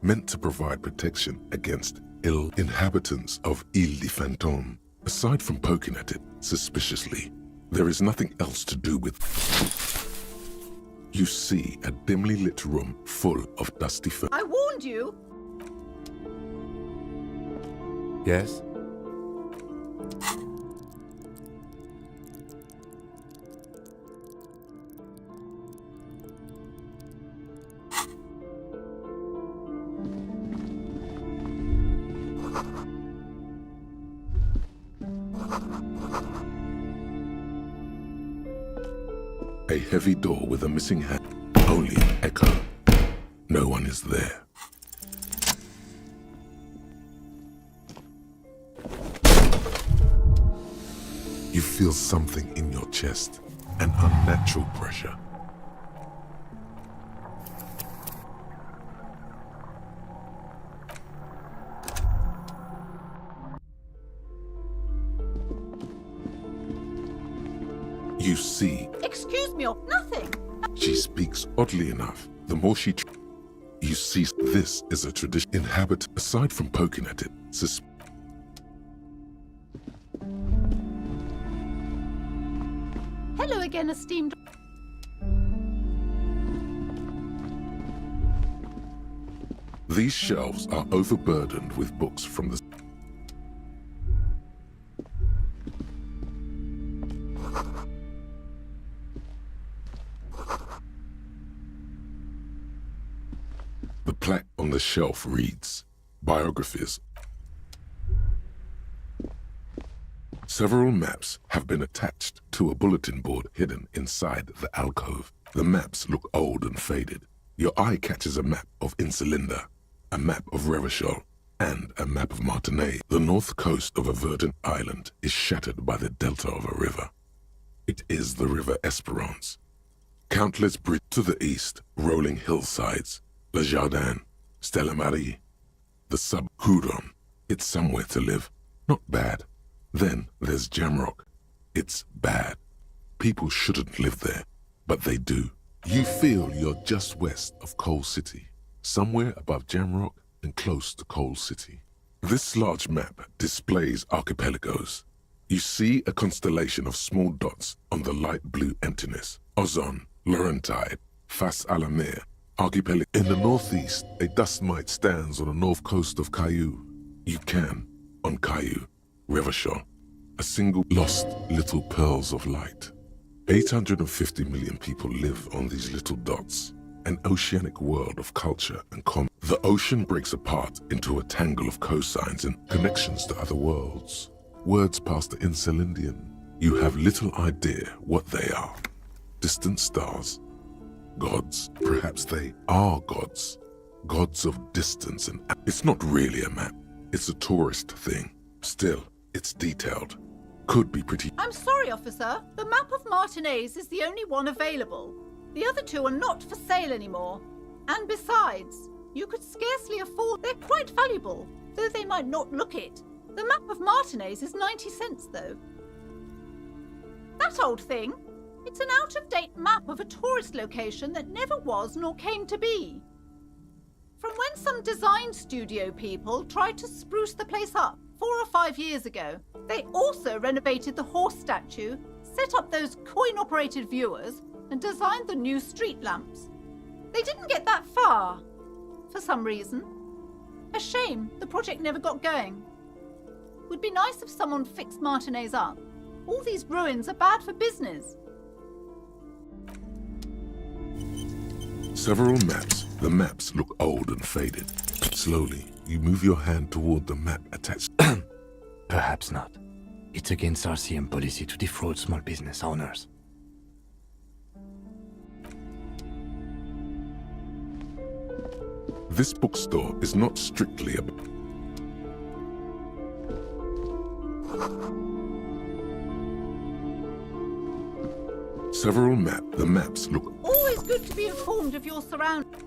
meant to provide protection against ill inhabitants of Ile de Fantôme. Aside from poking at it suspiciously, there is nothing else to do with... You see a dimly lit room full of dusty fur... I warned you. Yes? A heavy door with a missing hand. Only an echo. No one is there. You feel something in your chest, an unnatural pressure. You see... Excuse me, or nothing. She speaks oddly enough. The more she... You see, this is a tradition. Inhabit, aside from poking at it, Hello again, esteemed... These shelves are overburdened with books from the... The plaque on the shelf reads, Biographies. Several maps have been attached to a bulletin board hidden inside the alcove. The maps look old and faded. Your eye catches a map of Insulinda, a map of Revachol, and a map of Martinique. The north coast of a verdant island is shattered by the delta of a river. It is the River Esperance. Countless bridges to the east, rolling hillsides, Le Jardin, Stella Marie, the sub-Hudon. It's somewhere to live. Not bad. Then there's Jamrock. It's bad. People shouldn't live there, but they do. You feel you're just west of Coal City, somewhere above Jamrock and close to Coal City. This large map displays archipelagos. You see a constellation of small dots on the light blue emptiness. Ozon, Laurentide, Fas Alamir, archipelago. In the northeast, a dust mite stands on the north coast of Caillou. You can, on Caillou, Revachol, a single lost little pearls of light. 850 million people live on these little dots, an oceanic world of culture and commerce. The ocean breaks apart into a tangle of cosigns and connections to other worlds. Words past the Insulindian. You have little idea what they are. Distant stars. Gods. Perhaps they are gods. Gods of distance and... It's not really a map. It's a tourist thing. Still, it's detailed. Could be pretty... I'm sorry, officer. The map of Martinez is the only one available. The other two are not for sale anymore. And besides, you could scarcely afford... They're quite valuable, though they might not look it. The map of Martinez is 90 cents, though. That old thing? It's an out-of-date map of a tourist location that never was nor came to be. From when some design studio people tried to spruce the place up 4 or 5 years ago. They also renovated the horse statue, set up those coin-operated viewers, and designed the new street lamps. They didn't get that far, for some reason. A shame the project never got going. Would be nice if someone fixed Martinez up. All these ruins are bad for business. Several maps. The maps look old and faded. Slowly, you move your hand toward the map attached. Perhaps not. It's against RCM policy to defraud small business owners. This bookstore is not strictly a... Several maps. The maps look... Always good to be informed of your surroundings.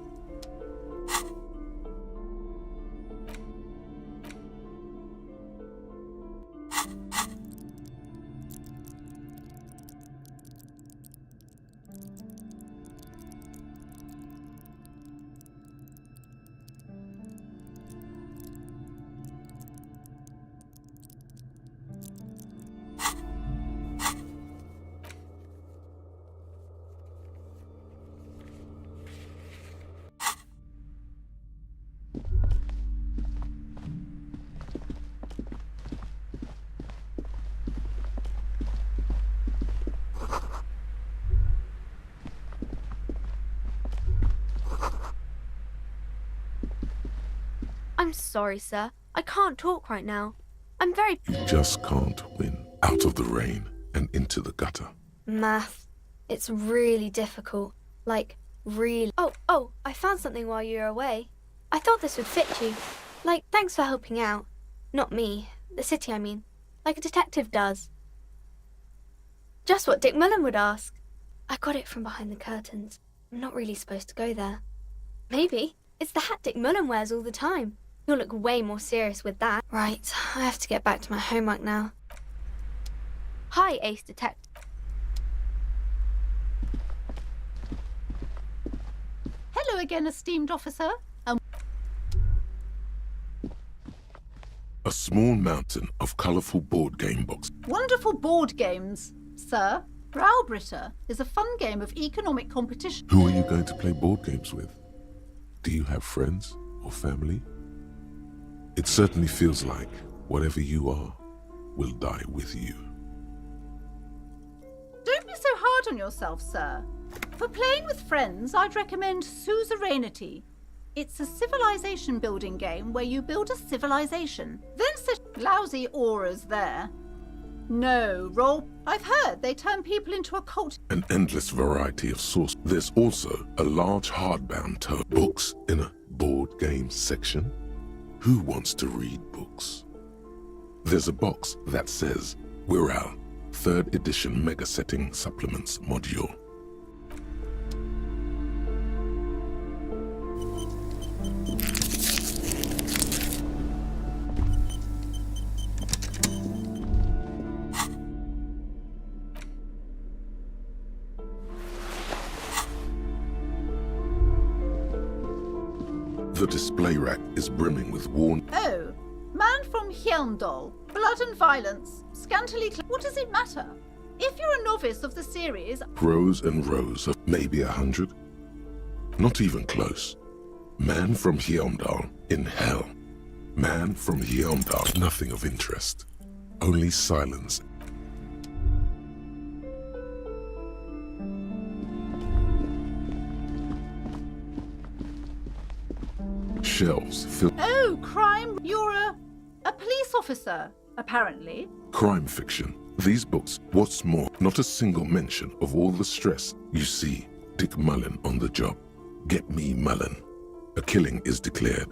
I'm sorry, sir. I can't talk right now. I'm very... You just can't win. Out of the rain and into the gutter. Math. It's really difficult. Like, really. Oh, I found something while you were away. I thought this would fit you. Like, thanks for helping out. Not me. The city, I mean. Like a detective does. Just what Dick Mullen would ask. I got it from behind the curtains. I'm not really supposed to go there. Maybe. It's the hat Dick Mullen wears all the time. You'll look way more serious with that. Right, I have to get back to my homework now. Hi, Ace Detective. Hello again, esteemed officer. A small mountain of colourful board game boxes. Wonderful board games, sir. Browbritter is a fun game of economic competition. Who are you going to play board games with? Do you have friends or family? It certainly feels like whatever you are will die with you. Don't be so hard on yourself, sir. For playing with friends, I'd recommend Suzerainty. It's a civilization building game where you build a civilization, then set lousy auras there. No, roll. I've heard they turn people into a cult. An endless variety of source. There's also a large hardbound tome. Books in a board game section. Who wants to read books? There's a box that says Wirral, 3rd edition Mega Setting Supplements Module. The display rack is brimming with worn... Oh, man Hjelmdal. Blood and violence. Scantily what does it matter? If you're a novice of the series... Rows and rows of maybe 100? Not even close. Man from Hjelmdal in hell. Man from Hjelmdal, nothing of interest. Only silence. Shelves filled. Oh, crime! You're a police officer, apparently. Crime fiction. These books, what's more, not a single mention of all the stress. You see, Dick Mullen on the job. Get me Mullen. A killing is declared.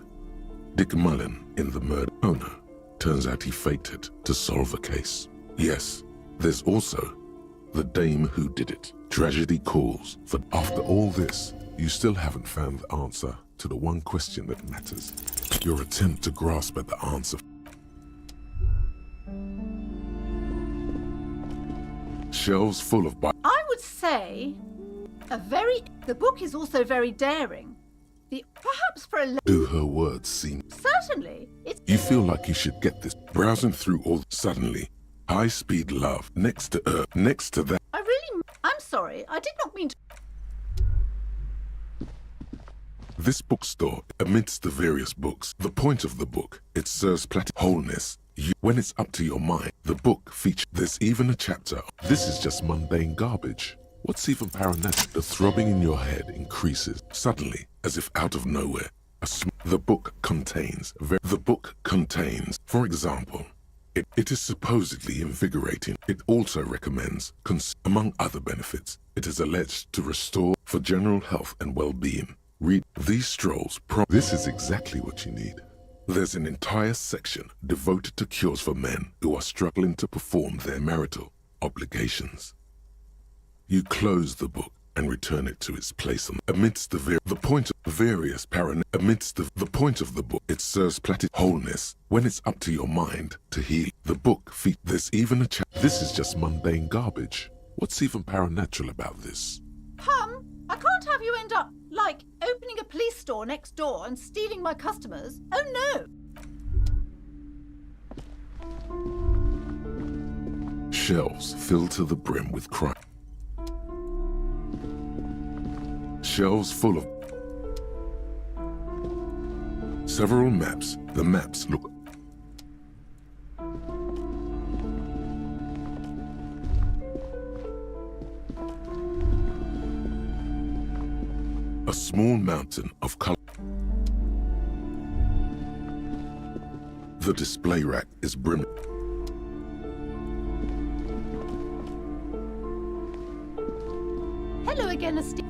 Dick Mullen in the murder. Owner. Turns out he faked it to solve a case. Yes, there's also the dame who did it. Tragedy calls for... After all this, you still haven't found the answer to the one question that matters. Your attempt to grasp at the answer. Shelves full of... I would say the book is also very daring. Perhaps for a... Do her words seem... Certainly. You feel like you should get this. Browsing through all... Suddenly, high-speed love next to Earth. Next to that... I'm sorry. I did not mean to... This bookstore, amidst the various books, the point of the book, it serves wholeness. When it's up to your mind, the book features... There's even a chapter. This is just mundane garbage. What's even paranormal? The throbbing in your head increases. Suddenly, as if out of nowhere, the book contains, for example, it is supposedly invigorating. It also recommends, among other benefits, it is alleged to restore for general health and well-being. Read these strolls. This is exactly what you need. There's an entire section devoted to cures for men who are struggling to perform their marital obligations. You close the book and return it to its place amidst the point of various amidst the point of the book. It serves wholeness. When it's up to your mind to heal, the book there's even a This is just mundane garbage. What's even paranatural about this? Pum, I can't have you end up like opening a police store next door and stealing my customers. Oh no! Shelves filled to the brim with crime. Shelves full of several maps. The maps look a small mountain of color. The display rack is brimming. Hello again, Esti.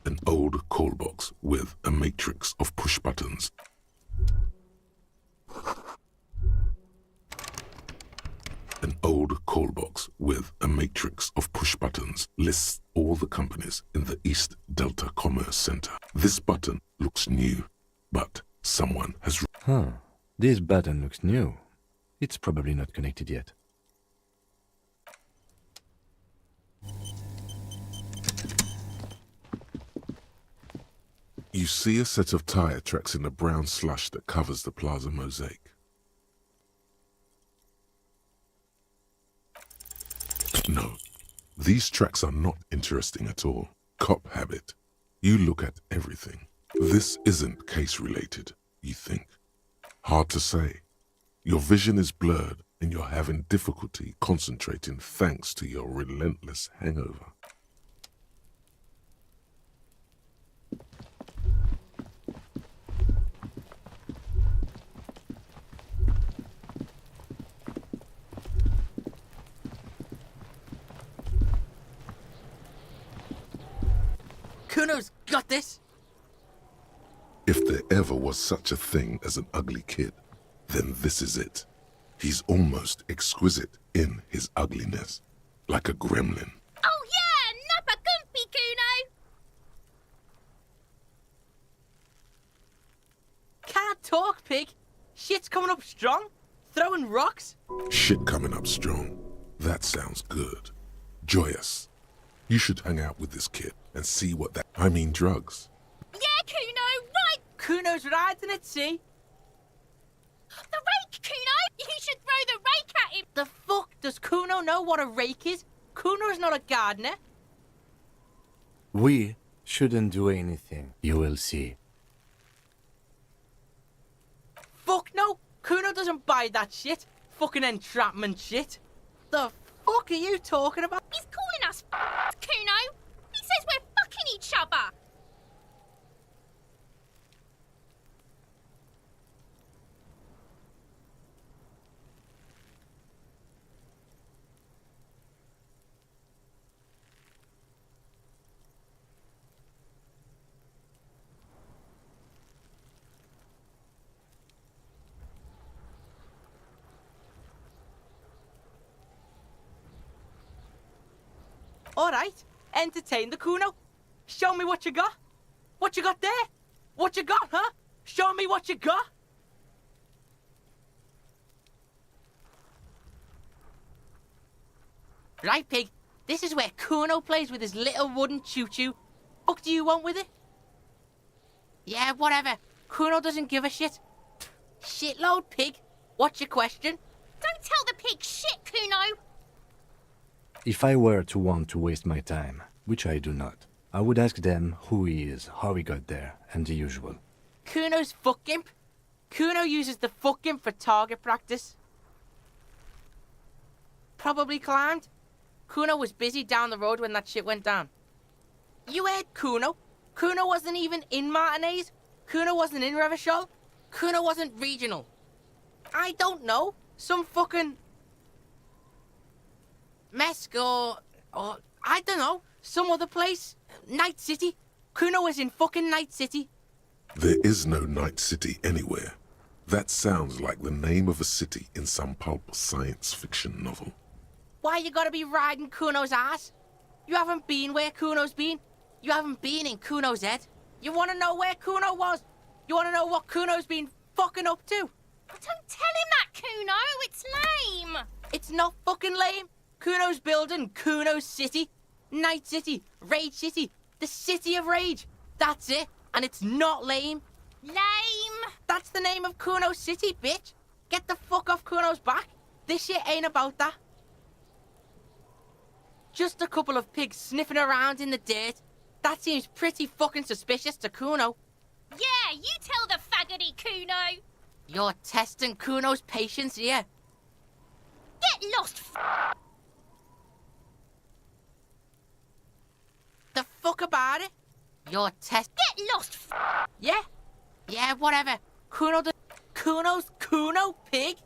An old call box with a matrix of push buttons. An old call box with a matrix of push buttons lists all the companies in the East Delta Commerce Center. This button looks new, but someone has... This button looks new. It's probably not connected yet. You see a set of tire tracks in the brown slush that covers the plaza mosaic. No, these tracks are not interesting at all. Cop habit. You look at everything. This isn't case-related, you think. Hard to say. Your vision is blurred and you're having difficulty concentrating thanks to your relentless hangover. Kuno's got this! If there ever was such a thing as an ugly kid, then this is it. He's almost exquisite in his ugliness, like a gremlin. Oh yeah, Nappa Gumpy, Kuno! Can't talk, pig! Shit's coming up strong. Throwing rocks. Shit coming up strong. That sounds good. Joyous. You should hang out with this kid and see what that... I mean drugs. Yeah, Kuno, right! Kuno's riding at sea. The rake, Kuno! You should throw the rake at him! The fuck? Does Kuno know what a rake is? Kuno's not a gardener. We shouldn't do anything. You will see. Fuck no! Kuno doesn't buy that shit. Fucking entrapment shit. The fuck are you talking about? He's calling us Kuno! He says we're fucking each other! Alright, entertain the Kuno. Show me what you got. What you got there? What you got, huh? Show me what you got. Right, pig. This is where Kuno plays with his little wooden choo-choo. What do you want with it? Yeah, whatever. Kuno doesn't give a shit. Shitload, pig. What's your question? Don't tell the pig shit, Kuno! If I were to want to waste my time, which I do not, I would ask them who he is, how he got there, and the usual. Kuno's fuck imp. Kuno uses the fuck imp for target practice. Probably climbed. Kuno was busy down the road when that shit went down. You heard Kuno? Kuno wasn't even in Martinez. Kuno wasn't in Revachol. Kuno wasn't regional. I don't know. Some fucking... Mesk or I don't know, some other place. Night City. Kuno was in fucking Night City. There is no Night City anywhere. That sounds like the name of a city in some pulp science fiction novel. Why you gotta be riding Kuno's ass? You haven't been where Kuno's been. You haven't been in Kuno's head. You wanna know where Kuno was? You wanna know what Kuno's been fucking up to? Don't tell him that, Kuno! It's lame! It's not fucking lame. Kuno's building Kuno's City. Night City. Rage City. The City of Rage. That's it. And it's not lame. Lame! That's the name of Kuno's City, bitch. Get the fuck off Kuno's back. This shit ain't about that. Just a couple of pigs sniffing around in the dirt. That seems pretty fucking suspicious to Kuno. Yeah, you tell the faggoty, Kuno! You're testing Kuno's patience here. Get lost, The fuck about it? You're Get lost, Yeah, whatever. Kuno's Kuno, pig?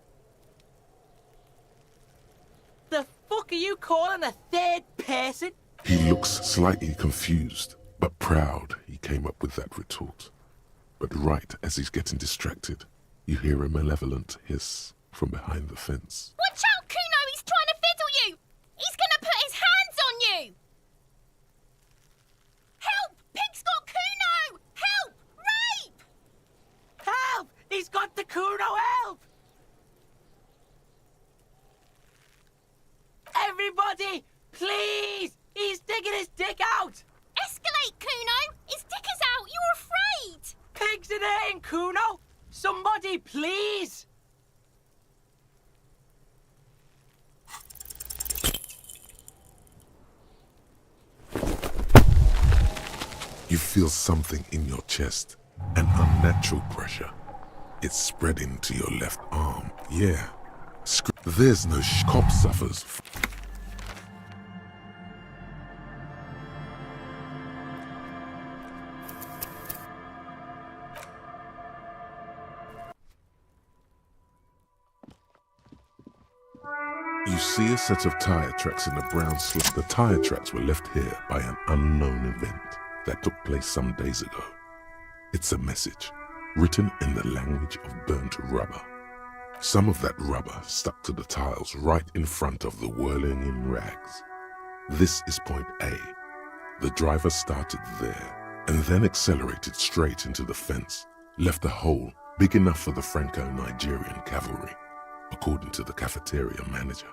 The fuck are you calling a third person? He looks slightly confused, but proud he came up with that retort. But right as he's getting distracted, you hear a malevolent hiss from behind the fence. Watch out, Kuno! He's trying to fiddle you! He's gonna put his hands on you! Help! Pig's got Kuno! Help! Rape! Help! He's got the Kuno, help! Everybody, please! He's digging his dick out! Escalate, Kuno! His dick is out! You're afraid! Pigs in here, Kuno! Somebody, please! You feel something in your chest, an unnatural pressure. It's spreading to your left arm. Yeah. There's no cop suffers. You see a set of tire tracks in the brown slip. The tire tracks were left here by an unknown event that took place some days ago. It's a message, written in the language of burnt rubber. Some of that rubber stuck to the tiles right in front of the whirling in rags. This is point A. The driver started there and then accelerated straight into the fence, left a hole big enough for the Franco-Nigerian cavalry, according to the cafeteria manager.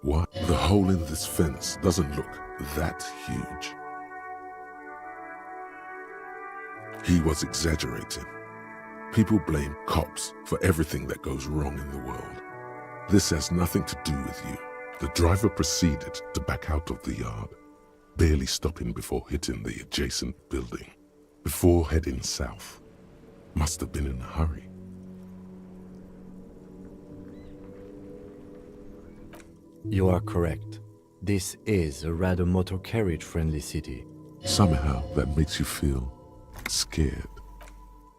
Why? The hole in this fence doesn't look that huge. He was exaggerating. People blame cops for everything that goes wrong in the world. This has nothing to do with you. The driver proceeded to back out of the yard, barely stopping before hitting the adjacent building, before heading south. Must have been in a hurry. You are correct. This is a rather motor carriage-friendly city. Somehow that makes you feel scared.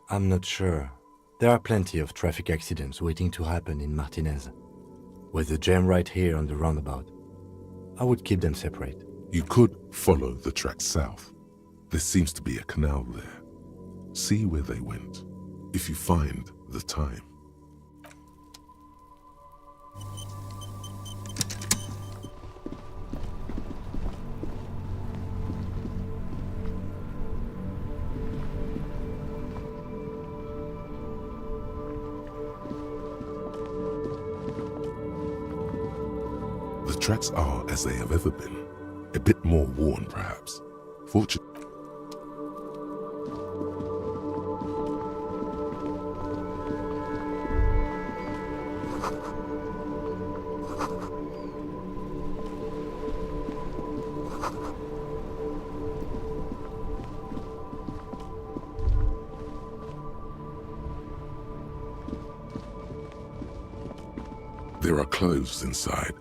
I'm not sure. There are plenty of traffic accidents waiting to happen in Martinez. With the jam right here on the roundabout, I would keep them separate. You could follow the track south. There seems to be a canal there. See where they went, if you find the time. The tracks are as they have ever been, a bit more worn perhaps. Fortunately, there are clothes inside.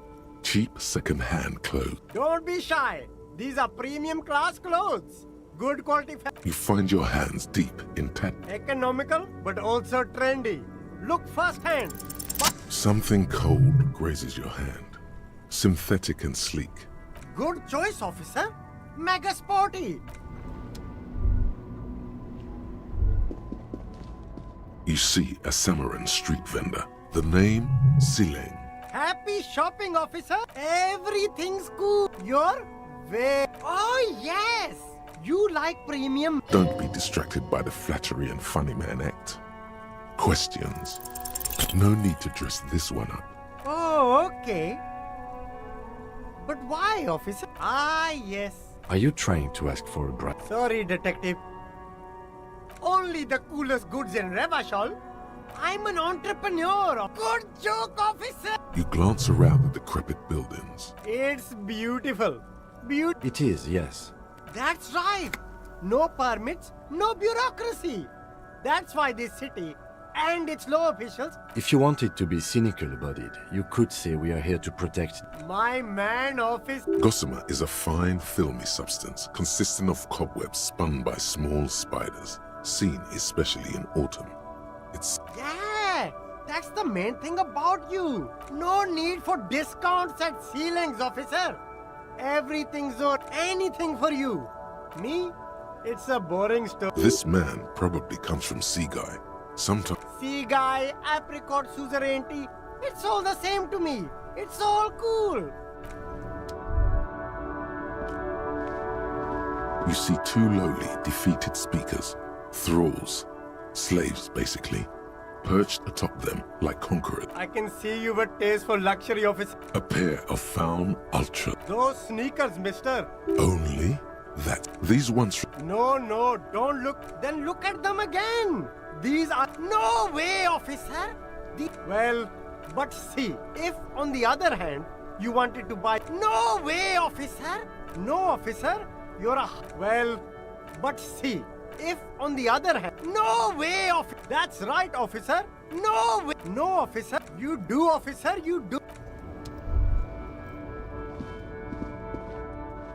Cheap second-hand clothes. Don't be shy. These are premium class clothes. Good quality You find your hands deep in economical but also trendy. Look firsthand. Something cold grazes your hand. Synthetic and sleek. Good choice, officer. Mega sporty. You see a Samaran street vendor. The name, Sileng. Happy shopping, officer. Everything's cool. You're very... Oh, yes. You like premium. Don't be distracted by the flattery and funny man act. Questions. No need to dress this one up. Oh, okay. But why, officer? Ah, yes. Are you trying to ask for a bribe? Sorry, detective. Only the coolest goods in Revachol. I'm an entrepreneur. Good joke, officer. You glance around the decrepit buildings. It's beautiful. It is, yes. That's right. No permits, no bureaucracy. That's why this city and its law officials... If you wanted to be cynical about it, you could say we are here to protect... My man, office... Gossamer is a fine, filmy substance consisting of cobwebs spun by small spiders, seen especially in autumn. It's... Yeah, that's the main thing about you. No need for discounts at ceilings, officer. Everything's or anything for you. Me? It's a boring story. This man probably comes from Seaguy. Sometimes... Sea guy, apricot suzerainty. It's all the same to me. It's all cool. You see two lowly, defeated speakers, thralls, slaves basically, perched atop them like conquerors. I can see you have a taste for luxury, officer. A pair of found ultra. Those sneakers, mister. Only that. These ones... No, don't look. Then look at them again. These are... No way, officer. Well, but see, if on the other hand, you wanted to buy... No way, officer. No, officer. You're a... Well, but see, if on the other hand... No way, officer. That's right, officer. No way. No, officer. You do, officer. You do.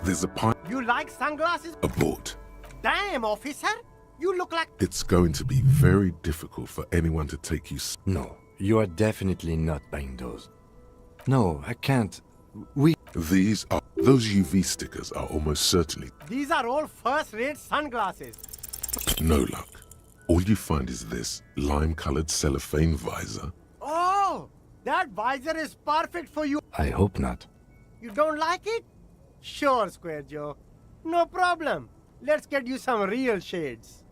There's a pint... You like sunglasses? A boat. Damn, officer. You look like... It's going to be very difficult for anyone to take you... No, you are definitely not buying those. No, I can't. These are... Those UV stickers are almost certainly... These are all first-rate sunglasses. No luck. All you find is this lime-colored cellophane visor. Oh, that visor is perfect for you. I hope not. You don't like it? Sure, Square Joe. No problem. Let's get you some real shades.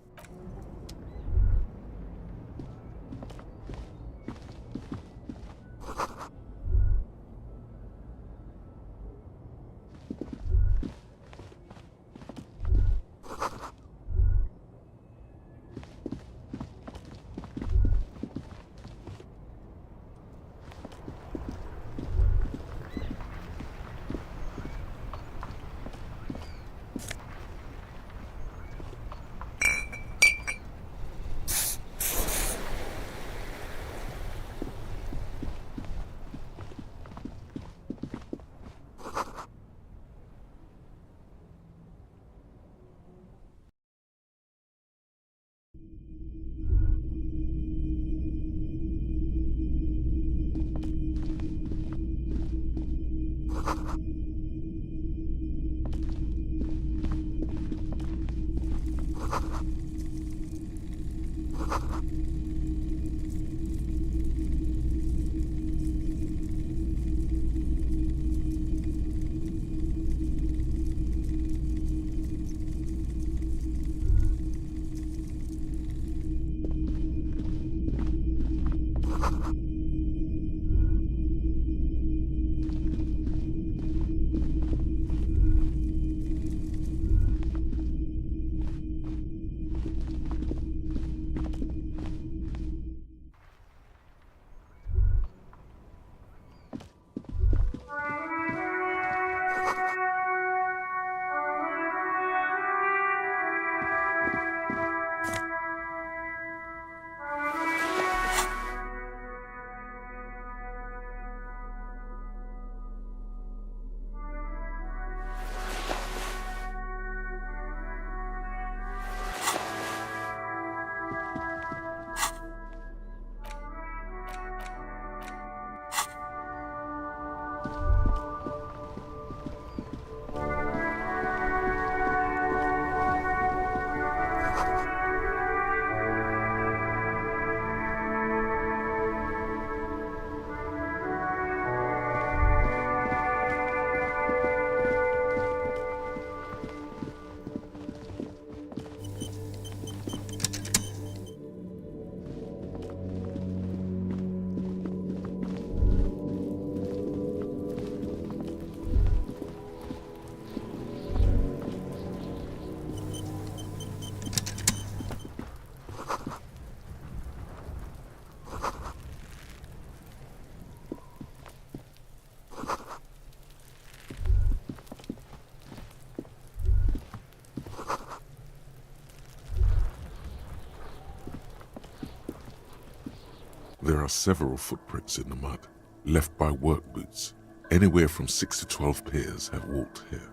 There are several footprints in the mud, left by work boots. Anywhere from 6 to 12 pairs have walked here.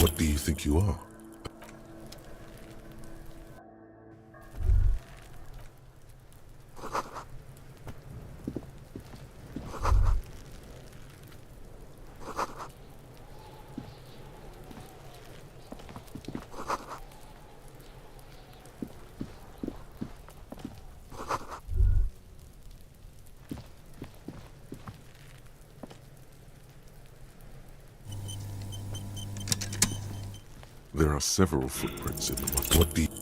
What do you think you are? There are several footprints in the mud. What do you...